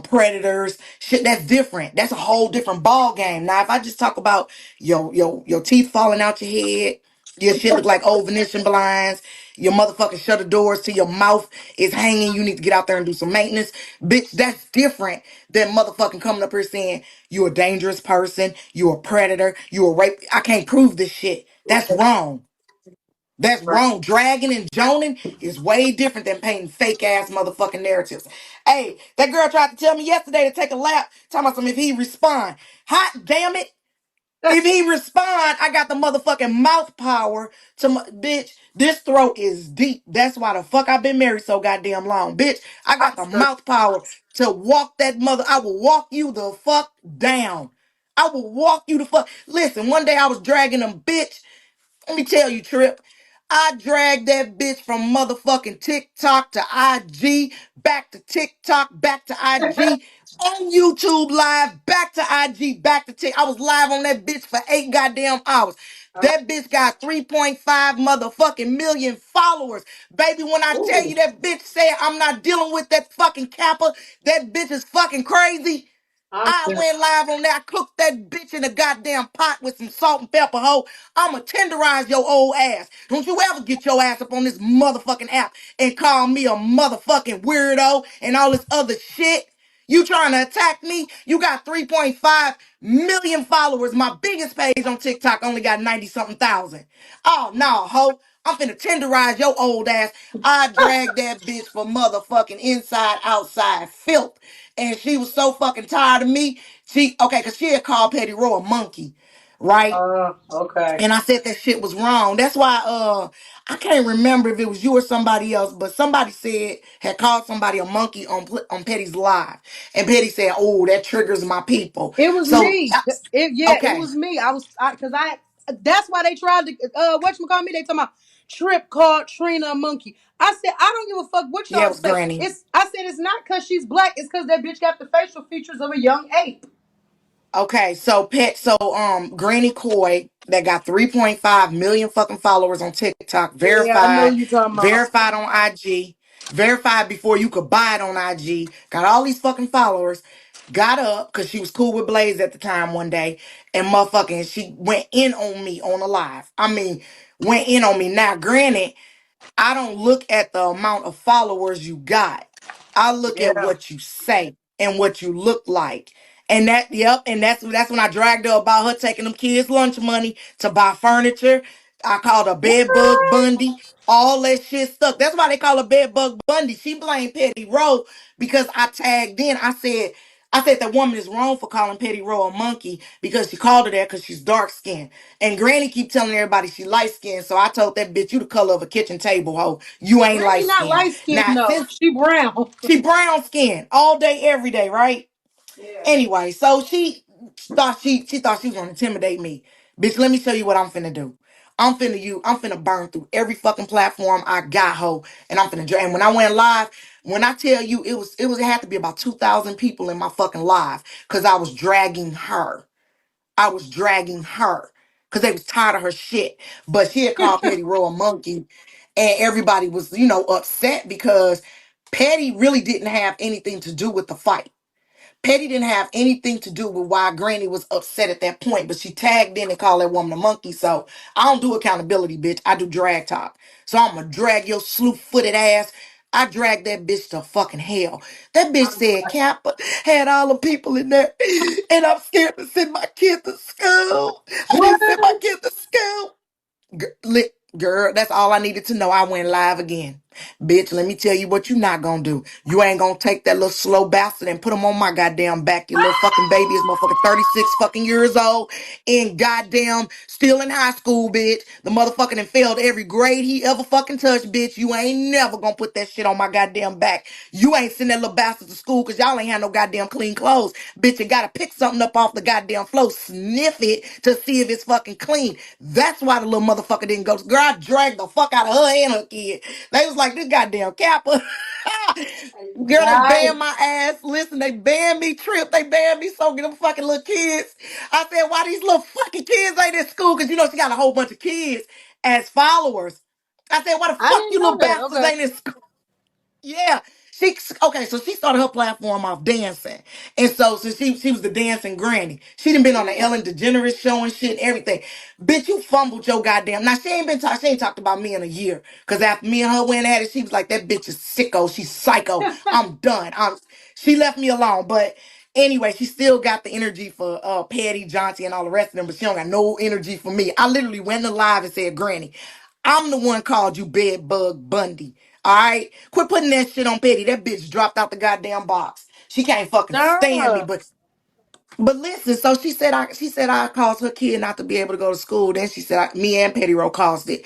predators. Shit, that's different. That's a whole different ball game. Now, if I just talk about your teeth falling out your head, your shit look like old Venetian blinds. Your motherfucking shutter doors to your mouth is hanging. You need to get out there and do some maintenance. Bitch, that's different than motherfucking coming up here saying you a dangerous person, you a predator, you a rape. I can't prove this shit. That's Right. wrong. That's Right. wrong. Dragging and joning is way different than painting fake ass motherfucking narratives. Hey, that girl tried to tell me yesterday to take a lap. Talking about some if he respond. Hot damn it. If he respond, I got the motherfucking mouth power to my bitch. This throat is deep. That's why the fuck I've been married so goddamn long. Bitch, I got the mouth power to walk that mother. I will walk you the fuck down. I will walk you the fuck. Listen, one day I was dragging them bitch. Let me tell you, Trip. I dragged that bitch from motherfucking TikTok to IG, back to TikTok, back to IG, on YouTube live, back to IG, back to TikTok. I was live on that bitch for 8 goddamn hours. That bitch got 3.5 motherfucking million followers. Baby, when I tell Ooh, you that bitch said I'm not dealing with that fucking Kappa, that bitch is fucking crazy. I'm I serious. went live on that. I cooked that bitch in a goddamn pot with some salt and pepper, ho. I'ma tenderize your old ass. Don't you ever get your ass up on this motherfucking app and call me a motherfucking weirdo and all this other shit. You trying to attack me? You got 3.5 million followers. My biggest page on TikTok only got 90 something thousand. Oh, no, ho. I'm finna tenderize your old ass. I dragged that bitch for motherfucking inside, outside filth. And she was so fucking tired of me. Okay, cause she had called Petty Row a monkey, right? Okay. And I said that shit was wrong. That's why I can't remember if it was you or somebody else, but somebody said had called somebody a monkey on Petty's live. And Petty said, "Oh, that triggers my people." It was So me. It okay. was me. Because I that's why they tried to whatchamacallit me. They talking about Trip called Trina a monkey. I said I don't give a fuck what Yeah, it y'all was say. Granny. I said it's not because she's black. It's because that bitch got the facial features of a young ape. Okay, Granny Coy that got 3.5 million fucking followers on TikTok, Yeah, I know verified, you talking about. verified on IG, verified before you could buy it on IG, got all these fucking followers, got up because she was cool with Blaze at the time one day, and motherfucking she went in on me on a live. I mean, went in on me. Now, granted, I don't look at the amount of followers you got. I look at Yeah. what you say and what you look like. And that's when I dragged her about her taking them kids' lunch money to buy furniture. I called her bed bug Bundy. All that shit stuck. That's why they call her bed bug Bundy. She blamed Petty Rowe because I tagged in. I said that woman is wrong for calling Petty Rowe a monkey because she called her that because she's dark skinned. And Granny keep telling everybody she light skinned. So I told that bitch, you the color of a kitchen table, ho. You ain't light Granny not skinned. light skinned Now, though. since She brown. she brown skinned all day, every day, right? Yeah. Anyway, so she thought she was gonna intimidate me. Bitch, let me show you what I'm finna do. I'm finna burn through every fucking platform I got, ho, and I'm finna drag. And when I went live, when I tell you it had to be about 2,000 people in my fucking live, cause I was dragging her. I was dragging her. Cause they was tired of her shit. But she had called Petty Rowe a monkey, and everybody was, upset because Petty really didn't have anything to do with the fight. Petty didn't have anything to do with why Granny was upset at that point, but she tagged in and called that woman a monkey. So I don't do accountability, bitch. I do drag talk. So I'm gonna drag your slew-footed ass. I dragged that bitch to fucking hell. That bitch I'm said Kappa had all the people in there, and I'm scared to send my kid to school. I what? didn't send my kid to school. Girl, that's all I needed to know. I went live again. Bitch, let me tell you what you not gonna do. You ain't gonna take that little slow bastard and put him on my goddamn back. Your little fucking baby is motherfucking 36 fucking years old and goddamn still in high school, bitch. The motherfucking done failed every grade he ever fucking touched, bitch. You ain't never gonna put that shit on my goddamn back. You ain't send that little bastard to school because y'all ain't had no goddamn clean clothes. Bitch, you gotta pick something up off the goddamn floor, sniff it to see if it's fucking clean. That's why the little motherfucker didn't go. Girl, I dragged the fuck out of her and her kid. They was like, this goddamn Kappa. Girl, they banned Right. my ass. Listen, they banned me, Trip. They banned me so get them fucking little kids. I said, why these little fucking kids ain't in school? Because she got a whole bunch of kids as followers. I said, why the I fuck didn't you know little that. bastards Okay. ain't in school? Yeah. She okay, so she started her platform off dancing. And so since she was the dancing granny, she done been on the Yeah. Ellen DeGeneres show and shit, everything. Bitch, you fumbled your goddamn. Now she ain't talked about me in a year. Cause after me and her went at it, she was like, that bitch is sicko. She's psycho. I'm done. She left me alone. But anyway, she still got the energy for Patty, Johnson, and all the rest of them, but she don't got no energy for me. I literally went live and said, Granny, I'm the one called you Bed Bug Bundy. All right, quit putting that shit on Petty. That bitch dropped out the goddamn box. She can't fucking stand me. Duh. But listen. So she said I caused her kid not to be able to go to school. Then she said me and Petty Rowe caused it.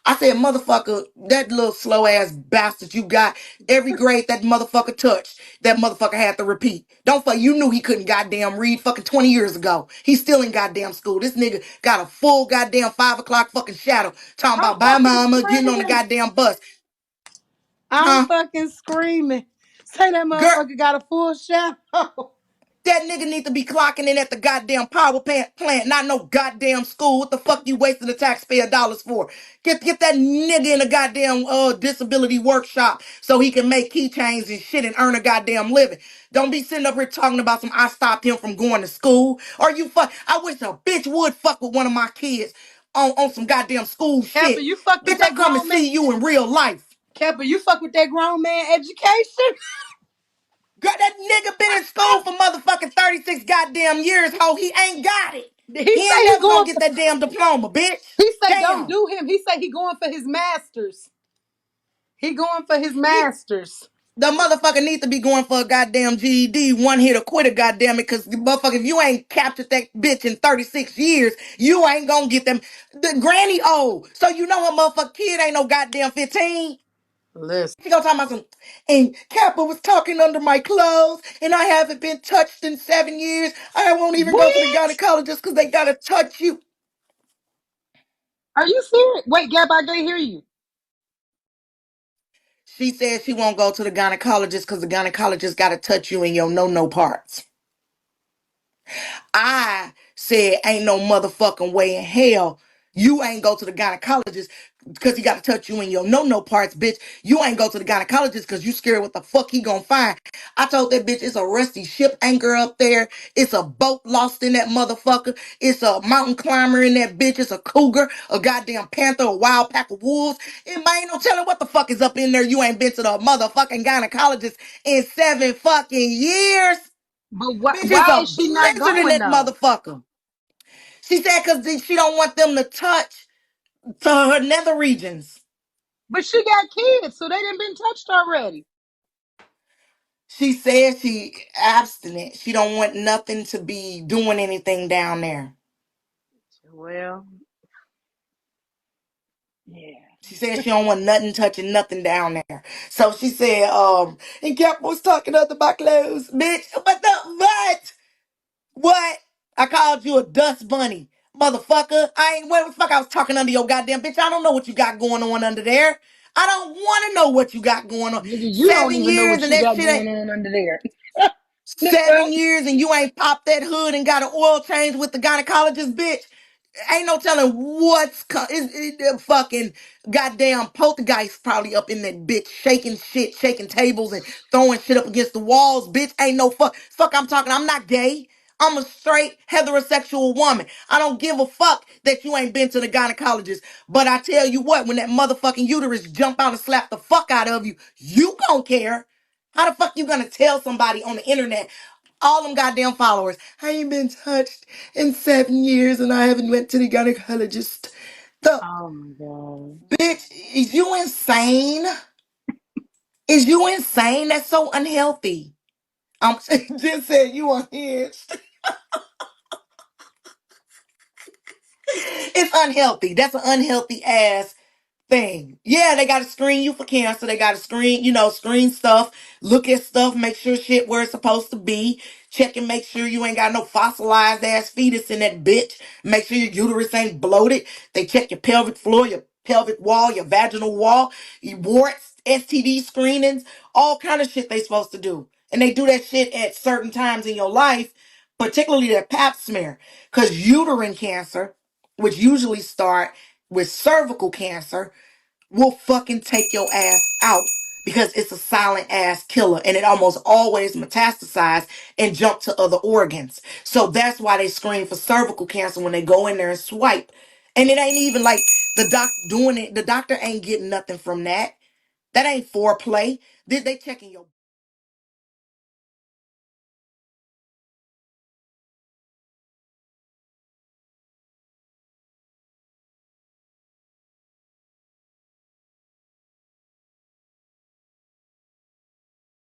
I said, motherfucker, that little slow ass bastard you got. Every grade that motherfucker touched, that motherfucker had to repeat. Don't fuck. You knew he couldn't goddamn read fucking 20 years ago. He's still in goddamn school. This nigga got a full goddamn 5 o'clock fucking shadow talking I'm about bye fucking mama, getting on the screaming. goddamn bus. I'm Huh? fucking screaming. Say that Girl, motherfucker got a full shadow. that nigga need to be clocking in at the goddamn power plant, not no goddamn school. What the fuck you wasting the taxpayer dollars for? Get that nigga in a goddamn disability workshop so he can make keychains and shit and earn a goddamn living. Don't be sitting up here talking about some I stopped him from going to school. Or you fuck I wish a bitch would fuck with one of my kids on some goddamn school Kappa, shit. you fuck with Bitch, I that come and grown man. see you in real life. Kappa, you fuck with that grown man education. Girl, that nigga been in school for motherfucking 36 goddamn years, ho. He ain't got it. He He ain't say he never gonna going get for. that damn diploma, bitch. He say don't Damn. do him. He say he going for his masters. He going for his He, masters. the motherfucker needs to be going for a goddamn GED, one hit or quitter, goddamn it, cause the motherfucker, if you ain't captured that bitch in 36 years, you ain't gonna get them. The granny old. So you know her motherfucker kid ain't no goddamn 15. Listen, She gonna talk about some, and Kappa was talking under my clothes, and I haven't been touched in 7 years. I won't even go to the what? gynecologist because they gotta touch you. Are you serious? Wait, Gab, I can't hear you. She said she won't go to the gynecologist because the gynecologist gotta touch you in your no parts. I said, ain't no motherfucking way in hell you ain't go to the gynecologist because he got to touch you in your no parts, bitch. You ain't go to the gynecologist because you scared what the fuck he gonna find. I told that bitch it's a rusty ship anchor up there. It's a boat lost in that motherfucker. It's a mountain climber in that bitch. It's a cougar, a goddamn panther, a wild pack of wolves. It ain't no telling what the fuck is up in there. You ain't been to the motherfucking gynecologist in 7 fucking years. But why? Bitch, it's Why a is she not blizzard in going that though? motherfucker. She said because she don't want them to touch to her nether regions. But she got kids, so they done been touched already. She said she abstinent. She don't want nothing to be doing anything down there. Well, yeah. She said she don't want nothing touching nothing down there. So she said, and Cap was talking under my clothes, bitch. What the what? What? I called you a dust bunny, motherfucker. I ain't what the fuck I was talking under your goddamn bitch. I don't know what you got going on under there. I don't want to know what you got going on. Nigga, you don't seven even know years what and you that got shit ain't going on under there. The fuck? 7 years and you ain't popped that hood and got an oil change with the gynecologist, bitch. Ain't no telling the fucking goddamn poltergeist probably up in that bitch, shaking shit, shaking tables and throwing shit up against the walls, bitch. Ain't no fuck. I'm talking. I'm not gay. I'm a straight heterosexual woman. I don't give a fuck that you ain't been to the gynecologist. But I tell you what, when that motherfucking uterus jump out and slap the fuck out of you, you gon' care. How the fuck you gonna tell somebody on the internet, all them goddamn followers, I ain't been touched in 7 years and I haven't went to the gynecologist? The Oh my god. bitch, is you insane? Is you insane? That's so unhealthy. I'm just saying you unhinged. It's unhealthy. That's an unhealthy ass thing. Yeah, they got to screen you for cancer. They got to screen stuff, look at stuff, make sure shit where it's supposed to be. Check and make sure you ain't got no fossilized ass fetus in that bitch. Make sure your uterus ain't bloated. They check your pelvic floor, your pelvic wall, your vaginal wall, your warts, STD screenings, all kind of shit they supposed to do. And they do that shit at certain times in your life, particularly the pap smear. Because uterine cancer, which usually start with cervical cancer, will fucking take your ass out because it's a silent ass killer and it almost always metastasizes and jump to other organs. So that's why they screen for cervical cancer when they go in there and swipe. And it ain't even like the doc doing it. The doctor ain't getting nothing from that. That ain't foreplay. They checking your